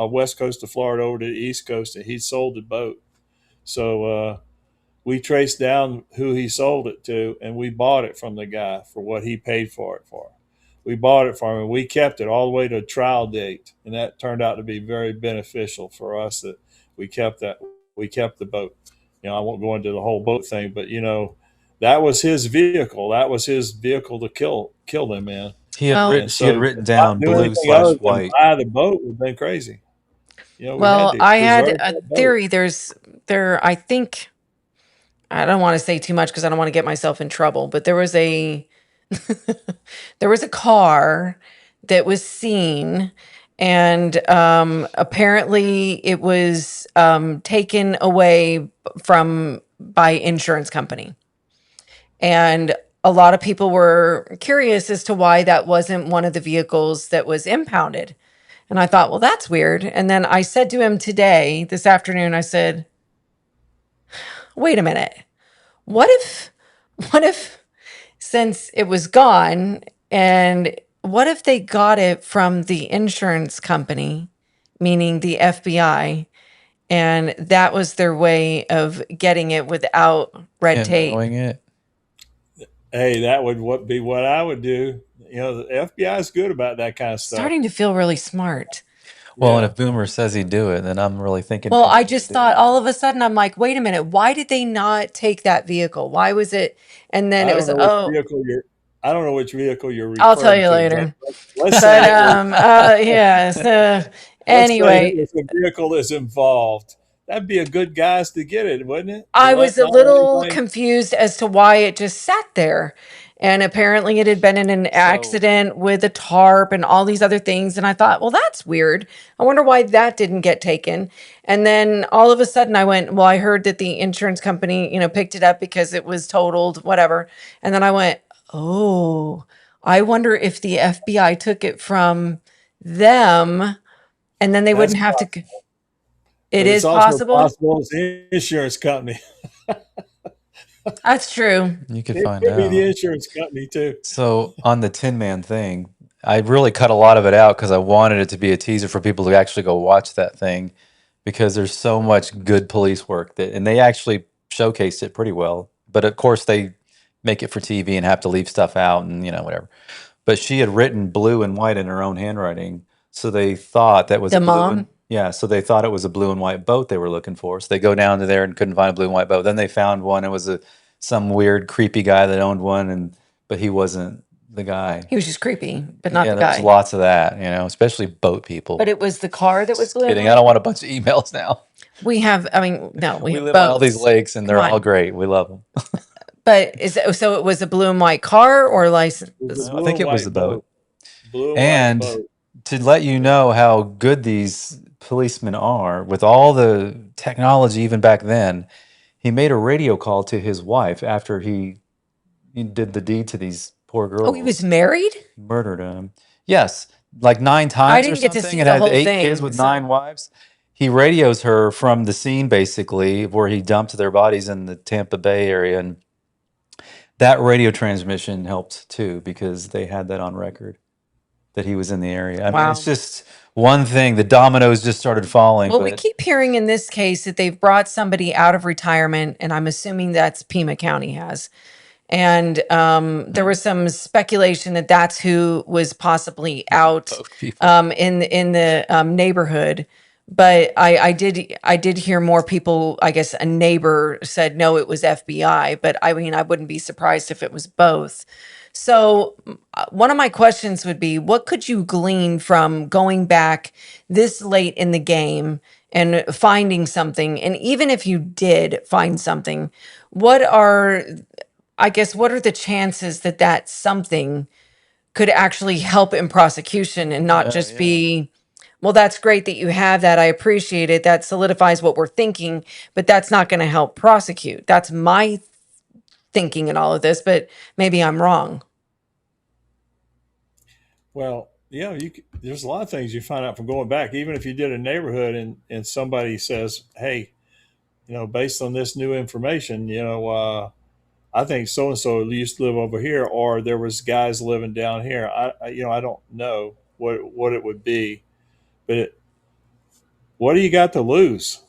S10: west coast of Florida over to the east coast, and he sold the boat. So we traced down who he sold it to, and we bought it from the guy for what he paid for it for. We bought it from him, and we kept it all the way to a trial date, and that turned out to be very beneficial for us that we kept the boat. I won't go into the whole boat thing, but that was his vehicle. That was his vehicle to kill them in.
S9: He had written down blue/white.
S10: Buy the boat would have been crazy.
S8: I had a theory. I think, I don't want to say too much because I don't want to get myself in trouble, but there was a car that was seen, and apparently it was taken away by insurance company. And a lot of people were curious as to why that wasn't one of the vehicles that was impounded. And I thought, well, that's weird. And then I said to him this afternoon, I said, wait a minute. What if since it was gone, and what if they got it from the insurance company, meaning the FBI, and that was their way of getting it without red tape?
S9: Knowing it.
S10: Hey, that would be what I would do. The FBI is good about that kind of stuff.
S8: Starting to feel really smart.
S9: Well, and if Boomer says he'd do it, then I'm really thinking.
S8: Well, I just thought all of a sudden, I'm like, wait a minute, why did they not take that vehicle? Why was it? And then it was,
S10: I don't know which vehicle you're
S8: I'll tell
S10: referring
S8: you
S10: to.
S8: later.
S10: Let's
S8: But
S10: say it was,
S8: yeah. So
S10: let's say it
S8: anyway,
S10: was a vehicle that's involved. That'd be a good guys to get it, wouldn't it? To
S8: I was
S10: let
S8: a
S10: not let
S8: little
S10: anybody.
S8: confused as to why it just sat there. And apparently it had been in an
S9: So
S8: accident with a tarp and all these other things. And I thought, well, that's weird. I wonder why that didn't get taken. And then all of a sudden I went, well, I heard that the insurance company, picked it up because it was totaled, whatever. And then I went, oh, I wonder if the FBI took it from them and then they
S10: That's
S8: wouldn't have to.
S10: possible,
S8: It
S10: but it's
S8: is
S10: also
S8: possible.
S10: possible it's the insurance company.
S8: That's true.
S9: you could
S10: It
S9: find
S10: could be the
S9: out.
S10: insurance company too.
S9: So on the Tin Man thing, I really cut a lot of it out because I wanted it to be a teaser for people to actually go watch that thing because there's so much good police work and they actually showcased it pretty well. But of course they make it for TV and have to leave stuff out and whatever. But she had written blue and white in her own handwriting, so they thought that was
S8: The
S9: a blue
S8: mom.
S9: and yeah, so they thought it was a blue and white boat they were looking for. So they go down to there and couldn't find a blue and white boat. Then they found one. It was some weird creepy guy that owned one, but he wasn't the guy.
S8: He was just creepy, but not
S9: Yeah,
S8: the
S9: there was
S8: guy.
S9: lots of that, especially boat
S8: But
S9: people.
S8: it was the car that was
S9: Just
S8: blue and
S9: kidding. I
S8: white.
S9: don't want a bunch of emails now.
S8: We have, I mean, no, we
S9: We
S8: have
S9: live on all these
S8: boats.
S9: lakes and
S8: Come
S9: they're all
S8: on.
S9: great. We love them.
S8: But so it was a blue and white car or license?
S10: It was a
S9: I
S10: blue
S9: think
S10: and
S9: it was the
S10: white
S9: boat.
S10: boat. Blue and white
S9: And
S10: boat.
S9: to let you know how good these policemen are, with all the technology even back then, he made a radio call to his wife after he did the deed to these poor
S8: Oh, he was
S9: girls,
S8: married?
S9: murdered them. Yes, like 9
S8: I
S9: times or
S8: didn't get to
S9: something,
S8: see
S9: and
S8: the
S9: had
S8: whole
S9: 8 kids
S8: thing.
S9: with 9 wives. He radios her from the scene basically where he dumped their bodies in the Tampa Bay area, and that radio transmission helped too because they had that on record that he was in the area. I mean, it's
S8: Wow.
S9: just one thing. The dominoes just started falling,
S8: Well, we
S9: but
S8: keep hearing in this case that they've brought somebody out of retirement, and I'm assuming that's Pima County has. And there was some speculation that that's who was possibly out
S9: both people.
S8: in the neighborhood. But I did hear more people. I guess a neighbor said no, it was FBI. But I mean, I wouldn't be surprised if it was both. So one of my questions would be, what could you glean from going back this late in the game and finding something? And even if you did find something, what are what are the chances that that something could actually help in prosecution and not just be, well, that's great that you have that. I appreciate it. That solidifies what we're thinking, but that's not going to help prosecute. That's my thinking in all of this, but maybe I'm wrong.
S10: Well, yeah, there's a lot of things you find out from going back. Even if you did a neighborhood and somebody says, "Hey, based on this new information, I think so and so used to live over here, or there was guys living down here." I don't know what it would be, but what do you got to lose?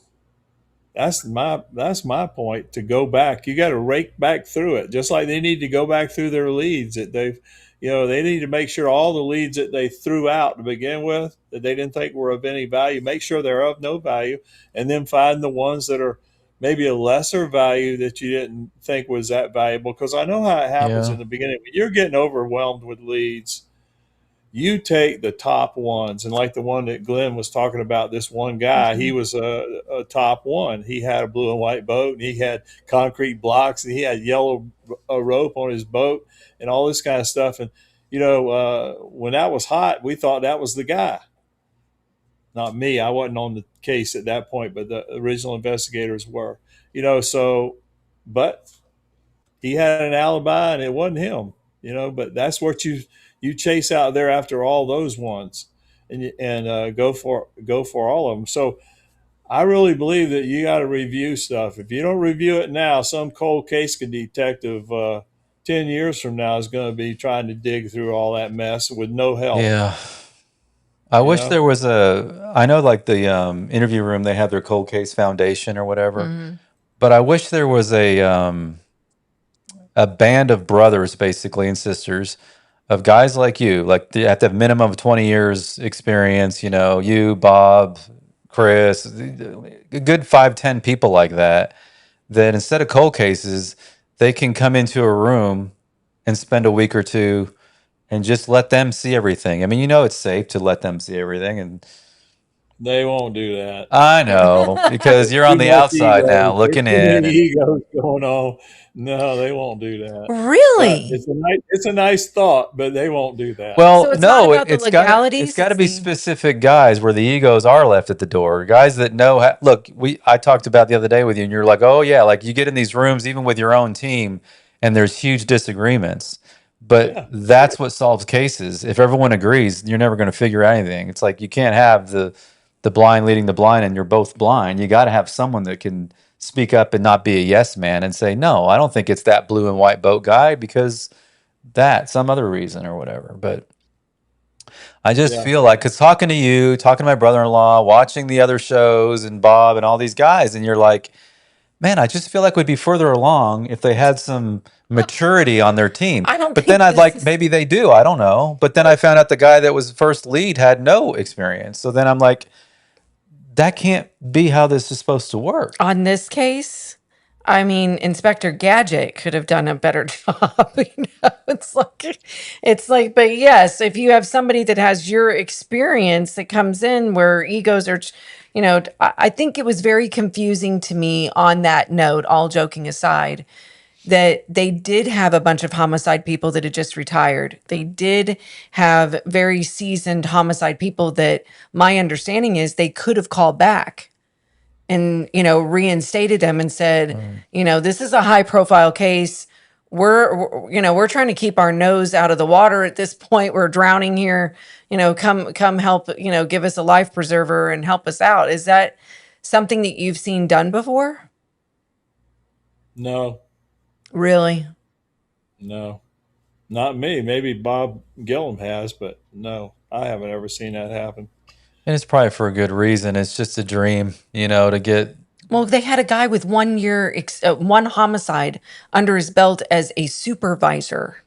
S10: That's my point. To go back, you got to rake back through it, just like they need to go back through their leads that they need to make sure all the leads that they threw out to begin with that they didn't think were of any value, make sure they're of no value, and then find the ones that are maybe a lesser value that you didn't think was that valuable. Because I know how it happens
S9: Yeah.
S10: in the beginning when you're getting overwhelmed with leads. You take the top ones, and like the one that Glenn was talking about, this one guy, he was a top one. He had a blue and white boat, and he had concrete blocks, and he had yellow rope on his boat, and all this kind of stuff. And when that was hot, we thought that was the guy. Not me. I wasn't on the case at that point, but the original investigators were. But he had an alibi, and it wasn't him. But that's what you chase out there after all those ones, and go for all of them. So I really believe that you got to review stuff. If you don't review it now, some cold case detective 10 years from now is going to be trying to dig through all that mess with no help.
S9: Yeah. I wish there was I know like the interview room, they have their cold case foundation or whatever, but I wish there was a band of brothers basically and sisters of guys like you, like at the minimum of 20 years experience, you, Bob, Chris, a good 5-10 people like that instead of cold cases, they can come into a room and spend a week or two and just let them see everything. I mean, you know, it's safe to let them see everything. And
S10: They won't do that.
S9: I know, because you're on
S10: Too
S9: the
S10: much
S9: outside now
S10: ego. There's
S9: looking
S10: too
S9: in.
S10: many
S9: And
S10: egos going on. No, they won't do that. But
S8: Really?
S10: it's a nice thought, but they won't do that.
S8: So
S9: well,
S8: it's not
S9: no,
S8: about the
S9: it's
S8: legalities,
S9: got to
S8: it's
S9: be
S8: the
S9: specific guys where the egos are left at the door. Guys that know look, I talked about the other day with you and you're like, "Oh yeah, like you get in these rooms even with your own team and there's huge disagreements." But
S10: Yeah.
S9: that's what solves cases. If everyone agrees, you're never going to figure out anything. It's like you can't have the blind leading the blind and you're both blind. You got to have someone that can speak up and not be a yes man and say, "No, I don't think it's that blue and white boat guy because some other reason or whatever." But I just
S10: Yeah.
S9: feel like, because talking to you, talking to my brother-in-law, watching the other shows and Bob and all these guys, and you're like, man, I just feel like we'd be further along if they had some maturity on their team.
S8: I don't
S9: But then
S8: think
S9: I'd
S8: this
S9: like,
S8: is
S9: maybe they do. I don't know. But then I found out the guy that was first lead had no experience. So then I'm like, that can't be how this is supposed to work.
S8: on this case. I mean, Inspector Gadget could have done a better job. It's like, but yes, if you have somebody that has your experience that comes in where egos are, I think it was very confusing to me on that note, all joking aside, that they did have a bunch of homicide people that had just retired. They did have very seasoned homicide people that my understanding is they could have called back and, reinstated them and said, this is a high profile case. We're trying to keep our nose out of the water at this point. We're drowning here. Come help, give us a life preserver and help us out. Is that something that you've seen done before?
S10: No,
S8: Really?
S10: no. Not me. Maybe Bob Gillum has, but no, I haven't ever seen that happen.
S9: And it's probably for a good reason. It's just a dream, to get.
S8: Well, they had a guy with 1 year, one homicide under his belt as a supervisor.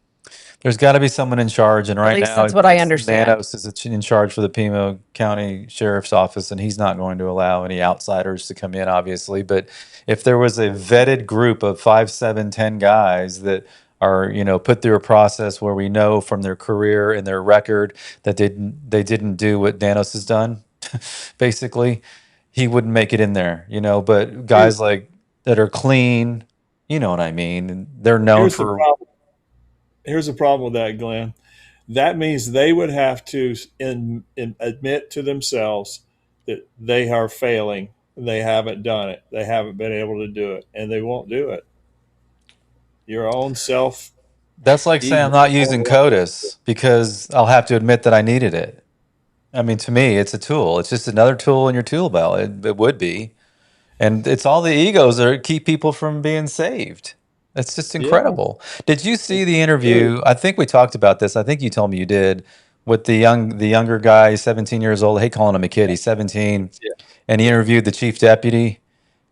S9: There's got to be someone in charge, and
S8: At
S9: right
S8: least
S9: now,
S8: that's what I
S9: it's
S8: understand.
S9: Nanos is in charge for the Pima County Sheriff's Office, and he's not going to allow any outsiders to come in, obviously. But if there was a vetted group of 5, 7, 10 guys that are, put through a process where we know from their career and their record that they didn't do what Nanos has done, basically, he wouldn't make it in there, But guys like that are clean, you know what I mean? And they're known
S10: Here's the
S9: for.
S10: problem. Here's the problem with that, Glenn. That means they would have to admit to themselves that they are failing. They haven't done it. They haven't been able to do it, and they won't do it. Your own self.
S9: That's like saying I'm not using CODIS because I'll have to admit that I needed it. I mean, to me, it's a tool. It's just another tool in your tool belt. It would be. And it's all the egos that keep people from being saved. That's just
S10: Yeah.
S9: incredible. Did you see the interview? I think we talked about this. I think you told me you did with the younger guy, 17 years old. I hate calling him a kid. He's 17.
S10: Yeah.
S9: And he interviewed the chief deputy.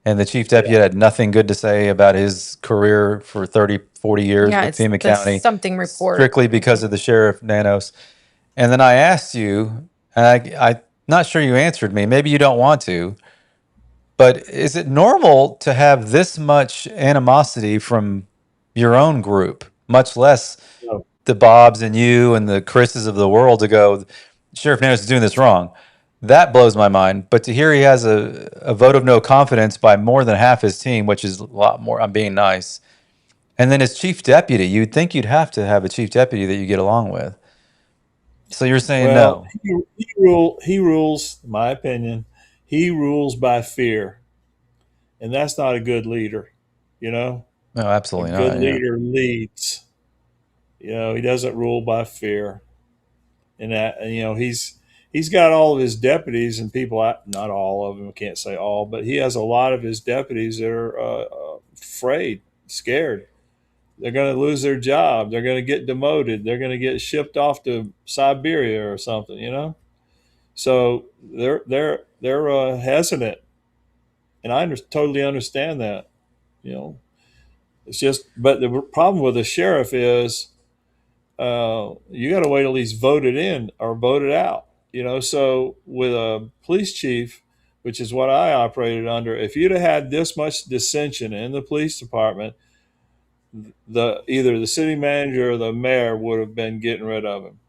S9: And the chief deputy had nothing good to say about his career for 30, 40 years
S8: Yeah,
S9: with
S8: it's
S9: Pima
S8: the
S9: County.
S8: something report.
S9: Strictly because of the sheriff Nanos. And then I asked you, and I'm not sure you answered me. Maybe you don't want to. But is it normal to have this much animosity from your own group, much less
S10: No.
S9: the Bobs and you and the Chris's of the world to go, Sheriff Nanos is doing this wrong? That blows my mind. But to hear he has a vote of no confidence by more than half his team, which is a lot more, I'm being nice. And then his chief deputy, you'd think you'd have to have a chief deputy that you get along with. So you're saying
S10: Well,
S9: no.
S10: he rules, in my opinion, he rules by fear. And that's not a good leader,
S9: No,
S10: A
S9: absolutely
S10: good
S9: not. Yeah.
S10: leader leads. He doesn't rule by fear. And that, he's got all of his deputies and people, not all of them, I can't say all, but he has a lot of his deputies that are afraid, scared. They're going to lose their job. They're going to get demoted. They're going to get shipped off to Siberia or something, So they're hesitant, and I totally understand that. It's just, but the problem with the sheriff is you got to wait till he's voted in or voted out. So with a police chief, which is what I operated under, if you'd have had this much dissension in the police department, either the city manager or the mayor would have been getting rid of him.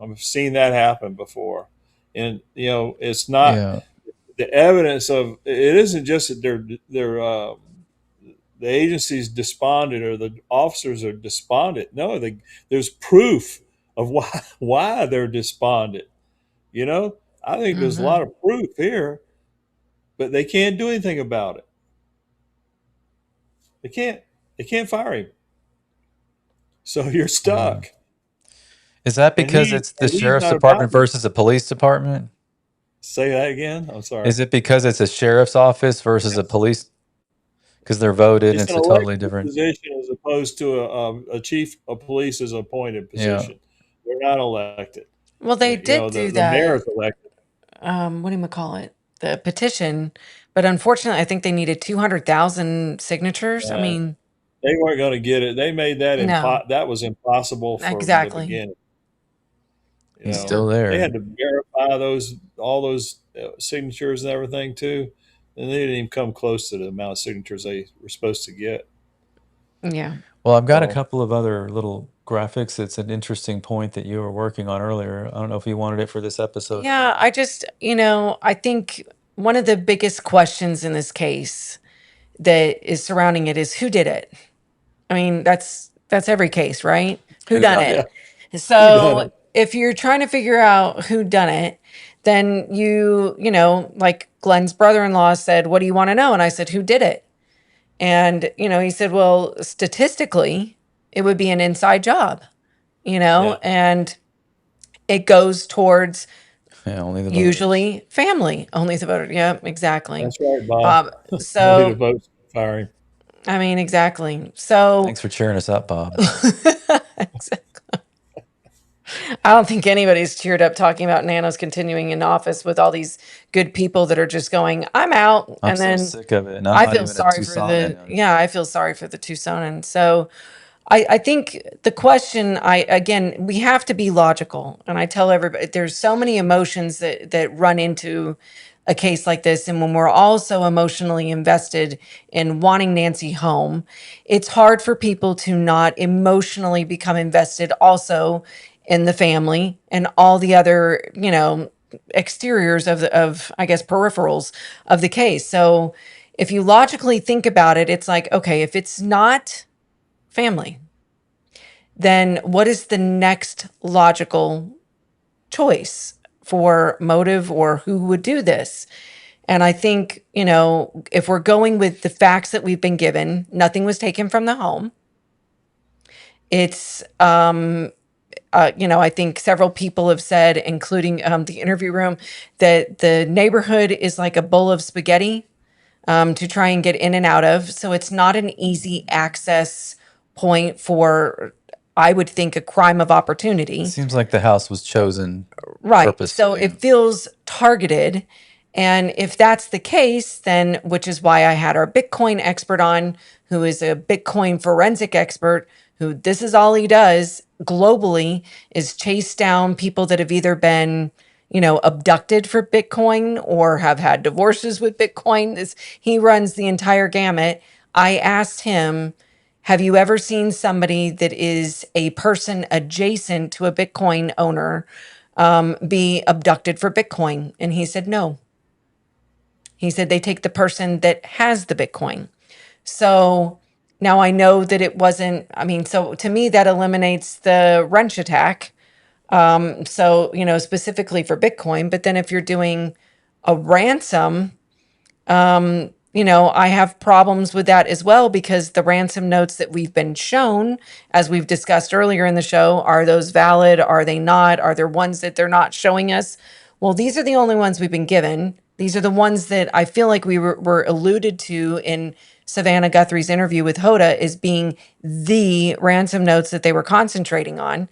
S10: I've seen that happen before. And, it's not
S9: Yeah.
S10: the evidence of it isn't just that the agency's despondent or the officers are despondent. No, there's proof of why they're despondent. I think there's a lot of proof here, but they can't do anything about it. They can't fire him. So you're stuck.
S9: Is that because it's the
S10: he's
S9: sheriff's
S10: not
S9: department
S10: about it.
S9: versus the police department?
S10: Say that again. I'm sorry.
S9: Is it because it's a sheriff's office versus a police? Because they're voted and
S10: It's
S9: it's
S10: an
S9: a totally
S10: elected
S9: different.
S10: position as opposed to a chief of police is appointed position. They're not elected.
S8: Well, they did do
S10: The mayor
S8: that.
S10: is elected.
S8: What do you call it? The petition, but unfortunately, I think they needed 200,000 signatures. I mean,
S10: They weren't going to get it. They made that
S8: no,
S10: that was impossible from the
S8: exactly.
S10: beginning.
S9: He's still there.
S10: They had to verify all those signatures and everything too, and they didn't even come close to the amount of signatures they were supposed to get.
S8: Yeah.
S9: Well, I've got a
S10: So-
S9: couple of other little graphics. It's an interesting point that you were working on earlier. I don't know if you wanted it for this episode.
S8: Yeah, I just, I think one of the biggest questions in this case that is surrounding it is who did it? I mean, that's every case, right? Who done it? So if you're trying to figure out who done it, then like Glenn's brother-in-law said, "What do you want to know?" And I said, "Who did it?" And, he said, "Well, statistically, it would be an inside job, and it goes towards
S9: only the voters.
S8: usually family, only the voter." Yeah, exactly.
S10: That's right, Bob. Only the
S8: So,
S10: votes fire him.
S8: I mean, exactly. So,
S9: Thanks for cheering us up, Bob.
S8: I don't think anybody's cheered up talking about Nano's continuing in office with all these good people that are just going, "I'm out,"
S9: I'm
S8: and
S9: so
S8: then
S9: sick of it. And I'm
S8: I
S9: not
S8: feel
S9: even a
S8: sorry for
S9: Tucsonan.
S8: I feel sorry for the Tucsonan. So I think the question, again, we have to be logical. And I tell everybody, there's so many emotions that run into a case like this. And when we're also emotionally invested in wanting Nancy home, it's hard for people to not emotionally become invested also in the family and all the other, exteriors of I guess peripherals of the case. So if you logically think about it, it's like, okay, if it's not family, then what is the next logical choice for motive or who would do this? And I think, if we're going with the facts that we've been given, nothing was taken from the home. It's I think several people have said, including the interview room, that the neighborhood is like a bowl of spaghetti to try and get in and out of. So it's not an easy access point for, I would think, a crime of opportunity.
S9: Seems like the house was chosen
S8: Right. So
S9: purposefully.
S8: it feels targeted. And if that's the case, then, which is why I had our Bitcoin expert on, who is a Bitcoin forensic expert, who this is all he does globally is chase down people that have either been, abducted for Bitcoin or have had divorces with Bitcoin. He runs the entire gamut. I asked him, have you ever seen somebody that is a person adjacent to a Bitcoin owner be abducted for Bitcoin? And he said, no. He said they take the person that has the Bitcoin. So now I know that it wasn't, so to me, that eliminates the wrench attack. So, specifically for Bitcoin. But then if you're doing a ransom, I have problems with that as well, because the ransom notes that we've been shown, as we've discussed earlier in the show, are those valid? Are they not? Are there ones that they're not showing us? Well, these are the only ones we've been given. These are the ones that I feel like we were alluded to in Savannah Guthrie's interview with Hoda as being the ransom notes that they were concentrating on.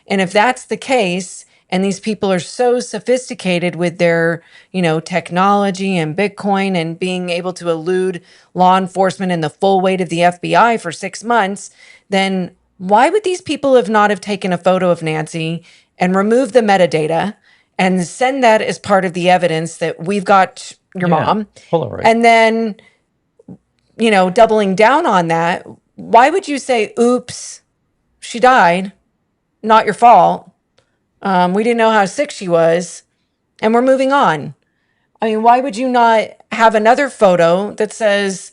S8: And if that's the case, and these people are so sophisticated with their, technology and Bitcoin and being able to elude law enforcement and the full weight of the FBI for 6 months, then why would these people have taken a photo of Nancy and removed the metadata and send that as part of the evidence that we've got your mom?
S9: Polaroid.
S8: And then, doubling down on that, why would you say, oops, she died, not your fault? We didn't know how sick she was, and we're moving on. I mean, why would you not have another photo that says,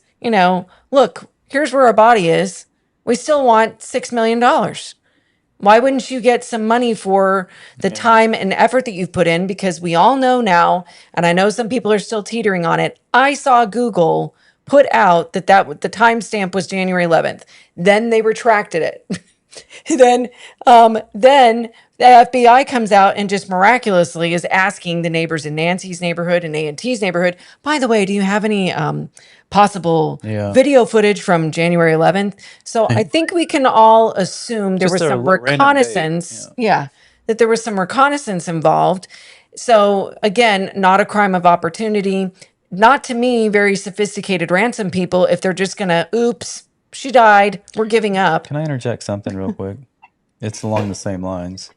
S8: look, here's where our body is. We still want $6 million. Why wouldn't you get some money for the time and effort that you've put in? Because we all know now, and I know some people are still teetering on it. I saw Google put out that the timestamp was January 11th. Then they retracted it. then the FBI comes out and just miraculously is asking the neighbors in Nancy's neighborhood and A&T's neighborhood, by the way, do you have any possible video footage from January 11th? So I think we can all assume there was
S9: Just a
S8: some
S9: random date,
S8: reconnaissance. Yeah, that there was some reconnaissance involved. So again, not a crime of opportunity. Not to me, very sophisticated ransom people, if they're just gonna, oops, she died, we're giving up.
S9: Can I interject something real quick? It's along the same lines.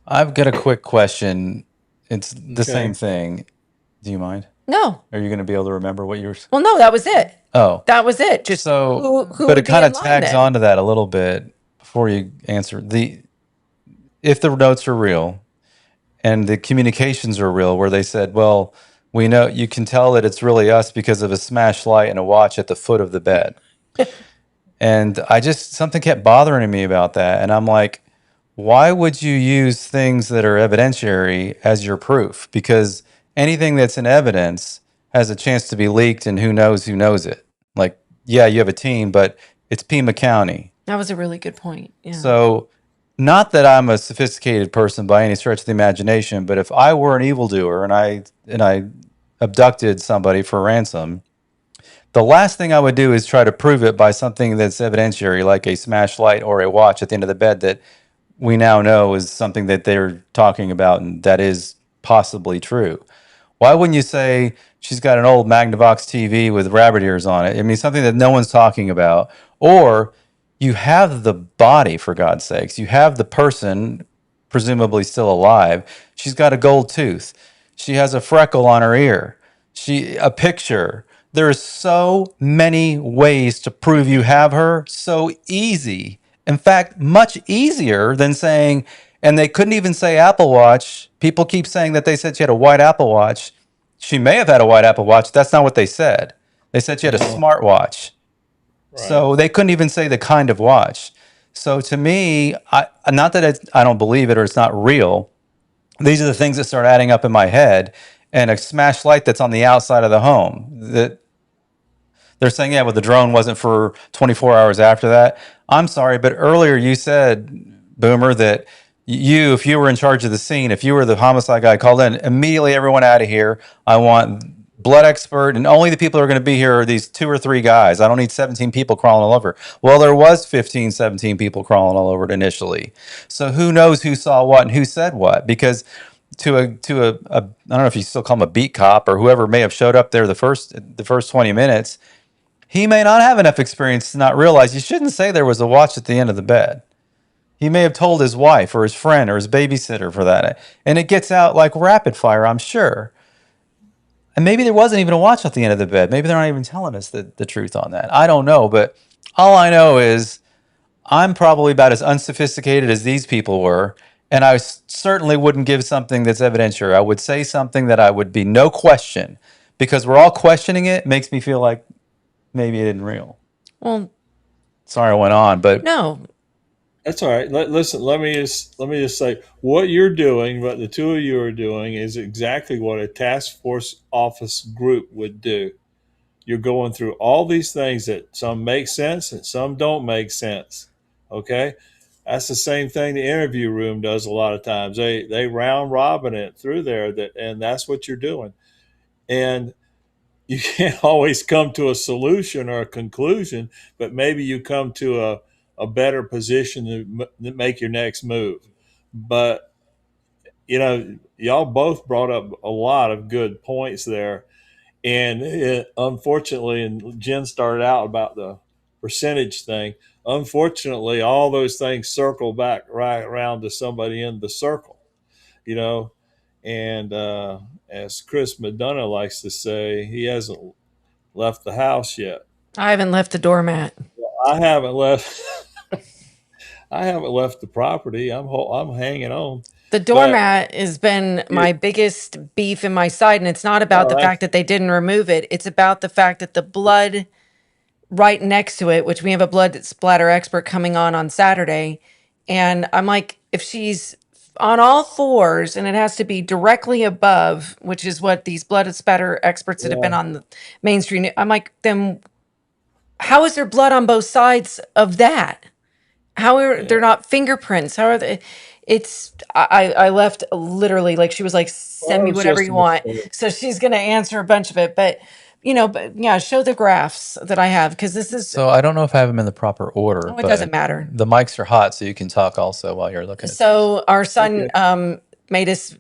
S9: I've got a quick question. It's the same thing. Do you mind?
S8: No.
S9: Are you going to be able to remember what you were?
S8: Well, no, that was it.
S9: Oh,
S8: That was it. Just
S9: so,
S8: who
S9: but
S8: would
S9: it
S8: be
S9: kind
S8: in
S9: of
S8: line
S9: tags
S8: then?
S9: onto that a little bit before you answer. If the notes are real and the communications are real, where they said, well, we know you can tell that it's really us because of a smashed light and a watch at the foot of the bed. And something kept bothering me about that. And I'm like, why would you use things that are evidentiary as your proof? Because anything that's in evidence has a chance to be leaked, and who knows it. Like, yeah, you have a team, but it's Pima County.
S8: That was a really good point. Yeah.
S9: So, not that I'm a sophisticated person by any stretch of the imagination, but if I were an evildoer and I abducted somebody for ransom, the last thing I would do is try to prove it by something that's evidentiary, like a smashed light or a watch at the end of the bed that we now know is something that they're talking about and that is possibly true. Why wouldn't you say she's got an old Magnavox TV with rabbit ears on it? I mean, something that no one's talking about. Or you have the body, for God's sakes. You have the person, presumably still alive. She's got a gold tooth. She has a freckle on her ear. A picture. There's so many ways to prove you have her. So easy. In fact, much easier than saying, and they couldn't even say Apple Watch. People keep saying that they said she had a white Apple Watch. She may have had a white Apple Watch. That's not what they said. They said she had a smartwatch. So they couldn't even say the kind of watch. So to me, not that I don't believe it or it's not real. These are the things that start adding up in my head. And a smashed light that's on the outside of the home. That they're saying, yeah, well, the drone wasn't for 24 hours after that. I'm sorry, but earlier you said, Boomer, that if you were in charge of the scene, if you were the homicide guy called in, immediately everyone out of here. I want blood expert, and only the people who are going to be here are these 2 or 3 guys. I don't need 17 people crawling all over. Well, there was 15, 17 people crawling all over it initially. So who knows who saw what and who said what? Because to a I don't know if you still call him a beat cop or whoever may have showed up there the first 20 minutes, he may not have enough experience to not realize you shouldn't say there was a watch at the end of the bed. He may have told his wife or his friend or his babysitter for that. And it gets out like rapid fire, I'm sure. And maybe there wasn't even a watch at the end of the bed. Maybe they're not even telling us the truth on that. I don't know. But all I know is I'm probably about as unsophisticated as these people were. And I certainly wouldn't give something that's evidentiary. I would say something that I would be no question. Because we're all questioning it makes me feel like maybe it isn't real.
S8: Well,
S9: sorry I went on, but
S8: no,
S10: that's all right. Listen, let me just say what you're doing, what the two of you are doing, is exactly what a task force office group would do. You're going through all these things that some make sense and some don't make sense. Okay, that's the same thing the interview room does a lot of times. They round robin it through there, and that's what you're doing. And you can't always come to a solution or a conclusion, but maybe you come to a better position to make your next move. But, y'all both brought up a lot of good points there. And unfortunately, and Jen started out about the percentage thing, unfortunately, all those things circle back right around to somebody in the circle, and as Chris McDonough likes to say, he hasn't left the house yet.
S8: I haven't left the doormat.
S10: I haven't left. I haven't left the property. I'm hanging on.
S8: The
S10: But
S8: doormat has been my biggest beef in my side, and it's not about the fact that they didn't remove it. It's about the fact that the blood right next to it, which we have a blood splatter expert coming on Saturday, and I'm like, if she's on all fours and it has to be directly above, which is what these blood spatter experts that have been on the mainstream, I'm like, then how is there blood on both sides of that? How are they're not fingerprints? How are they? I left literally, like, she was like, send me
S10: it's
S8: whatever
S10: just
S8: you
S10: a
S8: want.
S10: mistake.
S8: So she's gonna answer a bunch of it, but but yeah, show the graphs that I have, because this is
S9: So I don't know if I have them in the proper order,
S8: oh, it doesn't
S9: but
S8: matter.
S9: the mics are hot, so you can talk also while you're looking at these.
S8: So our son made us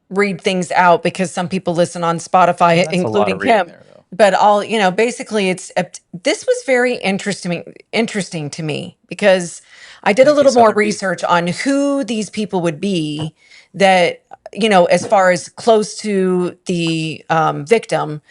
S8: read things out because some people listen on Spotify,
S9: That's a lot of
S8: including
S9: reading
S8: him.
S9: there, though.
S8: But all basically, it's this was very interesting to me, because I did a little more research on who these people would be that as far as close to the victim,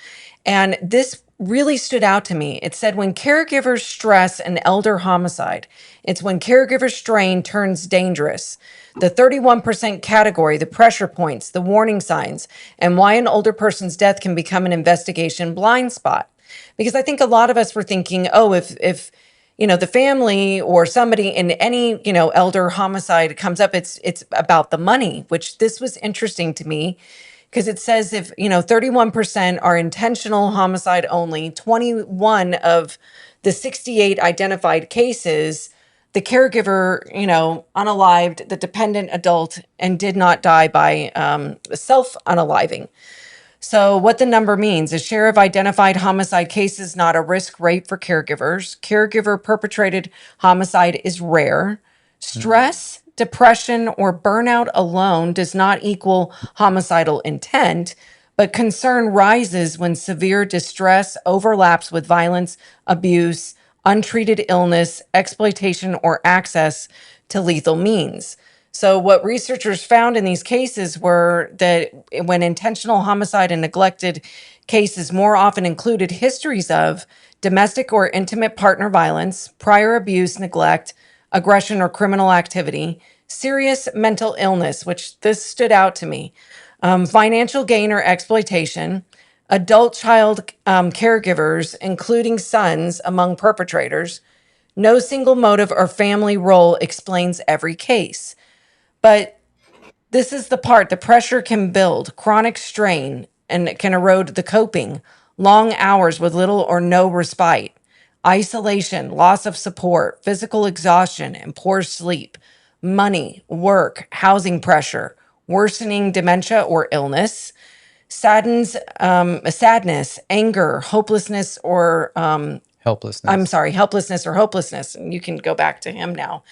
S8: and this really stood out to me. It said, when caregivers stress an elder homicide, it's when caregiver strain turns dangerous. The 31% category, the pressure points, the warning signs, and why an older person's death can become an investigation blind spot. Because I think a lot of us were thinking, oh, if the family or somebody in any elder homicide comes up, it's about the money, which this was interesting to me, because it says if 31% are intentional homicide only, 21 of the 68 identified cases, the caregiver unalived the dependent adult and did not die by self-unaliving. So what the number means, a share of identified homicide cases not a risk rate for caregivers. Caregiver perpetrated homicide is rare. Stress, depression, or burnout alone does not equal homicidal intent, but concern rises when severe distress overlaps with violence, abuse, untreated illness, exploitation, or access to lethal means. So what researchers found in these cases were that when intentional homicide and neglected cases more often included histories of domestic or intimate partner violence, prior abuse, neglect, aggression, or criminal activity, serious mental illness, which this stood out to me, financial gain or exploitation, adult child caregivers, including sons among perpetrators. No single motive or family role explains every case. But this is the part, the pressure can build, chronic strain, and it can erode the coping, long hours with little or no respite, isolation, loss of support, physical exhaustion, and poor sleep, money, work, housing pressure, worsening dementia or illness, sadness, anger, hopelessness, or
S9: Helplessness.
S8: helplessness or hopelessness. And you can go back to him now.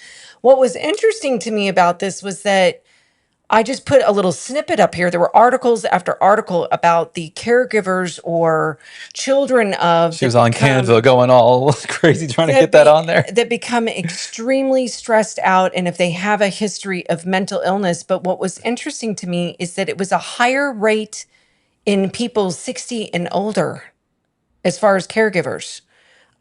S8: What was interesting to me about this was that I just put a little snippet up here. There were articles after article about the caregivers or children of
S9: She was on Canva going all crazy trying to get that on there.
S8: that become extremely stressed out, and if they have a history of mental illness. But what was interesting to me is that it was a higher rate in people 60 and older as far as caregivers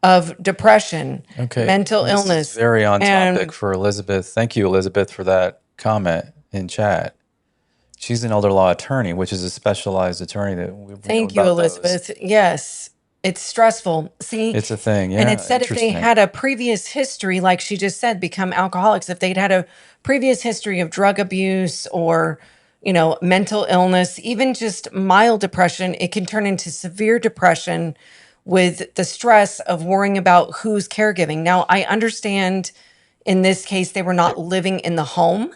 S8: of depression, mental
S9: this
S8: illness.
S9: is very on
S8: and
S9: topic for Elizabeth. Thank you, Elizabeth, for that comment in chat. She's an elder law attorney, which is a specialized attorney that we
S8: Thank you, Elizabeth. Yes, it's stressful. See,
S9: It's a thing,
S8: and
S9: yeah.
S8: it said if they
S9: Interesting.
S8: had a previous history, like she just said, become alcoholics, if they'd had a previous history of drug abuse or, mental illness, even just mild depression, it can turn into severe depression with the stress of worrying about who's caregiving. Now, I understand in this case, they were not living in the home,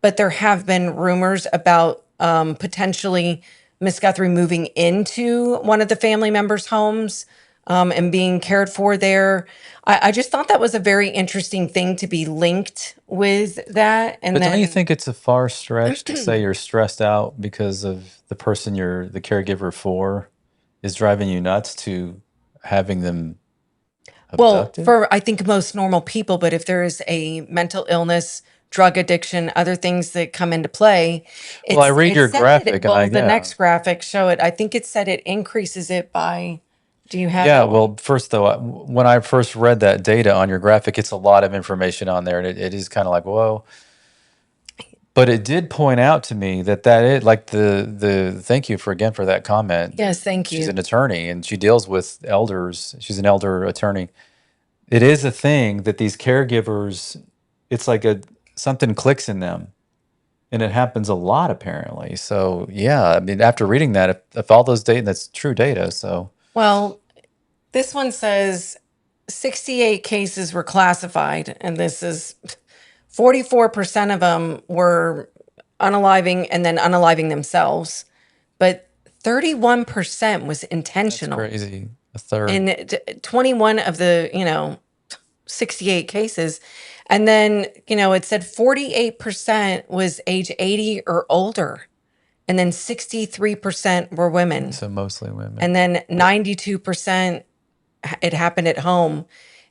S8: but there have been rumors about potentially Miss Guthrie moving into one of the family members' homes and being cared for there. I just thought that was a very interesting thing to be linked with that. And
S9: But
S8: then,
S9: don't you think it's a far stretch to say you're stressed out because of the person you're the caregiver for is driving you nuts to having them abducted?
S8: for I think most normal people, but if there is a mental illness, drug addiction, other things that come into play,
S9: Well, I read
S8: it
S9: your
S8: said that
S9: graphic and
S8: well,
S9: I
S8: the
S9: yeah.
S8: next graphic show it. I think it said it increases it by Do you have?
S9: Yeah, well, first though, when I first read that data on your graphic, it's a lot of information on there, and it is kind of like, whoa. But it did point out to me that is like thank you for again for that comment.
S8: Yes, thank
S9: She's
S8: you.
S9: an attorney and she deals with elders. She's an elder attorney. It is a thing that these caregivers, it's like something clicks in them. And it happens a lot apparently. So yeah, I mean, after reading that, if all those data, that's true data. So
S8: Well, this one says 68 cases were classified, and this is 44% of them were unaliving and then unaliving themselves, but 31% was
S9: that's
S8: intentional.
S9: crazy. A third.
S8: In 21 of the 68 cases. And then, it said 48% was age 80 or older. And then 63% were women.
S9: So mostly women.
S8: And then 92% it happened at home.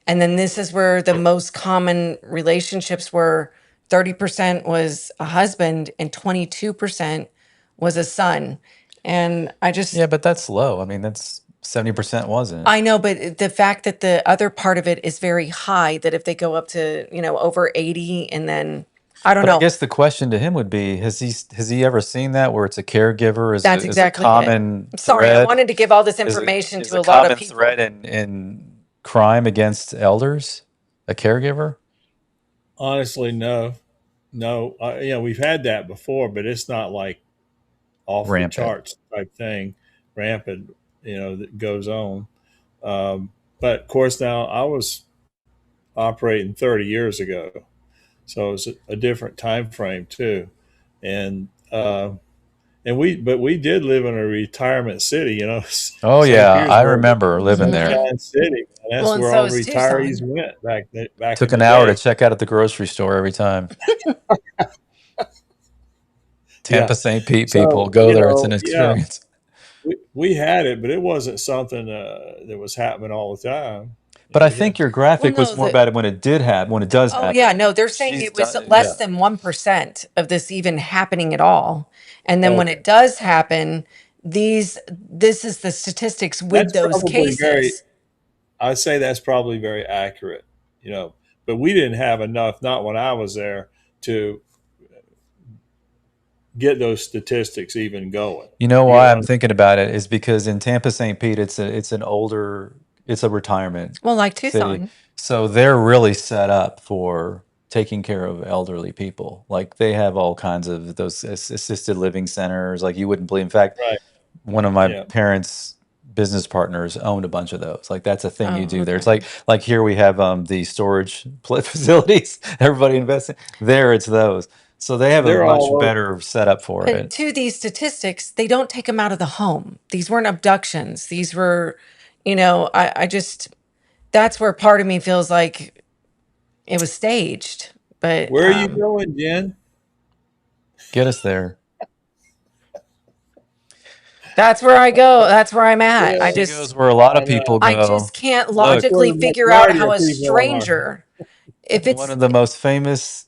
S8: And then this is where the most common relationships were. 30% was a husband and 22% was a son. And I just
S9: Yeah, but that's low. I mean, that's 70% wasn't.
S8: I know, but the fact that the other part of it is very high, that if they go up to, over 80 and then I don't
S9: But I
S8: know.
S9: guess the question to him would be: Has he ever seen that where it's a caregiver is
S8: That's
S9: is a
S8: exactly it.
S9: common
S8: Sorry, I
S9: thread?
S8: wanted to give all this
S9: Is
S8: information
S9: is
S8: to
S9: a
S8: a lot of
S9: common
S8: people.
S9: thread in crime against elders a caregiver?
S10: Honestly, no. We've had that before, but it's not like off the
S9: Rampant.
S10: charts type thing, rampant, that goes on. But of course, now I was operating 30 years ago, so it's a different time frame too, and we did live in a retirement city,
S9: Oh
S10: St.
S9: yeah, I
S10: Petersburg,
S9: remember living there.
S10: Sunshine City, and that's
S8: Well, and
S10: where
S8: so
S10: all
S8: is
S10: retirees
S8: Tucson.
S10: went back
S9: Took
S10: in
S9: an
S10: the
S9: hour to
S10: day.
S9: check out at the grocery store every time.
S10: Yeah.
S9: Tampa St. Pete people
S10: So,
S9: go there. It's an
S10: yeah,
S9: experience.
S10: we had it, but it wasn't something that was happening all the time.
S9: But I
S10: We had,
S9: think your
S8: Well,
S9: graphic
S8: no,
S9: was more about it when it did happen, when it does
S8: oh
S9: happen.
S8: yeah, no, they're saying
S9: She's
S8: it was
S9: done,
S8: less
S9: yeah.
S8: than 1% of this even happening at all. And then when
S10: okay.
S8: it does happen, this is the statistics with
S10: That's
S8: those
S10: probably
S8: cases.
S10: I'd say that's probably very accurate, but we didn't have enough, not when I was there, to get those statistics even going.
S9: You know
S10: You get
S9: why
S10: what
S9: I'm thinking about it is because in Tampa St. Pete, it's a retirement
S8: Well, like
S9: city.
S8: Tucson.
S9: So they're really set up for taking care of elderly people. Like they have all kinds of those assisted living centers, like you wouldn't believe. In fact,
S10: Right.
S9: one of my
S10: Yeah.
S9: parents' business partners owned a bunch of those. Like that's a thing you
S8: Oh,
S9: do there. It's
S8: okay.
S9: like here we have the storage facilities. Everybody invests in. There, it's those. So they have a
S10: They're
S9: much
S10: all over.
S9: better setup for
S8: But
S9: it.
S8: to these statistics, they don't take them out of the home. These weren't abductions. These were, I just, that's where part of me feels like it was staged. But
S10: Where are you going, Jen?
S9: Get us there.
S8: that's where I go. That's where I'm at.
S10: Yeah,
S9: She goes where a lot
S10: I
S9: of people
S10: know.
S8: I
S9: go.
S8: just can't
S10: That's where
S8: logically
S10: the
S8: figure out
S10: majority
S8: how
S10: of
S8: a
S10: people are.
S8: stranger, if
S9: One
S8: it's,
S9: of the most famous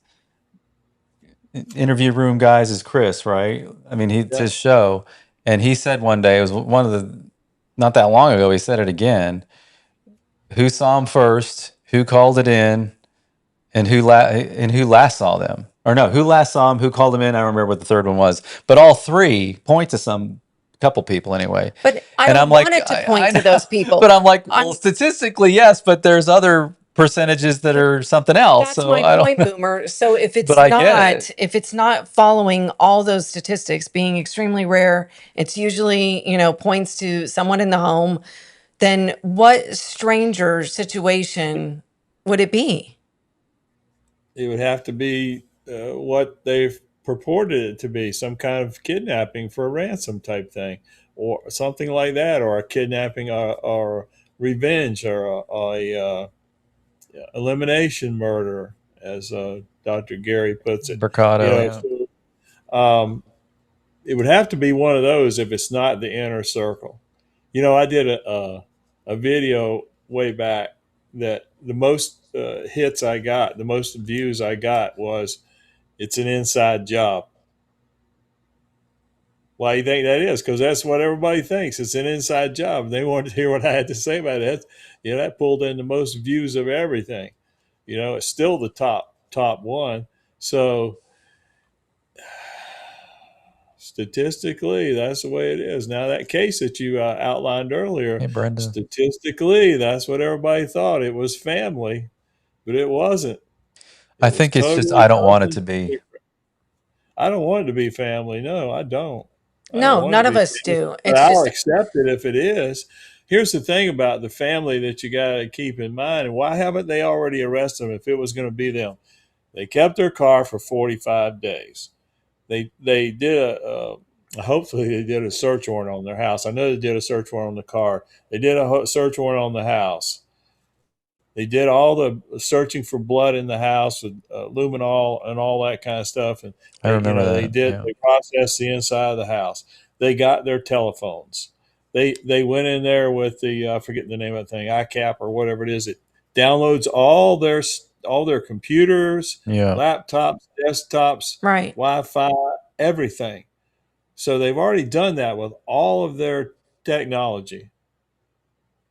S9: interview room guys is Chris, right? I mean, it's
S10: Yeah.
S9: his show, and he said one day, it was one of the, not that long ago, he said it again. Who saw him first? Who called it in? And who last saw them? Or no, who last saw him? Who called him in? I don't remember what the third one was, but all three point to some couple people anyway.
S8: but I
S9: And
S8: don't
S9: I'm like,
S8: want it to point
S9: I
S8: to
S9: know,
S8: those people.
S9: but I'm like,
S8: I'm,
S9: well, statistically, yes, but there's other percentages that
S8: but
S9: are something else.
S8: that's
S9: So
S8: my
S9: I don't
S8: point,
S9: know,
S8: Boomer. So
S9: but I get it.
S8: if it's not following all those statistics, being extremely rare, it's usually, points to someone in the home, then what stranger situation would it be?
S10: It would have to be what they've purported it to be, some kind of kidnapping for a ransom type thing, or something like that, or a kidnapping or revenge, or elimination murder, as Dr. Gary puts it.
S9: Mercado, yeah.
S10: It would have to be one of those if it's not the inner circle. I did a video way back that the most hits I got, the most views I got, was, "It's an inside job." Why do you think that is? Because that's what everybody thinks. It's an inside job. They wanted to hear what I had to say about it. That pulled in the most views of everything. It's still the top one. So statistically, that's the way it is. Now, that case that you outlined earlier,
S9: Hey, Brenda.
S10: statistically, that's what everybody thought. It was family, but it wasn't.
S9: I think it's just
S10: Totally
S9: I don't want it to
S10: something
S9: be.
S10: different. I don't want it to be family. No, I don't. I don't
S8: No,
S10: want it
S8: none
S10: to
S8: of
S10: be
S8: us
S10: family,
S8: do.
S10: but
S8: It's
S10: I'll
S8: just
S10: accept it if it is. Here's the thing about the family that you got to keep in mind. And why haven't they already arrested them if it was going to be them? They kept their car for 45 days. They did hopefully they did a search warrant on their house. I know they did a search warrant on the car. They did a search warrant on the house. They did all the searching for blood in the house with luminol and all that kind of stuff. And
S9: I remember that.
S10: they
S9: Yeah.
S10: processed the inside of the house. They got their telephones. They went in there with the I forget the name of the thing, ICAP or whatever it is. It downloads all their computers,
S9: Yeah.
S10: laptops, desktops,
S8: right.
S10: Wi-Fi, everything. So they've already done that with all of their technology.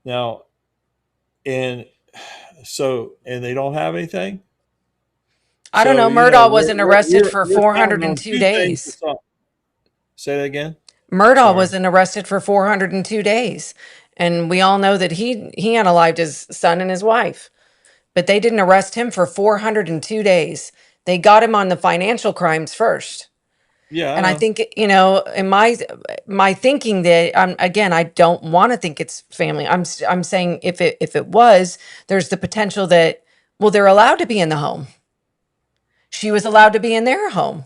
S10: Now, and they don't have anything.
S8: I don't
S10: So
S8: know. Murdaugh wasn't arrested for
S10: we're counting on
S8: 402
S10: two things.
S8: days.
S10: Say that again.
S8: Murdaugh
S10: Sorry.
S8: wasn't arrested for 402 days. And we all know that he unalived his son and his wife. But they didn't arrest him for 402 days. They got him on the financial crimes first.
S10: Yeah,
S8: And I think, in my thinking that again, I don't want to think it's family. I'm saying if it was, there's the potential that, well, they're allowed to be in the home. She was allowed to be in their home.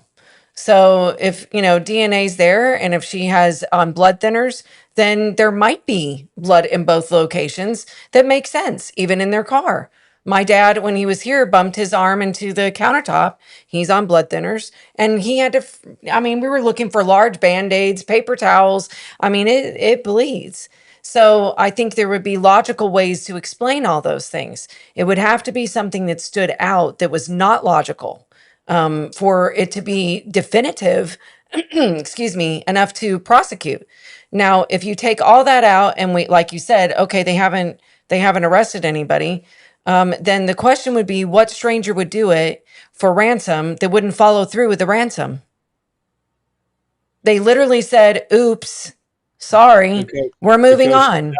S8: So if, DNA's there and if she has blood thinners, then there might be blood in both locations that makes sense, even in their car. My dad, when he was here, bumped his arm into the countertop. He's on blood thinners and he had to, we were looking for large Band-Aids, paper towels. It bleeds. So I think there would be logical ways to explain all those things. It would have to be something that stood out that was not logical for it to be definitive, excuse me, enough to prosecute. Now, if you take all that out and like you said, okay, they haven't arrested anybody, then the question would be, what stranger would do it for ransom that wouldn't follow through with the ransom? They literally said, oops, sorry, we're moving on.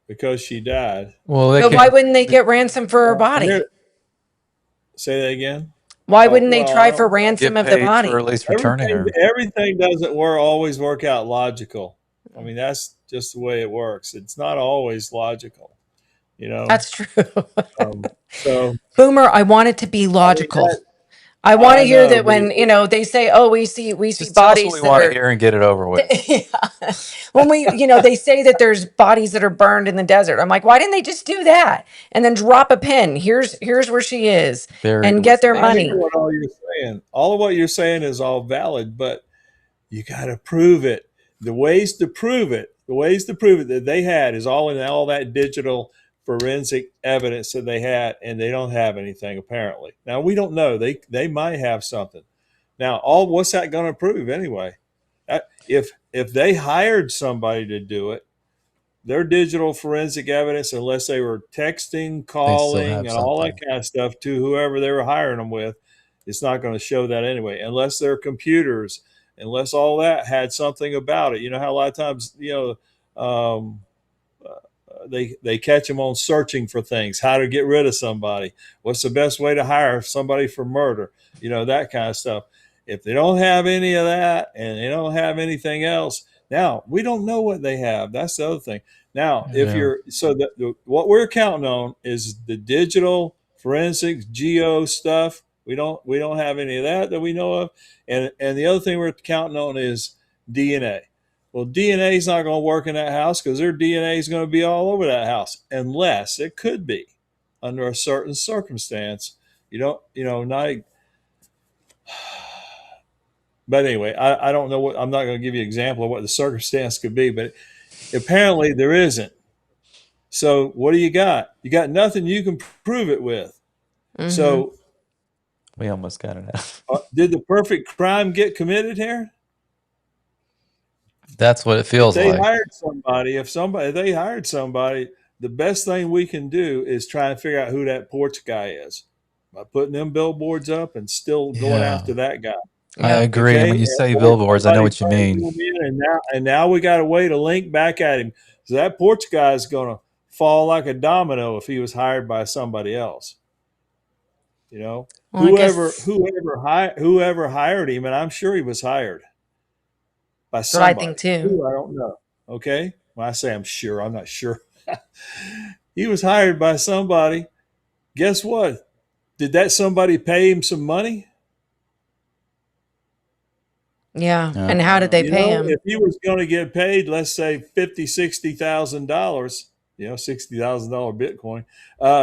S10: Because she died.
S9: Well,
S8: But why wouldn't they get ransom for her body?
S10: Say that again.
S8: Why wouldn't they try for ransom of the body?
S9: For at least returning her.
S10: Everything doesn't always work out logical. That's just the way it works. It's not always logical.
S8: That's true.
S10: So
S8: Boomer, I want it to be logical. I want to hear that when they say, "Oh, we see
S9: Just
S8: bodies."
S9: tell us what we want to hear and get it over with.
S8: Yeah. When they say that there's bodies that are burned in the desert. I'm like, why didn't they just do that and then drop a pin? Here's where she is, and get their money.
S10: All of what you're saying is all valid, but you got to prove it. The ways to prove it that they had is all in all that digital forensic evidence that they had, and they don't have anything apparently. Now we don't know. They might have something. Now, what's that going to prove anyway? If they hired somebody to do it, their digital forensic evidence, unless they were texting, calling, and all that kind of stuff to whoever they were hiring them with, it's not going to show that anyway. Unless their computers, unless all that had something about it. You know how a lot of times, they catch them on searching for things, how to get rid of somebody, what's the best way to hire somebody for murder, that kind of stuff. If they don't have any of that and they don't have anything else, now we don't know what they have. That's the other thing. Now, what we're counting on is the digital forensics, geo stuff. We don't have any of that we know of. And the other thing we're counting on is DNA. Well, DNA is not going to work in that house because their DNA is going to be all over that house, unless it could be under a certain circumstance. But anyway, I don't know I'm not going to give you an example of what the circumstance could be, but apparently there isn't. So what do you got? You got nothing you can prove it with. Mm-hmm. So
S9: we almost got it out.
S10: Did the perfect crime get committed here?
S9: That's what it
S10: If
S9: feels
S10: they
S9: like.
S10: hired somebody, if they hired somebody, the best thing we can do is try and figure out who that porch guy is by putting them billboards up and still going
S9: Yeah.
S10: after that guy.
S9: I agree. And
S10: Okay,
S9: when you
S10: and
S9: say
S10: once
S9: billboards, I know
S10: somebody
S9: what you
S10: turns
S9: mean.
S10: him in, and now we got a way to link back at him. So that porch guy is going to fall like a domino if he was hired by somebody else. You know,
S8: Well, I guess
S10: whoever hired him, and I'm sure he was hired by
S8: that's what I think
S10: somebody.
S8: too.
S10: Who, I don't know. Okay, when I say I'm sure, I'm not sure. He was hired by somebody. Guess what? Did that somebody pay him some money?
S8: Yeah. And how did they
S10: You
S8: pay
S10: know,
S8: him?
S10: if he was going to get paid, let's say $50,000, $60,000, $60,000 Bitcoin.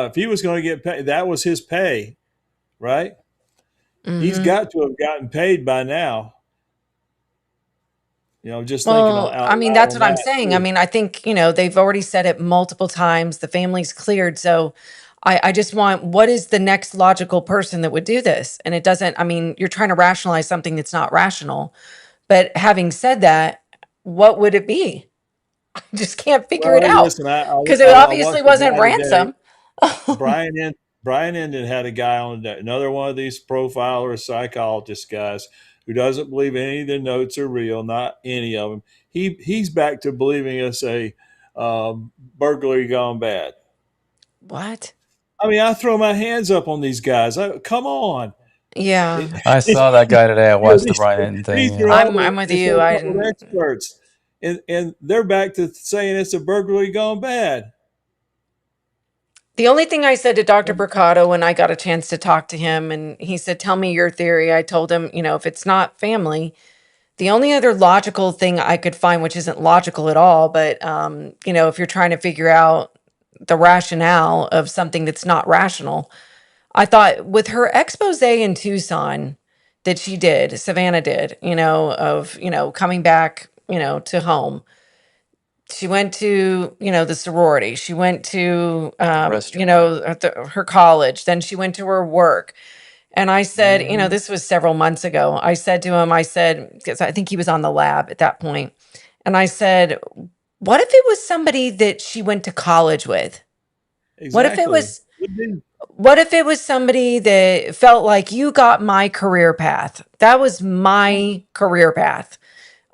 S10: If he was going to get paid, that was his pay, right? He's
S8: Mm-hmm.
S10: got to have gotten paid by now. You know, just thinking out
S8: Well, I mean,
S10: loud
S8: that's
S10: on
S8: what I'm
S10: that
S8: saying. I
S10: too.
S8: mean, I think, they've already said it multiple times. The family's cleared. So I just want, what is the next logical person that would do this? And it doesn't, I mean, you're trying to rationalize something that's not rational. But having said that, what would it be? I just can't figure
S10: Well,
S8: it
S10: hey,
S8: out
S10: listen, I
S8: because it obviously
S10: watched a
S8: wasn't
S10: guy today.
S8: ransom.
S10: Brian Endon had a guy on today, another one of these profiler psychologist guys who doesn't believe any of the notes are real, not any of them. He's back to believing it's a burglary gone bad.
S8: What?
S10: I mean, I throw my hands up on these guys. Come on.
S8: Yeah.
S9: I saw that guy today. I
S10: You know,
S9: watched the Brian Hinton thing.
S10: these
S9: Yeah.
S10: are all
S8: I'm with
S10: the
S8: you.
S10: so-called experts, and they're back to saying it's a burglary gone bad.
S8: The only thing I said to Dr. Mercado when I got a chance to talk to him, and he said, "Tell me your theory." I told him, if it's not family, the only other logical thing I could find, which isn't logical at all, but if you're trying to figure out the rationale of something that's not rational, I thought with her expose in Tucson that she did, Savannah did, of coming back, to home. She went to, the sorority. She went to, her college. Then she went to her work. And I said, this was several months ago. I said to him, because I think he was on the lab at that point. And I said, what if it was somebody that she went to college with? What if it was, what if it was somebody that felt like you got my career path? That was my career path.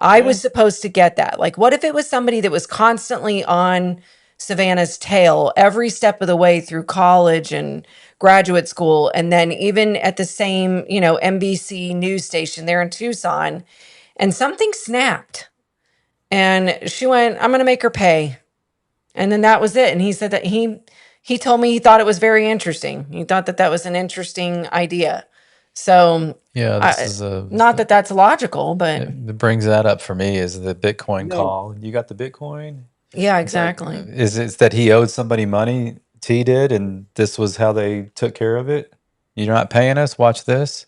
S8: I was supposed to get that. Like, what if it was somebody that was constantly on Savannah's tail every step of the way through college and graduate school, and then even at the same, NBC news station there in Tucson, and something snapped, and she went, "I'm going to make her pay," and then that was it. And he said that he told me he thought it was very interesting. He thought that that was an interesting idea. So
S9: Yeah, this is
S8: not that that's logical, but
S9: it brings that up for me is the Bitcoin
S10: No.
S9: call. You got the Bitcoin?
S8: yeah, exactly.
S9: Is it that he owed somebody money? T did, and this was how they took care of it? You're not paying us? Watch this.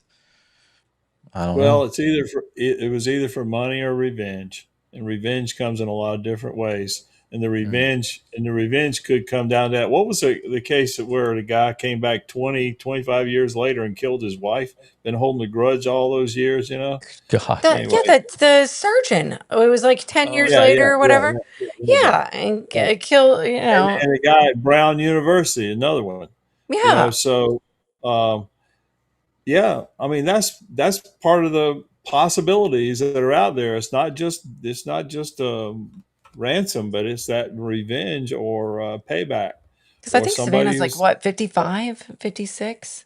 S9: I don't
S10: Well,
S9: know.
S10: it's either it was either for money or revenge, and revenge comes in a lot of different ways. And the revenge could come down to that. What was the case where the guy came back 20, 25 years later and killed his wife? Been holding a grudge all those years,
S9: God.
S10: Anyway.
S8: The surgeon. It was like 10
S10: Oh,
S8: years
S10: yeah,
S8: later or whatever. Yeah, and kill,
S10: And the guy at Brown University, another one.
S8: yeah.
S10: So yeah, I mean that's part of the possibilities that are out there. It's not just ransom, but it's that revenge or payback,
S8: Because I
S10: or
S8: think
S10: somebody
S8: Savannah's like,
S10: who's
S8: what, 55, 56?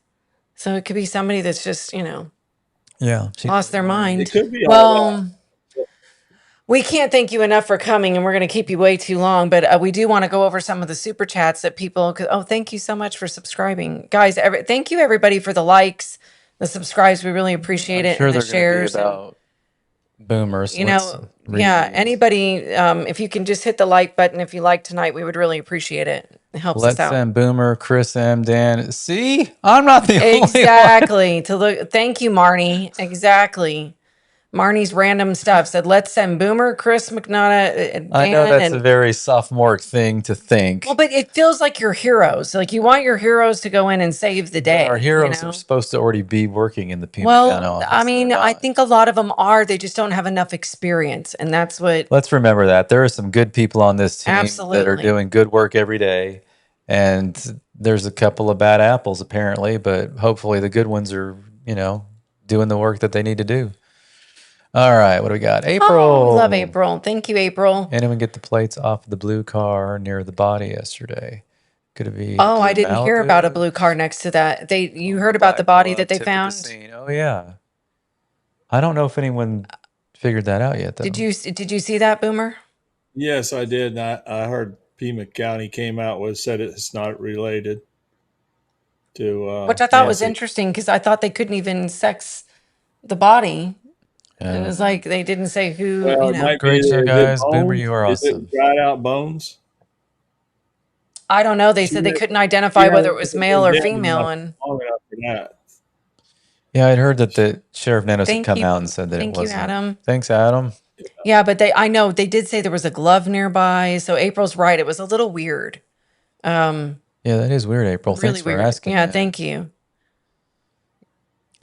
S8: So it could be somebody that's just,
S9: Yeah.
S8: lost their mind.
S10: it could be all
S8: Well, we can't thank you enough for coming, and we're going to keep you way too long, but we do want to go over some of the super chats that people, thank you so much for subscribing. Guys, thank you everybody for the likes, the subscribes. We really appreciate
S9: I'm
S8: it.
S9: sure
S8: And the
S9: they're going to be
S8: shares.
S9: about boomers.
S8: Yeah, anybody, if you can just hit the like button if you like tonight, we would really appreciate it. It helps us
S9: Let's
S8: out.
S9: send Boomer, Chris M, Dan. See, I'm not the only one.
S8: Exactly. To look, thank you, Marnie. Exactly. Marnie's random stuff said, let's send Boomer, Chris McNaughton,
S9: I know
S8: Dan,
S9: that's a
S8: and
S9: very sophomoric thing to think.
S8: well, but it feels like your heroes. Like you want your heroes to go in and save the day.
S9: Our heroes are supposed to already be working in the Pima County
S8: Well,
S9: office.
S8: I mean, I think a lot of them are. They just don't have enough experience, and that's what.
S9: Let's remember that there are some good people on this team that are
S8: Absolutely.
S9: doing good work every day, and there's a couple of bad apples apparently, but hopefully the good ones are, doing the work that they need to do. All right, what do we got? April.
S8: Oh, we love April. Thank you, April.
S9: Anyone get the plates off the blue car near the body yesterday? Could it be?
S8: Oh, I didn't hear about a blue car next to that. You heard about the body that they found?
S9: Oh yeah. I don't know if anyone figured that out yet, though.
S8: Did you see that, Boomer?
S10: Yes, I did. And I heard Pima County came out said it's not related to
S8: Which I thought was
S10: Nancy.
S8: interesting because I thought they couldn't even sex the body. It was like they didn't say who.
S10: Well, it might
S9: Great
S10: be,
S9: show,
S10: is it
S9: guys. Boomer,
S10: bones?
S9: you are
S10: Is it
S9: awesome.
S10: dried out bones?
S8: I don't know. They said they couldn't identify whether it was male or
S10: Long
S8: female,
S10: enough for that.
S9: Yeah, I'd heard that the Sheriff Nanos had
S8: Thank
S9: come
S8: you.
S9: out and said that it
S8: Thank you,
S9: wasn't.
S8: Adam.
S9: Thanks, Adam.
S8: Yeah, but I know they did say there was a glove nearby. So April's right. It was a little weird.
S9: Yeah, that is weird, April.
S8: Really
S9: Thanks for
S8: weird.
S9: asking.
S8: Yeah, thank you.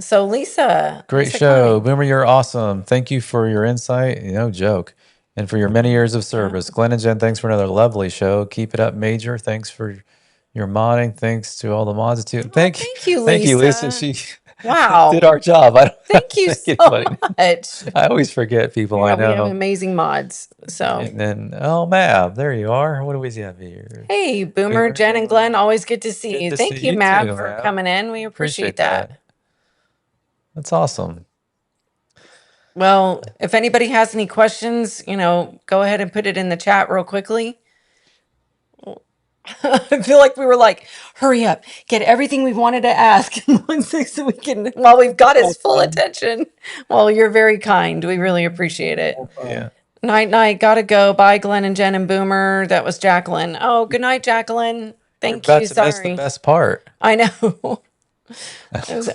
S8: So Lisa.
S9: Great
S8: Lisa
S9: show.
S8: Klein.
S9: Boomer, you're awesome. Thank you for your insight. No joke. And for your many years of service. Glen and Jen, thanks for another lovely show. Keep it up, Major. Thanks for your modding. Thanks to all the mods too. Thank you, Lisa. Thank you, Lisa. She
S8: Wow.
S9: did our job.
S8: Thank you so much.
S9: I always forget people
S8: Yeah,
S9: I
S8: we have
S9: know.
S8: amazing mods. So
S9: And then, oh, Mav, there you are. What do we have here?
S8: hey, Boomer, Jen, and Glenn, always good to see you.
S9: to
S8: Thank
S9: see
S8: you,
S9: you
S8: Matt,
S9: too,
S8: for
S9: Matt.
S8: coming in. We appreciate that.
S9: That's awesome.
S8: Well, if anybody has any questions, go ahead and put it in the chat real quickly. I feel like we were like, hurry up, get everything we wanted to ask in 1 so we can, while we've got his full attention. Well, you're very kind. We really appreciate it.
S9: Yeah.
S8: Night, gotta go. Bye, Glenn and Jen and Boomer. That was Jacqueline. Oh, good night, Jacqueline. Thank
S9: We're
S8: you.
S9: about to miss the
S8: Sorry.
S9: best part.
S8: I know.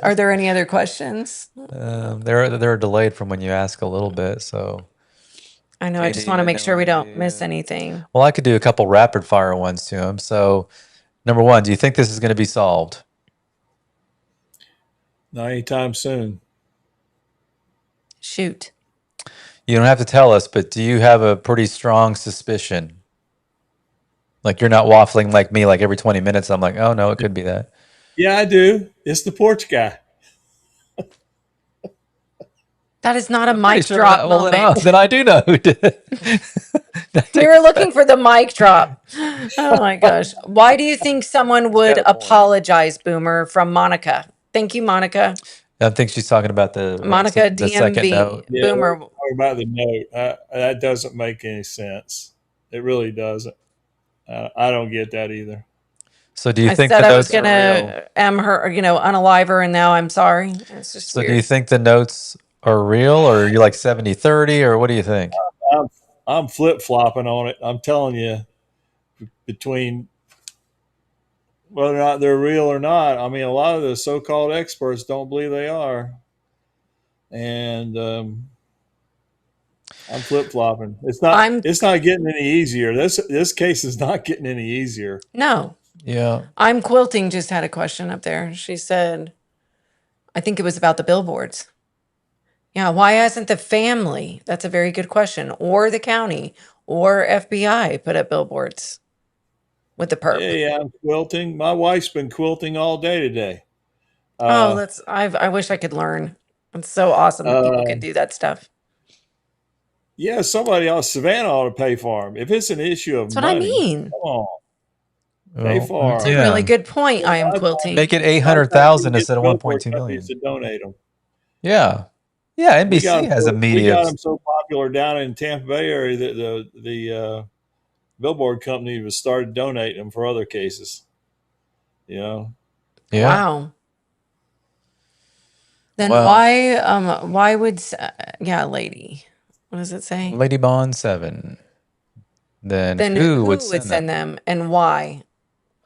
S8: Are there any other questions?
S9: They're delayed from when you ask a little bit, so.
S8: I know. I just want to make sure we don't miss anything.
S9: Well, I could do a couple rapid fire ones to him. So, number one, do you think this is going to be solved?
S10: Not anytime soon.
S8: Shoot.
S9: You don't have to tell us, but do you have a pretty strong suspicion? Like you're not waffling like me, like every 20 minutes. I'm like, oh no, it could be that.
S10: Yeah, I do. It's the porch guy.
S8: That is not a
S9: Pretty
S8: mic
S9: sure
S8: drop
S9: that- well,
S8: moment.
S9: then I do know who did it.
S8: We were looking for the mic drop. Oh my gosh. Why do you think someone would apologize, Boomer, from Monica? Thank you, Monica.
S9: I think she's talking about the
S8: Monica
S9: the second
S8: DMV.
S9: note.
S10: Yeah,
S8: Boomer.
S10: we're talking about the note. That doesn't make any sense. It really doesn't. I don't get that either.
S9: So do you
S8: I
S9: think
S8: said
S9: the
S8: I was
S9: notes are real?
S8: gonna her, unalive her, and now I'm sorry. It's just
S9: So
S8: weird.
S9: do you think the notes are real, or are you like 70-30, or what do you think?
S10: I'm flip flopping on it. I'm telling you, between whether or not they're real or not. I mean, a lot of the so-called experts don't believe they are, and I'm flip flopping. It's not. It's not getting any easier. This case is not getting any easier.
S8: No.
S9: Yeah.
S8: I'm Quilting just had a question up there. She said, I think it was about the billboards. Yeah, why hasn't the family, that's a very good question, or the county or FBI put up billboards with the perp?
S10: Yeah, I'm quilting. My wife's been quilting all day today.
S8: I wish I could learn. It's so awesome that people can do that stuff.
S10: Yeah, somebody else, Savannah ought to pay for them. If it's an issue of
S8: That's what I
S10: money,
S8: mean.
S10: come on. Pay
S9: Well,
S10: for
S8: It's
S10: them.
S8: a really good point. I am Quilting.
S9: Make it 800,000 instead of
S10: Billboard
S9: 1.2 million.
S10: companies to donate them.
S9: Yeah. Yeah,
S10: We got
S9: NBC has a
S10: We
S9: media.
S10: got them so popular down in Tampa Bay area that the Billboard company was started donating them for other cases. You know.
S9: Yeah.
S8: Wow. Then
S9: Well-
S8: why would lady? What does it say?
S9: Lady Bond 7. Then
S8: Then
S9: who
S8: would
S9: would
S8: send
S9: send
S8: them and why?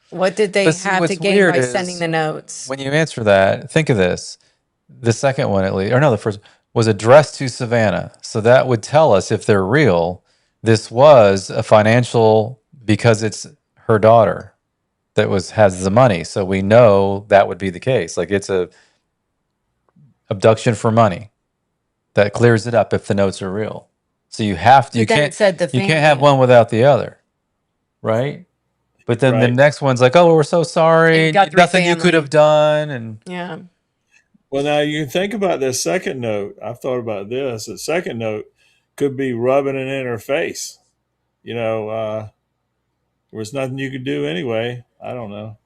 S8: What did they
S9: But see,
S8: have
S9: what's
S8: to gain
S9: weird
S8: by
S9: is
S8: sending the notes?
S9: When you answer that, think of this. The second one, at least, or no, the first. was addressed to Savannah. So that would tell us, if they're real, this was a financial, because it's her daughter that has the money. So we know that would be the case. Like, it's a abduction for money. That clears it up if the notes are real. So you have to,
S8: But then it said the
S9: you can't
S8: family.
S9: have one without the other, right? But then the
S10: Right.
S9: next one's like, oh, we're so sorry,
S8: And Guthrie
S9: nothing you could
S8: family.
S9: have done, and
S8: Yeah.
S10: Well, now you think about this second note. I've thought about this. The second note could be rubbing it in her face. There was nothing you could do anyway. I don't know.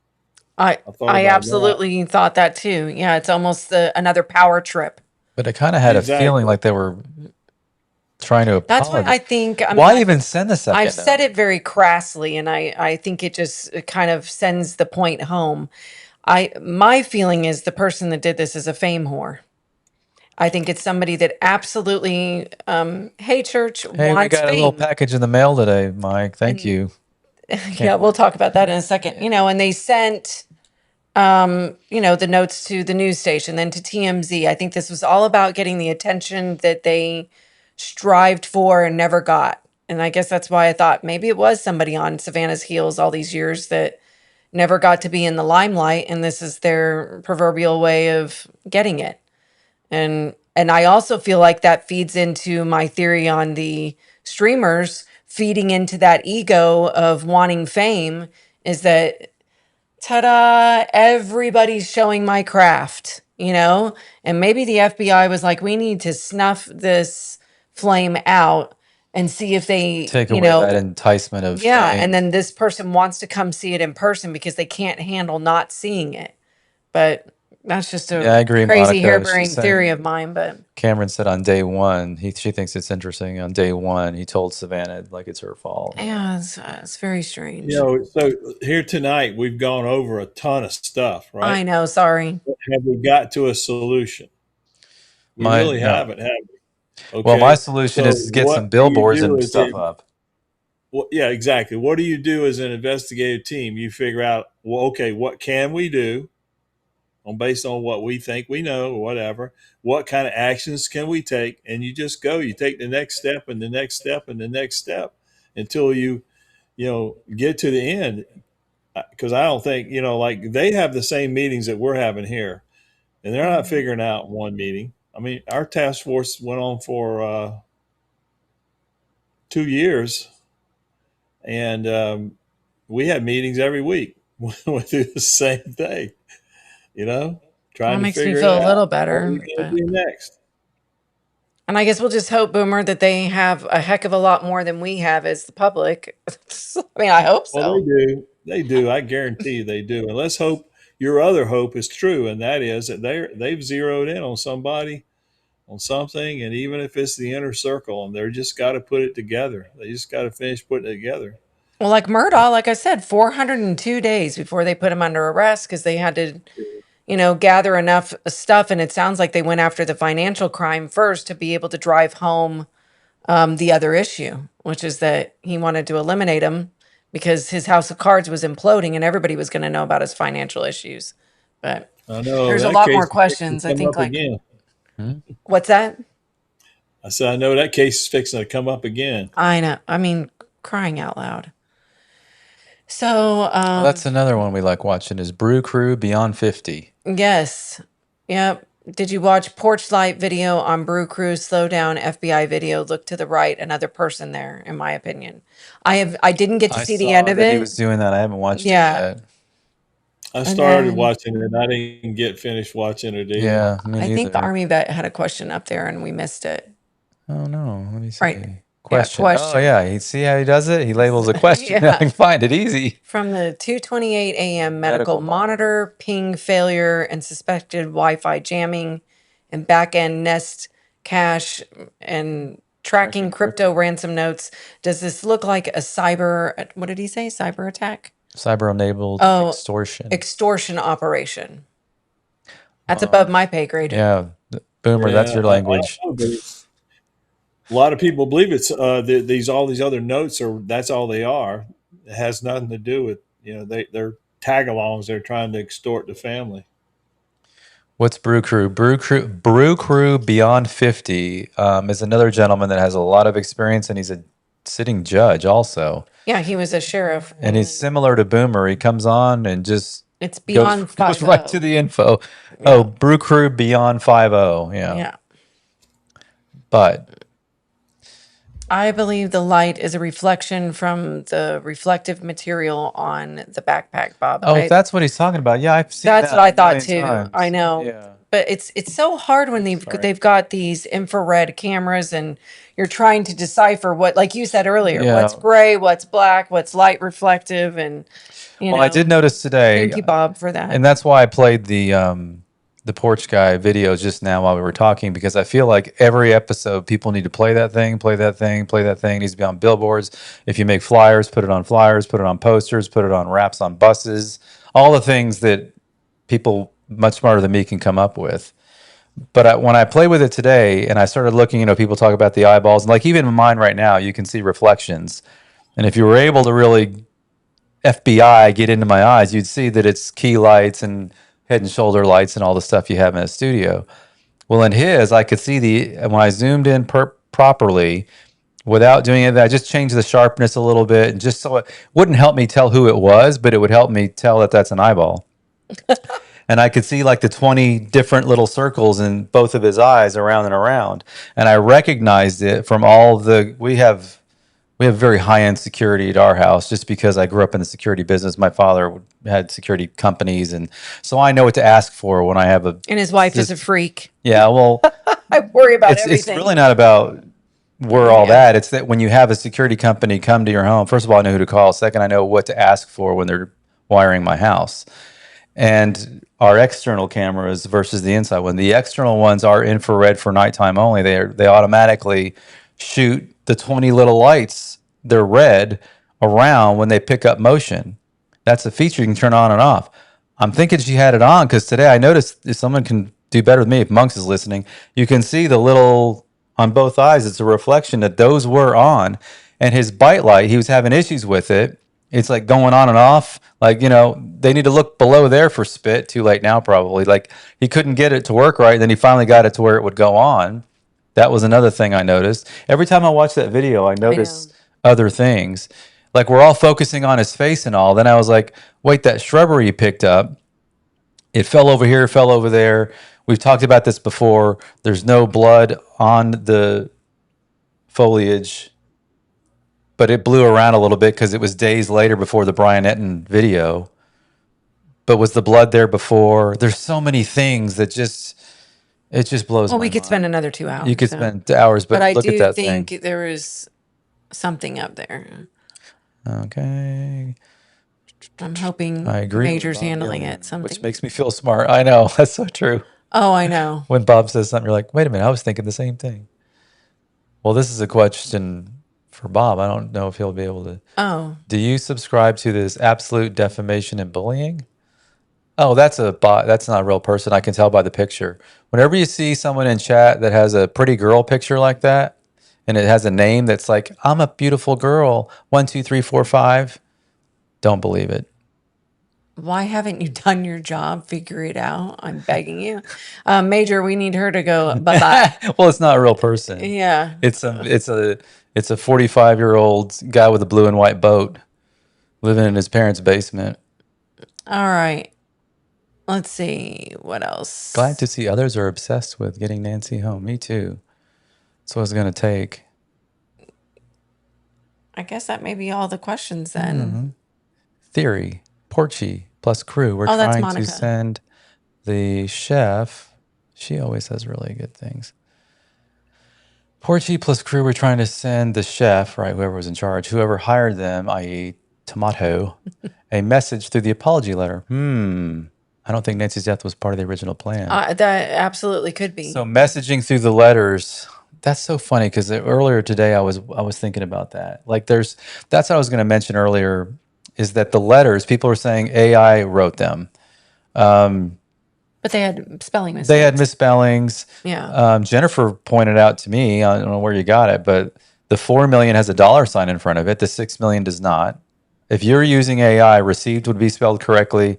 S8: I
S10: thought
S8: I
S10: about
S8: absolutely thought that too. Yeah, it's almost another power trip.
S9: but I kind of had a
S10: Exactly.
S9: feeling like they were trying to
S8: That's why I
S9: apologize.
S8: think
S9: Why even send the second
S8: I've
S9: note?
S8: said it very crassly, and I think it just kind of sends the point home. My feeling is the person that did this is a fame whore. I think it's somebody that absolutely, hey church,
S9: Hey, we
S8: wants
S9: got a little
S8: fame.
S9: package in the mail today, Mike. Thank you.
S8: Yeah, we'll talk about that in a second. And they sent, the notes to the news station, then to TMZ. I think this was all about getting the attention that they strived for and never got. And I guess that's why I thought maybe it was somebody on Savannah's heels all these years that never got to be in the limelight, and this is their proverbial way of getting it. And I also feel like that feeds into my theory on the streamers feeding into that ego of wanting fame, is that ta-da, everybody's showing my craft, and maybe the FBI was like, we need to snuff this flame out and see if they,
S9: Take away that enticement of
S8: yeah,
S9: fame.
S8: and then this person wants to come see it in person because they can't handle not seeing it. But that's just a
S9: Yeah, I agree,
S8: crazy
S9: Monica.
S8: harebrained
S9: She's saying-
S8: theory of mine. But
S9: Cameron said on day one, she thinks it's interesting. On day one, he told Savannah like it's her fault.
S8: yeah, it's very strange.
S10: So here tonight we've gone over a ton of stuff, right?
S8: I know. Sorry.
S10: Have we got to a solution? We really haven't, have we?
S9: Well,
S10: Okay,
S9: my solution
S10: so
S9: is to get
S10: what
S9: some
S10: do you
S9: billboards
S10: do
S9: and
S10: as
S9: stuff
S10: a-
S9: up.
S10: Well, yeah, exactly. What do you do as an investigative team? You figure out, well, okay, what can we do based on what we think we know or whatever? What kind of actions can we take? And you just go. You take the next step and the next step and the next step until you get to the end. Because I don't think, like they have the same meetings that we're having here, and they're not figuring out one meeting. I mean, our task force went on for 2 years, and we had meetings every week. We went through the same thing, trying to
S8: makes me
S10: figure
S8: feel
S10: it
S8: a little
S10: out.
S8: better,
S10: What are we going to do next?
S8: And I guess we'll just hope, Boomer, that they have a heck of a lot more than we have as the public. I mean, I hope so.
S10: Well, they do. They do. I guarantee you they do. And let's hope your other hope is true, and that is that they've zeroed in on somebody, on something, and even if it's the inner circle, and they're just got to put it together. They just got to finish putting it together.
S8: Well, like Murdaugh, like I said, 402 days before they put him under arrest because they had to, gather enough stuff. And it sounds like they went after the financial crime first to be able to drive home the other issue, which is that he wanted to eliminate him because his house of cards was imploding and everybody was going to know about his financial issues. But
S10: I know
S8: there's a
S10: that
S8: lot
S10: case
S8: more
S10: is fixing
S8: questions.
S10: to
S8: I
S10: come
S8: think
S10: up
S8: like,
S10: again.
S8: what's that?
S10: I said, I know that case is fixing to come up again.
S8: I know. I mean, crying out loud. So,
S9: Well, that's another one we like watching is Brew Crew Beyond 50.
S8: yes. Yep. Did you watch Porch Light video on Brew Crew? Slow down FBI video. Look to the right. Another person there, in my opinion. I didn't get to see the end of
S9: that
S8: it.
S9: he was doing that. I haven't watched
S8: Yeah.
S9: it yet.
S10: I
S8: And
S10: started
S8: then-
S10: watching it. I didn't get finished watching it either.
S9: Yeah, me
S8: I think the
S9: neither.
S8: Army vet had a question up there and we missed it.
S9: Oh no, let me see.
S8: Right.
S9: Question.
S8: question.
S9: Oh yeah, you see how he does it? He labels a question.
S8: Yeah.
S9: I can find it easy.
S8: From the 2:28 a.m. medical monitor, ping failure and suspected Wi-Fi jamming and back-end Nest cache and tracking crypto ransom notes. Does this look like a cyber, what did he say? Cyber attack?
S9: Cyber-enabled
S8: Oh,
S9: extortion.
S8: Extortion operation. That's above my pay grade.
S9: Yeah, Boomer, that's your
S10: Yeah,
S9: language.
S10: I don't know, but a lot of people believe it's all these other notes that's all they are. It has nothing to do with they're tag-alongs. They're trying to extort the family.
S9: What's Brew Crew? Brew Crew Beyond 50 is another gentleman that has a lot of experience, and he's a sitting judge also.
S8: Yeah, he was a sheriff.
S9: And he's similar to Boomer. He comes on and just
S8: It's Beyond
S9: goes
S8: 50.
S9: right to the info. Oh, Brew Crew Beyond 50. Yeah.
S8: Yeah.
S9: But
S8: I believe the light is a reflection from the reflective material on the backpack, Bob.
S9: if that's what he's talking about, yeah, I've seen
S8: That's
S9: that
S8: what I
S9: a
S8: thought
S9: million
S8: too.
S9: times.
S8: I know.
S9: Yeah.
S8: But it's so hard when they've got these infrared cameras and you're trying to decipher what, like you said earlier,
S9: Yeah.
S8: what's gray, what's black, what's light reflective, and
S9: Well, I did notice today.
S8: Thank you, Bob, for that.
S9: And that's why I played the porch guy video just now while we were talking, because I feel like every episode people need to play that thing, play that thing, play that thing. It needs to be on billboards. If you make flyers, put it on flyers, put it on posters, put it on wraps on buses, all the things that people much smarter than me can come up with. But when I played with it today and I started looking, people talk about the eyeballs, and like even in mine right now, you can see reflections. And if you were able to really FBI get into my eyes, you'd see that it's key lights and head and shoulder lights and all the stuff you have in a studio. Well, in his, I could see when I zoomed in properly without doing it, I just changed the sharpness a little bit, and just so it wouldn't help me tell who it was, but it would help me tell that that's an eyeball. And I could see like the 20 different little circles in both of his eyes around and around. And I recognized it from all we have very high-end security at our house just because I grew up in the security business. My father had security companies, and so I know what to ask for when I have
S8: And his wife is a freak.
S9: Yeah, well,
S8: I worry about
S9: it's
S8: everything.
S9: really not about all that. It's that when you have a security company come to your home, first of all, I know who to call. Second, I know what to ask for when they're wiring my house. And our external cameras versus the inside one. The external ones are infrared for nighttime only. They automatically shoot the 20 little lights. They're red around when they pick up motion. That's a feature you can turn on and off. I'm thinking she had it on because today I noticed, if someone can do better than me, if Monks is listening, you can see the little on both eyes. It's a reflection that those were on. And his bite light, he was having issues with it. It's like going on and off. Like, they need to look below there for spit. Too late now, probably. Like, he couldn't get it to work right. Then he finally got it to where it would go on. That was another thing I noticed. Every time I watch that video, I notice other things. Like, we're all focusing on his face and all. Then I was like, wait, that shrubbery you picked up, it fell over here, fell over there. We've talked about this before. There's no blood on the foliage, but it blew around a little bit because it was days later before the Brian Etten video. But was the blood there before? There's so many things that it just blows my
S8: We could
S9: mind.
S8: spend another 2 hours.
S9: You could spend hours, but
S8: I
S9: look
S8: do
S9: at that
S8: think
S9: thing.
S8: there is something up there.
S9: Okay.
S8: I'm hoping
S9: I agree.
S8: Major's handling it.
S9: Which makes me feel smart. I know. That's so true.
S8: Oh, I know.
S9: When Bob says something, you're like, wait a minute, I was thinking the same thing. Well, this is a question for Bob. I don't know if he'll be able to.
S8: Oh.
S9: Do you subscribe to this absolute defamation and bullying? Oh, that's a bot. That's not a real person. I can tell by the picture. Whenever you see someone in chat that has a pretty girl picture like that, and it has a name that's like, I'm a beautiful girl, 1, 2, 3, 4, 5, don't believe it.
S8: Why haven't you done your job? Figure it out. I'm begging you. Major, we need her to go bye-bye.
S9: Well, it's not a real person.
S8: Yeah.
S9: It's a 45-year-old guy with a blue and white boat living in his parents' basement.
S8: All right. Let's see. What else?
S9: Glad to see others are obsessed with getting Nancy home. Me too. That's what it's going to take.
S8: I guess that may be all the questions then.
S9: Theory. Porchy plus crew. We're
S8: that's
S9: trying
S8: Monica.
S9: to send the chef. She always has really good things. Porchy plus crew. We're trying to send the chef, right, whoever was in charge, whoever hired them, i.e. Tomato, a message through the apology letter. I don't think Nancy's death was part of the original plan.
S8: That absolutely could be.
S9: So messaging through the letters. That's so funny because earlier today I was thinking about that. Like that's what I was going to mention earlier, is that the letters, people are saying AI wrote them.
S8: But they had spelling mistakes.
S9: They had misspellings.
S8: Yeah.
S9: Jennifer pointed out to me, I don't know where you got it, but the 4 million has a dollar sign in front of it. The 6 million does not. If you're using AI, received would be spelled correctly.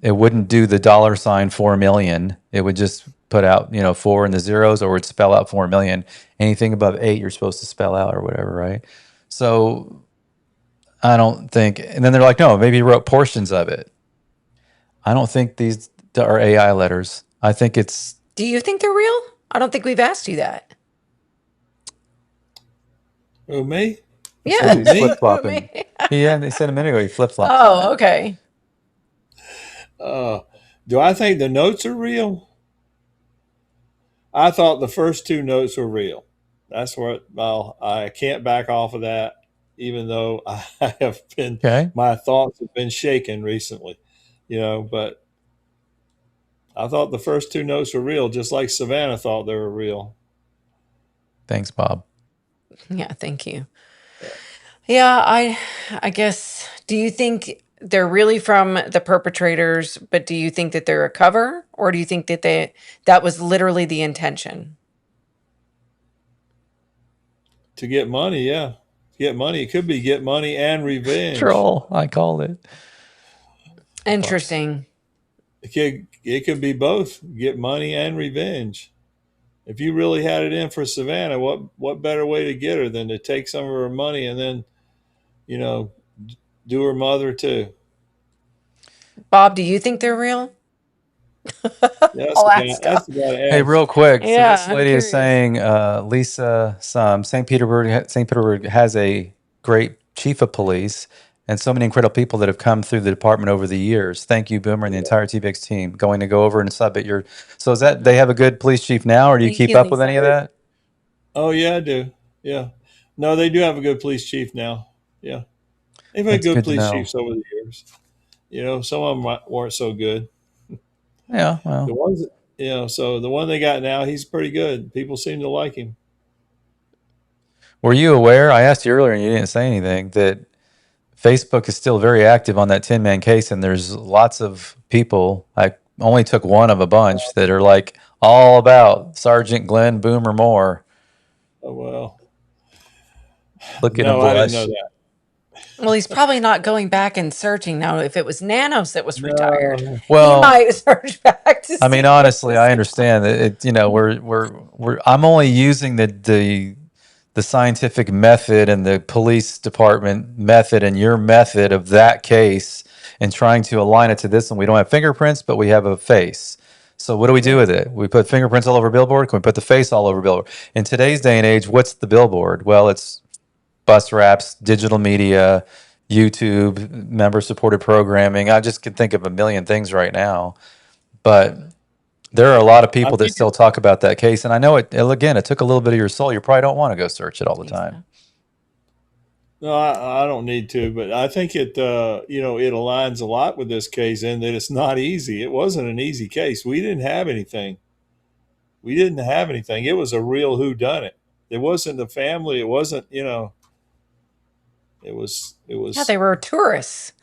S9: it wouldn't do the $ 4 million. It would just put out, 4 in the zeros, or it would spell out 4 million. Anything above 8, you're supposed to spell out or whatever, right? So I don't think, and then they're like, no, maybe he wrote portions of it. I don't think these are AI letters. I think it's.
S8: Do you think they're real? I don't think we've asked you that.
S10: Oh, me?
S8: Yeah.
S9: He's flip-flopping. Yeah, they said a minute ago he flip-flops.
S8: Oh, okay.
S10: Do I think the notes are real? I thought the first 2 notes were real. That's what, well, I can't back off of that, even though I have been, my thoughts have been shaken recently, but I thought the first 2 notes were real, just like Savannah thought they were real.
S9: Thanks, Bob.
S8: Yeah, thank you. Yeah, I guess, do you think they're really from the perpetrators, but do you think that they're a cover, or do you think that that was literally the intention?
S10: To get money, yeah. Get money. It could be get money and revenge.
S9: Troll, I called it.
S8: Interesting.
S10: It could be both. Get money and revenge. If you really had it in for Savannah, what better way to get her than to take some of her money and then, do her mother too?
S8: Bob, do you think they're real?
S9: Hey, real quick.
S8: Yeah,
S9: So this lady is saying, Lisa, St. Petersburg has a great chief of police and so many incredible people that have come through the department over the years. Thank you, Boomer, and the entire TVX team. Going to go over and sub at your. So is that they have a good police chief now, or do you keep up with any of that?
S10: Oh yeah, I do. Yeah, no, they do have a good police chief now. Yeah, they've had good police chiefs over the years. Some of them weren't so good.
S9: Yeah, well,
S10: the ones, so the one they got now, he's pretty good. People seem to like him.
S9: Were you aware? I asked you earlier, and you didn't say anything. That Facebook is still very active on that 10-man case, and there's lots of people. I only took one of a bunch that are like all about Sergeant Glenn Boomer Moore.
S10: Oh well.
S9: Look at him blush.
S10: I didn't know that.
S8: Well, he's probably not going back and searching now. If it was Nanos that was retired,
S9: well,
S8: he might search back to.
S9: I mean, honestly, I understand that. We're. I'm only using the scientific method and the police department method and your method of that case and trying to align it to this one. We don't have fingerprints, but we have a face. So what do we do with it? We put fingerprints all over Billboard. Can we put the face all over Billboard? In today's day and age, what's the Billboard? Well, it's bus wraps, digital media, YouTube, member-supported programming. I just can think of a million things right now. But there are a lot of people that still talk about that case. And I know it took a little bit of your soul. You probably don't want to go search it all the time.
S10: No, I don't need to, but I think it aligns a lot with this case in that it's not easy. It wasn't an easy case. We didn't have anything. It was a real whodunit. It wasn't the family. It wasn't, it was.
S8: Yeah, they were tourists.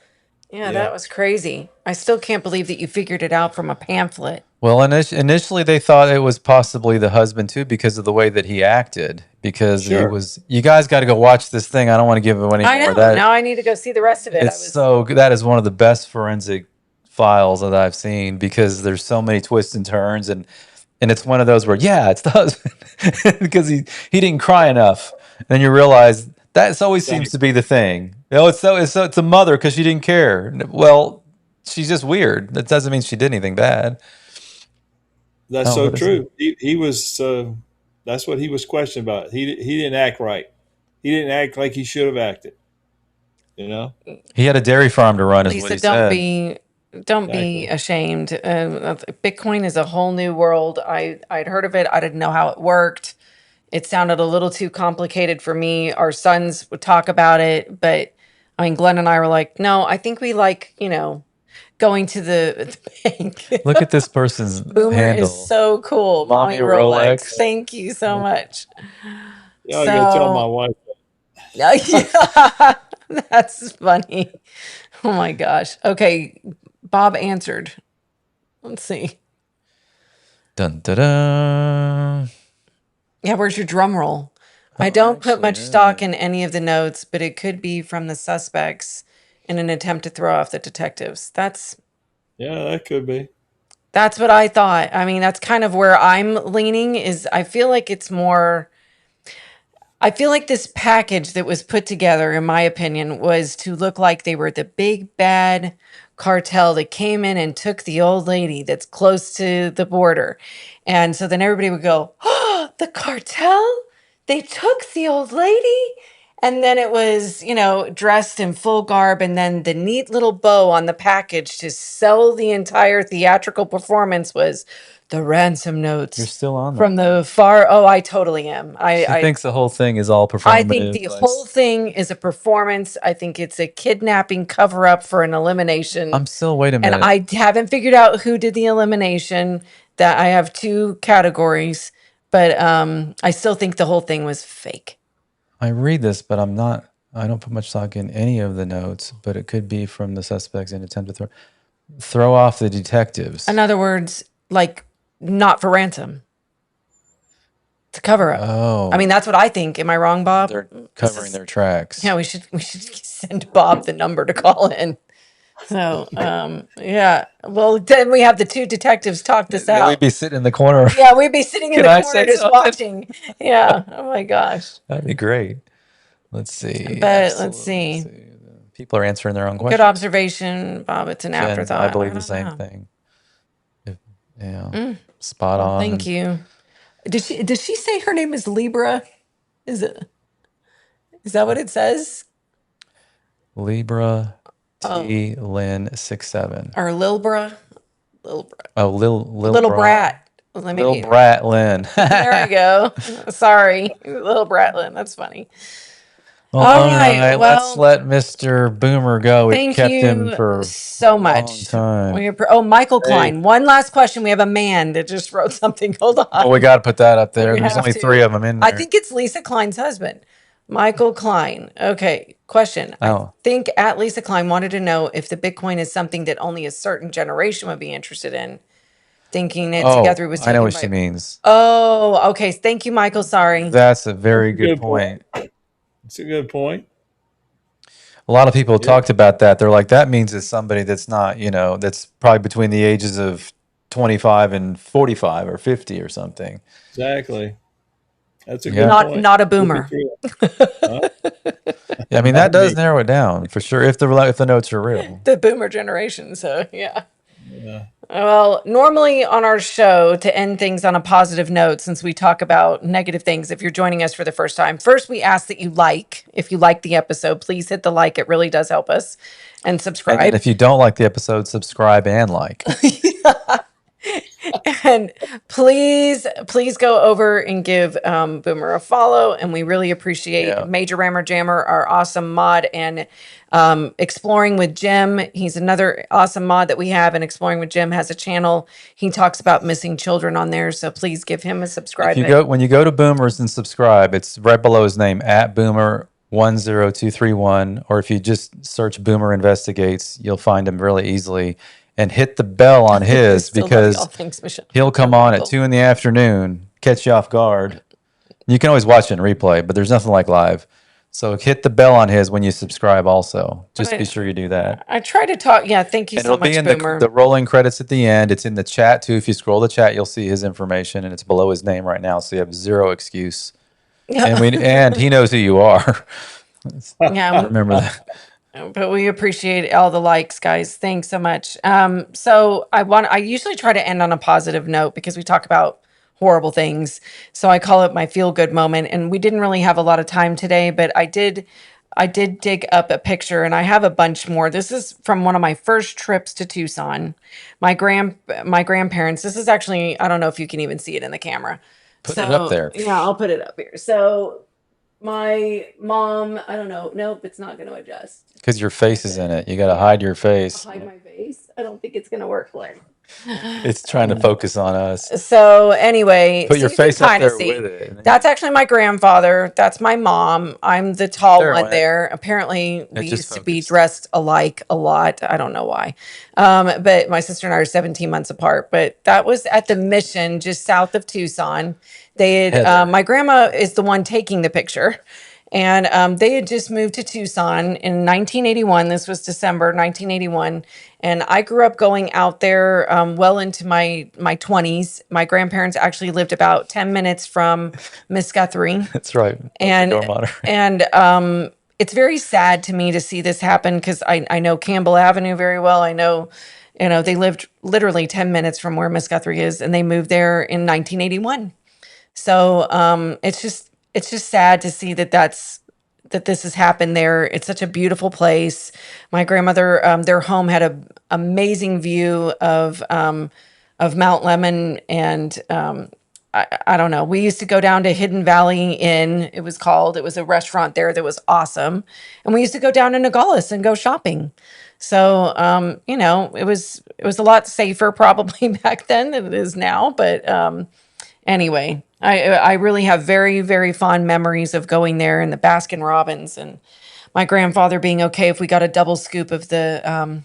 S8: Yeah, that was crazy. I still can't believe that you figured it out from a pamphlet.
S9: Well, initially they thought it was possibly the husband too because of the way that he acted. Because he was. You guys got to go watch this thing. I don't want to give it any
S8: I
S9: more.
S8: know. Now I need to go see the rest of it.
S9: That is one of the best forensic files that I've seen because there's so many twists and turns and it's one of those where it's the husband because he didn't cry enough. And then you realize that always seems to be the thing. It's a mother because she didn't care. Well, she's just weird. That doesn't mean she did anything bad.
S10: That's so true. He was. That's what he was questioned about. He didn't act right. He didn't act like he should have acted.
S9: He had a dairy farm to run. Is
S8: Lisa,
S9: what he said.
S8: Don't be ashamed. Bitcoin is a whole new world. I'd heard of it. I didn't know how it worked. It sounded a little too complicated for me. Our sons would talk about it, but I mean, Glenn and I were like, no, I think we like, going to the bank.
S9: Look at this person's
S8: Boomer
S9: handle.
S8: is so cool.
S9: Mommy
S8: Rolex. Thank you so much.
S10: Yeah, I gotta tell my wife.
S8: Yeah, that's funny. Oh my gosh. Okay, Bob answered. Let's see.
S9: Dun dun dun.
S8: Yeah, where's your drum roll? I don't put much stock in any of the notes, but it could be from the suspects in an attempt to throw off the detectives. That's
S10: Yeah, that could be.
S8: That's what I thought. I mean, that's kind of where I'm leaning is I feel like it's more I feel like this package that was put together, in my opinion, was to look like they were the big bad cartel that came in and took the old lady that's close to the border. And so then everybody would go, "Oh, the cartel? They took the old lady?" And then it was, dressed in full garb, and then the neat little bow on the package to sell the entire theatrical performance was the ransom notes.
S9: You're still on
S8: From
S9: that.
S8: the far. Oh, I totally am.
S9: She thinks the whole thing is all
S8: I think the
S9: performative.
S8: whole thing is a performance. I think it's a kidnapping cover up for an elimination.
S9: I'm still, wait a
S8: And
S9: minute.
S8: I haven't figured out who did the elimination. That I have two categories, but I still think the whole thing was fake.
S9: I read this, but I don't put much stock in any of the notes, but it could be from the suspects in attempt to throw off the detectives.
S8: In other words, like not for ransom. To cover up.
S9: Oh.
S8: I mean, that's what I think. Am I wrong, Bob?
S9: They're covering their tracks.
S8: Yeah, we should send Bob the number to call in. So, yeah. Well, then we have the two detectives talk this
S9: Then
S8: out.
S9: we'd be sitting in the corner.
S8: Yeah, we'd be sitting in
S9: Can
S8: the
S9: I
S8: corner
S9: say
S8: just
S9: something?
S8: watching. Yeah. Oh my gosh.
S9: That'd be great. Let's see.
S8: But let's see.
S9: People are answering their own
S8: Good
S9: questions.
S8: observation, Bob. It's an
S9: Jen,
S8: afterthought.
S9: I believe the
S8: don't
S9: same
S8: know.
S9: thing.
S8: Mm.
S9: Spot
S8: Well,
S9: on.
S8: thank you. Does she say her name is Libra? Is that what it says?
S9: Libra
S8: Oh.
S9: T Lynn 67.
S8: Or Lilbra?
S9: Oh,
S8: Little Brat. Let me-
S9: Lil Brat Lynn.
S8: There we go. Sorry. Little Bratlin. That's funny.
S9: Well,
S8: All
S9: all
S8: right,
S9: right, let's
S8: well,
S9: let Mr. Boomer go. We
S8: Thank
S9: kept him
S8: you
S9: for
S8: so
S9: a
S8: much.
S9: long time.
S8: Michael
S9: Hey.
S8: Klein. One last question. We have a man that just wrote something. Hold on.
S9: Well, we got to put that up there.
S8: We
S9: There's
S8: have
S9: only
S8: to.
S9: 3 of them in there.
S8: I think it's Lisa Klein's husband, Michael Klein. Okay, question. I
S9: Oh.
S8: think at Lisa Klein wanted to know if the Bitcoin is something that only a certain generation would be interested in. Thinking Nancy
S9: Oh,
S8: Guthrie was
S9: I know
S8: taken
S9: what
S8: by-
S9: she means.
S8: Oh, okay. Thank you, Michael. Sorry.
S9: That's a very
S10: That's a
S9: good
S10: good
S9: point.
S10: It's a good point.
S9: A lot of people talked about that. They're like, that means it's somebody that's not, that's probably between the ages of 25 and 45 or 50 or something.
S10: Exactly. That's a
S9: Yeah.
S10: good point.
S8: Not a boomer.
S10: Huh?
S9: Yeah, I mean, that does narrow it down for sure if the notes are real.
S8: The boomer generation. So, yeah.
S10: Yeah.
S8: Well, normally on our show, to end things on a positive note, since we talk about negative things, if you're joining us for the first time, first we ask that you if you like the episode, please hit the like. It really does help us. And subscribe.
S9: And if you don't like the episode, subscribe and like.
S8: And please go over and give Boomer a follow. And we really appreciate Major Rammer Jammer, our awesome mod, and Exploring with Jim. He's another awesome mod that we have. And Exploring with Jim has a channel. He talks about missing children on there. So please give him a subscribe.
S9: When you go to Boomer's and subscribe, it's right below his name at Boomer10231. Or if you just search Boomer Investigates, you'll find him really easily. And hit the bell on his
S8: Still love
S9: because
S8: y'all. Thanks, Michelle.
S9: he'll come on at 2 p.m, catch you off guard. You can always watch it in replay, but there's nothing like live. So hit the bell on his when you subscribe also. Just be sure you do that.
S8: I try to talk. Yeah, thank you
S9: And
S8: so
S9: it'll
S8: much,
S9: be in
S8: Boomer.
S9: the rolling credits at the end. It's in the chat too. If you scroll the chat, you'll see his information and it's below his name right now. So you have zero excuse. And he knows who you are.
S8: Yeah.
S9: Remember that.
S8: But we appreciate all the likes, guys. Thanks so much. So I usually try to end on a positive note because we talk about horrible things. So I call it my feel good moment. And we didn't really have a lot of time today, but I did dig up a picture and I have a bunch more. This is from one of my first trips to Tucson. My grandparents, this is actually, I don't know if you can even see it in the camera.
S9: Put it up there.
S8: Yeah, I'll put it up here. So my mom, I don't know. Nope, it's not going to adjust.
S9: Because your face is in it. You got to hide your face.
S8: Hide my face. I don't think it's going to work, Glenn.
S9: It's trying to focus on us.
S8: So anyway,
S9: Put your
S8: you can
S9: face up
S8: kinda
S9: there
S8: see.
S9: with it.
S8: That's actually my grandfather. That's my mom. I'm the tall
S9: There it
S8: one
S9: went.
S8: there. Apparently, we
S9: just
S8: used to be dressed alike a lot. I don't know why. But my sister and I are 17 months apart. But that was at the Mission, just south of Tucson. They had
S9: Heather.
S8: my grandma is the one taking the picture. And they had just moved to Tucson in 1981. This was December 1981. And I grew up going out there well into my 20s. My grandparents actually lived about 10 minutes from Miss Guthrie.
S9: That's right.
S8: And
S9: Door monitor.
S8: and it's very sad to me to see this happen because I know Campbell Avenue very well. I know, they lived literally 10 minutes from where Miss Guthrie is, and they moved there in 1981. So it's just sad to see that this has happened there. It's such a beautiful place. My grandmother, their home had an amazing view of Mount Lemmon, and I don't know. We used to go down to Hidden Valley Inn. It was a restaurant there that was awesome, and we used to go down to Nogales and go shopping. So it was a lot safer probably back then than it is now, but. Anyway, I really have very, very fond memories of going there and the Baskin Robbins, and my grandfather being okay if we got a double scoop of the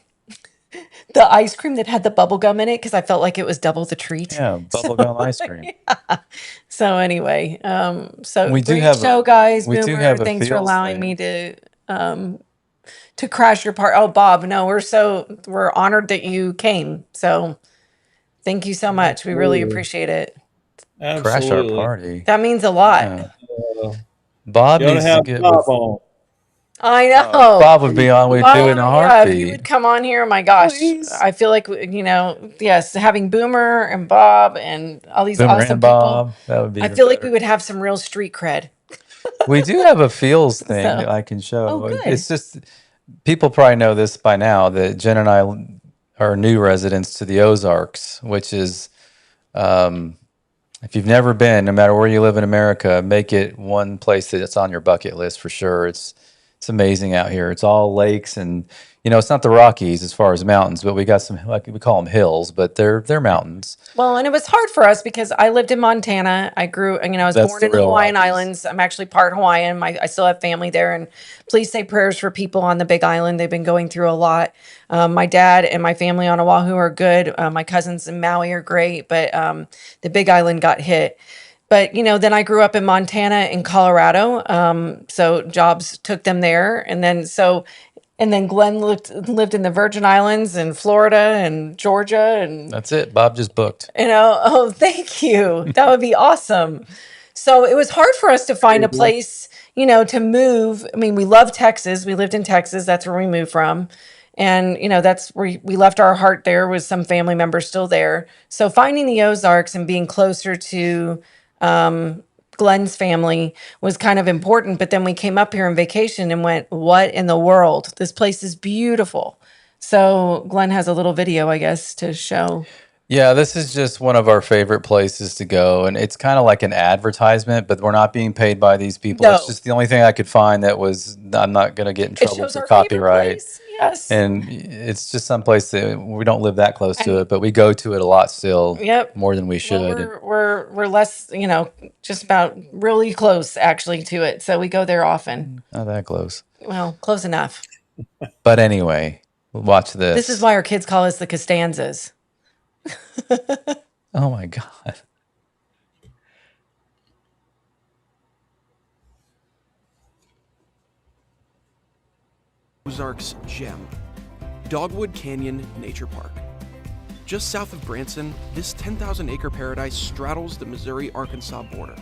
S8: ice cream that had the bubble gum in it because I felt like it was double the treat.
S9: Yeah, bubblegum ice cream.
S8: Yeah. So anyway, so
S9: We do
S8: great
S9: have
S8: show, guys.
S9: we do
S8: Boomer,
S9: have a
S8: thanks for
S9: feels
S8: allowing
S9: thing.
S8: me to crash your part. Oh, Bob, no, we're honored that you came. So thank you so much. We really appreciate it.
S9: Crash our party.
S8: That means a lot.
S9: Yeah. Bob
S10: You ought to
S9: needs to
S10: have
S9: get
S10: Bob
S9: with.
S10: on.
S8: I know.
S9: Bob would be on. We'd do it in a
S8: Yeah, if you
S9: heartbeat.
S8: would come on here, my gosh, I feel like yes, having Boomer and Bob and all these
S9: Boomer
S8: awesome
S9: and
S8: people.
S9: Bob. That would be.
S8: I
S9: even
S8: feel like
S9: better.
S8: we would have some real street cred.
S9: We do have a feels thing
S8: So-
S9: that I can show.
S8: Oh, good.
S9: It's just people probably know this by now that Jen and I are new residents to the Ozarks, which is if you've never been, no matter where you live in America, make it one place that's on your bucket list for sure. It's amazing out here. It's all lakes, and it's not the Rockies as far as mountains, but we got some, like we call them hills, but they're mountains.
S8: Well, and it was hard for us because I lived in Montana. I grew, I was
S9: That's
S8: born
S9: the
S8: in the
S9: real
S8: Hawaiian
S9: Rockies.
S8: Islands. I'm actually part Hawaiian. I still have family there. And please say prayers for people on the Big Island. They've been going through a lot. My dad and my family on Oahu are good. My cousins in Maui are great, but the Big Island got hit. But, then I grew up in Montana and Colorado. So jobs took them there. And then Glenn lived in the Virgin Islands and Florida and Georgia and
S9: That's it. Bob just booked.
S8: oh, thank you. That would be awesome. So it was hard for us to find a place, to move. I mean, we love Texas. We lived in Texas. That's where we moved from. And, that's where we left our heart there with some family members still there. So finding the Ozarks and being closer to Glenn's family was kind of important. But then we came up here on vacation and went, what in the world? This place is beautiful. So Glenn has a little video, I guess, to show.
S9: Yeah, this is just one of our favorite places to go, and it's kind of like an advertisement, but we're not being paid by these people. It's
S8: No.
S9: just the only thing I could find that was I'm not going to get in trouble
S8: shows
S9: for
S8: our favorite
S9: copyright.
S8: place, yes.
S9: And it's just some place that we don't live that close to it, but we go to it a lot still.
S8: Yep.
S9: More than we should.
S8: Well, we're less, just about really close actually to it. So we go there often.
S9: Not that close.
S8: Well, close enough.
S9: But anyway, watch this.
S8: This is why our kids call us the Costanzas.
S9: Oh my God.
S21: Ozarks gem, Dogwood Canyon Nature Park. Just south of Branson, this 10,000-acre paradise straddles the Missouri-Arkansas border,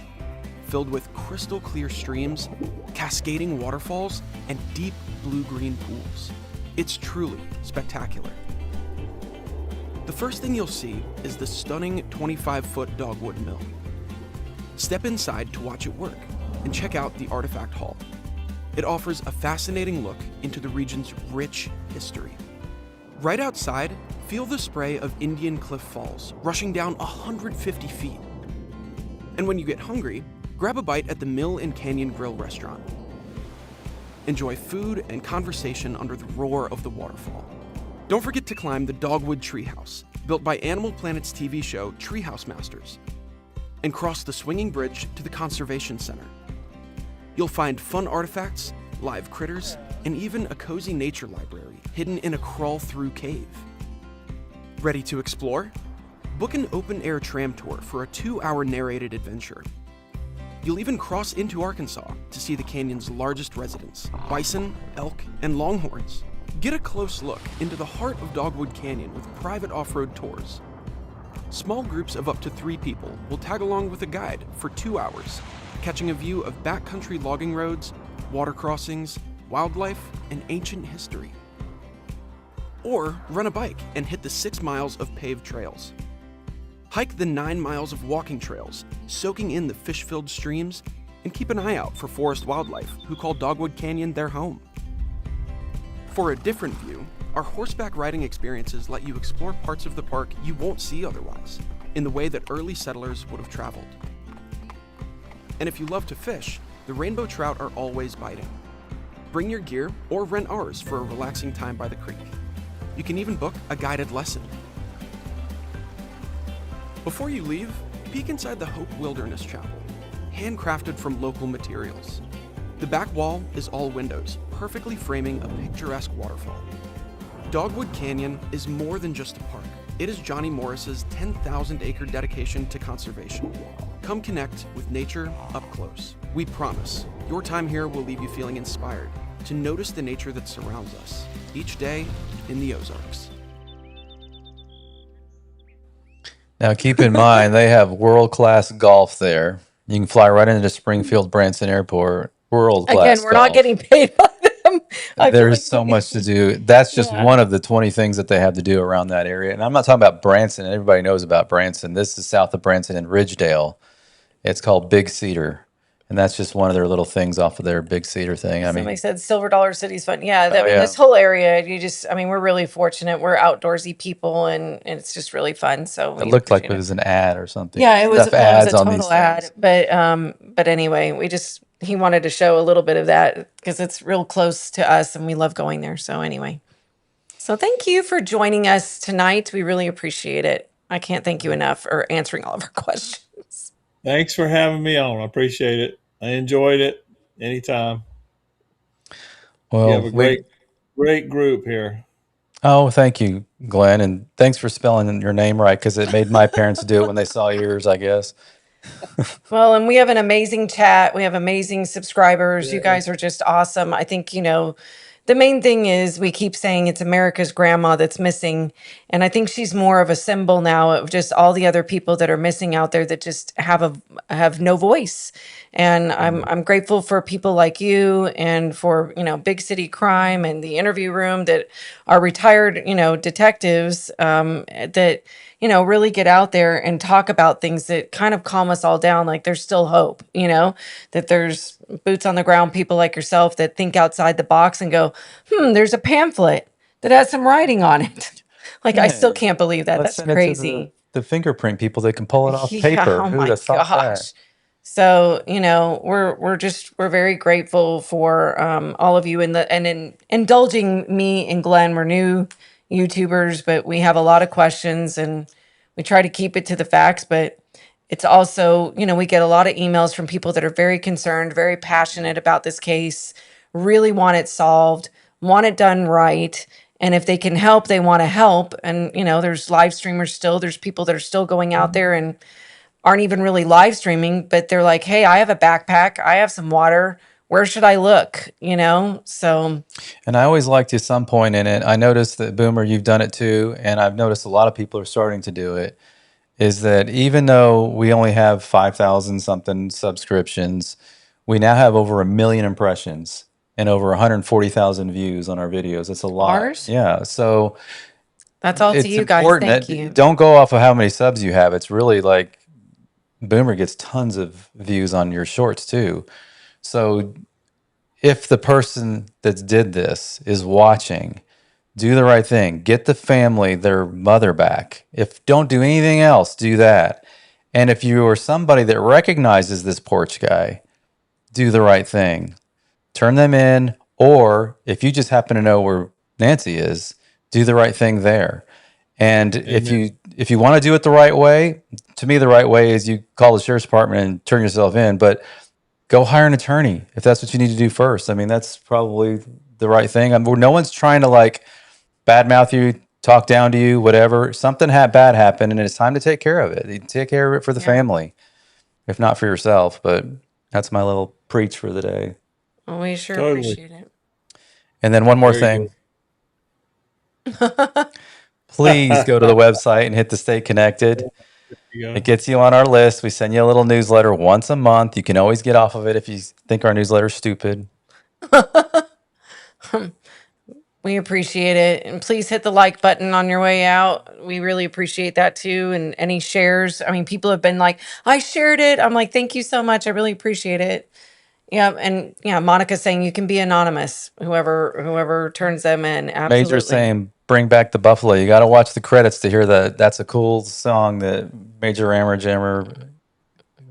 S21: filled with crystal clear streams, cascading waterfalls, and deep blue-green pools. It's truly spectacular. The first thing you'll see is the stunning 25-foot dogwood mill. Step inside to watch it work and check out the Artifact Hall. It offers a fascinating look into the region's rich history. Right outside, feel the spray of Indian Cliff Falls rushing down 150 feet. And when you get hungry, grab a bite at the Mill and Canyon Grill restaurant. Enjoy food and conversation under the roar of the waterfall. Don't forget to climb the Dogwood Treehouse, built by Animal Planet's TV show Treehouse Masters, and cross the swinging bridge to the Conservation Center. You'll find fun artifacts, live critters, and even a cozy nature library hidden in a crawl-through cave. Ready to explore? Book an open-air tram tour for a 2-hour narrated adventure. You'll even cross into Arkansas to see the canyon's largest residents, bison, elk, and longhorns. Get a close look into the heart of Dogwood Canyon with private off-road tours. Small groups of up to 3 people will tag along with a guide for 2 hours, catching a view of backcountry logging roads, water crossings, wildlife, and ancient history. Or run a bike and hit the 6 miles of paved trails. Hike the 9 miles of walking trails, soaking in the fish-filled streams, and keep an eye out for forest wildlife who call Dogwood Canyon their home. For a different view, our horseback riding experiences let you explore parts of the park you won't see otherwise, in the way that early settlers would have traveled. And if you love to fish, the rainbow trout are always biting. Bring your gear or rent ours for a relaxing time by the creek. You can even book a guided lesson. Before you leave, peek inside the Hope Wilderness Chapel, handcrafted from local materials. The back wall is all windows, perfectly framing a picturesque waterfall. Dogwood Canyon is more than just a park. It is Johnny Morris's 10,000-acre dedication to conservation. Come connect with nature up close. We promise your time here will leave you feeling inspired to notice the nature that surrounds us each day in the Ozarks.
S9: Now, keep in mind, they have world-class golf there. You can fly right into Springfield Branson Airport. World-class
S8: Again, we're not getting paid by them. I feel
S9: There's
S8: like
S9: so much to do. That's just one of the 20 things that they have to do around that area. And I'm not talking about Branson. Everybody knows about Branson. This is south of Branson in Ridgedale. It's called Big Cedar. And that's just one of their little things off of their Big Cedar thing. I
S8: somebody
S9: mean,
S8: said Silver Dollar City's fun. Yeah,
S9: Oh, yeah.
S8: this whole area, we're really fortunate. We're outdoorsy people, and it's just really fun. So
S9: it
S8: we
S9: look like
S8: appreciate
S9: it was an ad or something.
S8: Yeah, it was
S9: Stuff
S8: a
S9: ads on these
S8: total ad.
S9: things.
S8: But anyway, he wanted to show a little bit of that because it's real close to us and we love going there. So anyway. So thank you for joining us tonight. We really appreciate it. I can't thank you enough for answering all of our questions.
S10: Thanks for having me on. I appreciate it. I enjoyed it. Anytime.
S9: Well,
S10: you have a great group here.
S9: Oh, thank you, Glenn. And thanks for spelling your name right because it made my parents do it when they saw yours, I guess.
S8: Well, and we have an amazing chat. We have amazing subscribers. You
S10: Yeah.
S8: guys are just awesome. I think, the main thing is we keep saying it's America's grandma that's missing. And I think she's more of a symbol now of just all the other people that are missing out there that just have no voice. And I'm grateful for people like you and for, Big City Crime and the Interview Room that are retired, detectives that, really get out there and talk about things that kind of calm us all down. Like there's still hope, that there's boots on the ground people like yourself that think outside the box and go, there's a pamphlet that has some writing on it. Like, I still can't believe that.
S9: Let's
S8: That's
S9: send it to
S8: crazy.
S9: the fingerprint people that can pull it off
S8: Yeah,
S9: paper.
S8: oh
S9: Who would
S8: my
S9: have thought
S8: gosh.
S9: that?
S8: So, we're very grateful for all of you and indulging me and Glenn. We're new YouTubers, but we have a lot of questions and we try to keep it to the facts, but it's also, we get a lot of emails from people that are very concerned, very passionate about this case, really want it solved, want it done right. And if they can help, they want to help. And, there's live streamers still, there's people that are still going out there and aren't even really live streaming, but they're like, hey, I have a backpack, I have some water. Where should I look? So.
S9: And I always liked at some point in it, I noticed that, Boomer, you've done it too, and I've noticed a lot of people are starting to do it, is that even though we only have 5,000 something subscriptions, we now have over 1 million impressions and over 140,000 views on our videos. It's a lot.
S8: Ours?
S9: Yeah. So
S8: That's all to
S9: it's
S8: you guys.
S9: important
S8: Thank
S9: that
S8: you.
S9: don't go off of how many subs you have. It's really like Boomer gets tons of views on your shorts too. So if the person that did this is watching, do the right thing. Get the family, their mother back. If don't do anything else, do that. And if you are somebody that recognizes this porch guy, do the right thing. Turn them in, or if you just happen to know where Nancy is, do the right thing there. And if you want to do it the right way, to me the right way is you call the sheriff's department and turn yourself in, but go hire an attorney if that's what you need to do first. I mean, that's probably the right thing. No one's trying to like badmouth you, talk down to you, whatever. Something bad happened, and it's time to take care of it. You take care of it for the family, if not for yourself. But That's my little preach for the day.
S8: Well, we sure
S10: Totally.
S8: appreciate it.
S9: And then one more
S10: Very
S9: thing. Please go to the website and hit the Stay Connected. It gets you on our list. We send you a little newsletter once a month. You can always get off of it if you think our newsletter's stupid.
S8: We appreciate it. And please hit the like button on your way out. We really appreciate that too. And any shares. I mean, people have been like, I shared it. I'm like, thank you so much. I really appreciate it. Yeah. And yeah, Monica's saying you can be anonymous. Whoever turns them in. Absolutely.
S9: Major saying, bring back the Buffalo. You got to watch the credits to hear that. That's a cool song that Major Rammer Jammer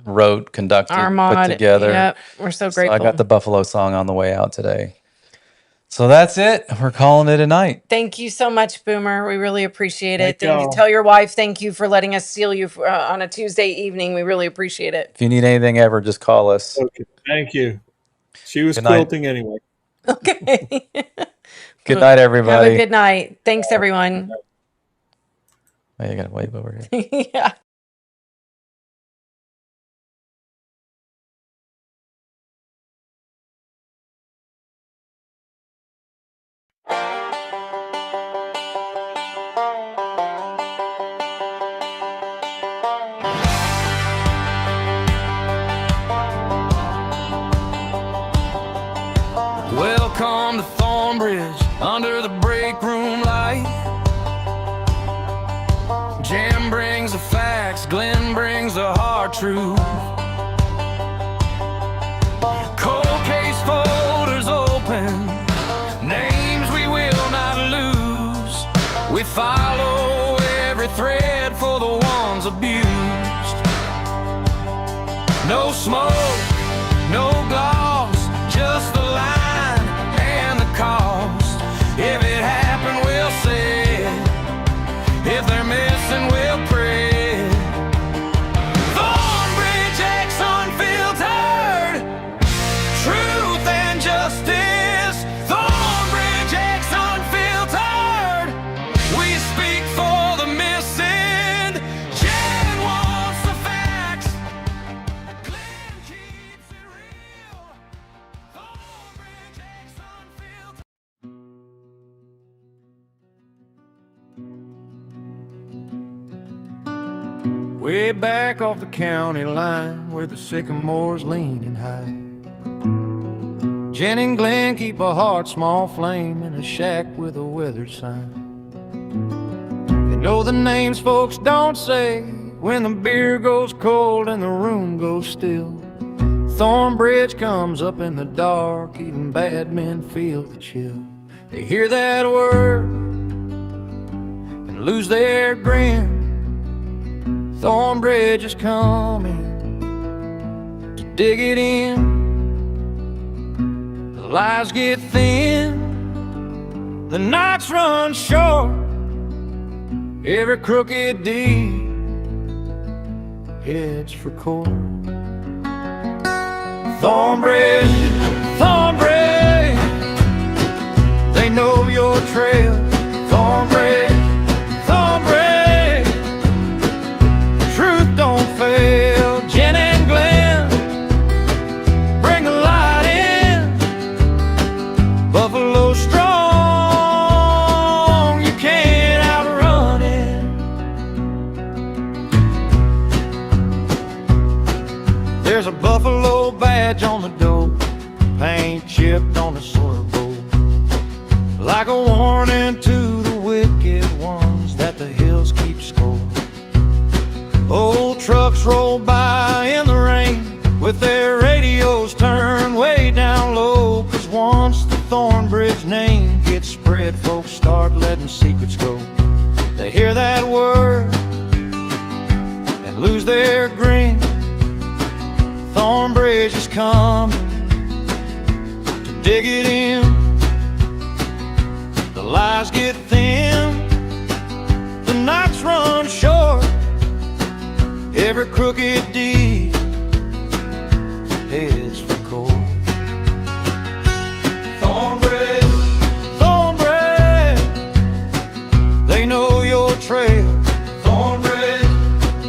S9: wrote, conducted,
S8: Armand,
S9: put together.
S8: Yep. We're so grateful.
S9: I got the Buffalo song on the way out today. So that's it. We're calling it a night.
S8: Thank you so much, Boomer. We really appreciate it.
S10: Thank y'all.
S8: Tell your wife thank you for letting us steal you on a Tuesday evening. We really appreciate it.
S9: If you need anything ever, just call us.
S10: Okay. Thank you. She was
S9: Good night.
S10: quilting anyway.
S8: Okay.
S9: Good night, everybody.
S8: Have a good night. Thanks, everyone.
S9: Oh, you got to wave over here.
S8: Yeah.
S1: Welcome to Thornbridge, under the break room light. Jam brings the facts, Glen brings the hard truth. Cold case folders open, names we will not lose. We follow every thread for the ones abused. No smoke, no gloss, just the line and the cost. If it happened, we'll say it. If they're missing, we'll pray. Thornbridge X Unfiltered, truth and justice. Thornbridge X Unfiltered, we speak for the missing. Jen wants the facts, Glen keeps it real. Thornbridge X Unfiltered. Way back off the county line, where the sycamores lean and high, Jen and Glen keep a heart small flame in a shack with a weather sign. They know the names folks don't say when the beer goes cold and the room goes still. Thornbridge comes up in the dark, even bad men feel the chill. They hear that word and lose their grin. Thornbridge is coming to dig it in. The lies get thin, the nights run short. Every crooked deed heads for court. Thornbridge, Thornbridge, they know your trail. Thornbridge, Thornbridge, truth don't fail. Jen and Glen, bring the light in. Buffalo strong, you can't outrun it. There's a buffalo badge on the door, paint chipped on the soil bowl, like a warning to the wicked ones that the hills keep score. Old trucks roll by in the rain with their radios turned way down low, 'cause once the Thornbridge name gets spread, folks start letting secrets go. They hear that word and lose their grin. Thornbridge is coming to dig it in. The lies get thin, the nights run short. Every crooked deed heads for court. Thornbridge, Thornbridge, they know your trail. Thornbridge,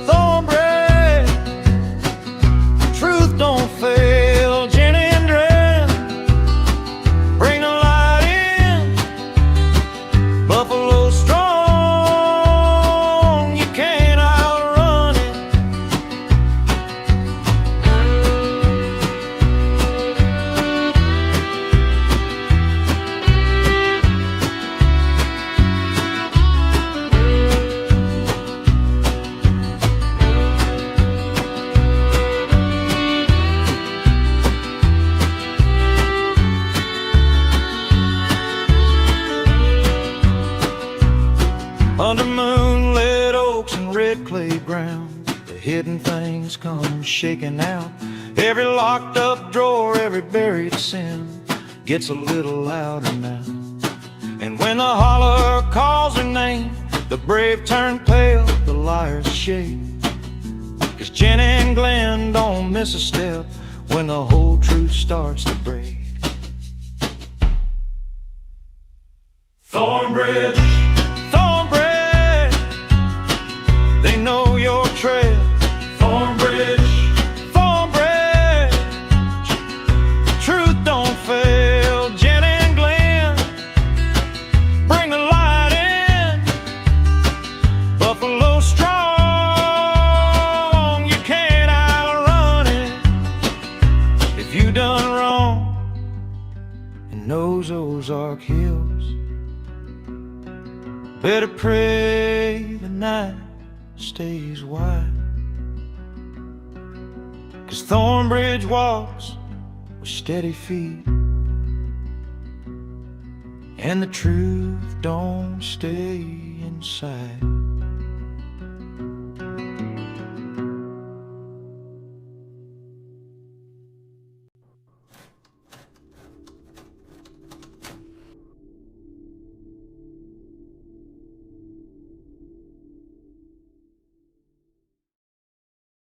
S1: Thornbridge, truth don't fail. shaken out. Every locked up drawer, every buried sin gets a little louder now. And when the holler calls her name, the brave turn pale, the liars shake. 'Cause Jen and Glen don't miss a step when the whole truth starts to break. Thornbridge, Thornbridge, they know your trail. Thornbridge, Thornbridge, truth don't fail. Jen and Glen, bring the light in. Buffalo strong, you can't outrun it. If you done wrong in those Ozark hills, better pray the night stays wide. 'Cause Thornbridge walks with steady feet, and the truth don't stay inside.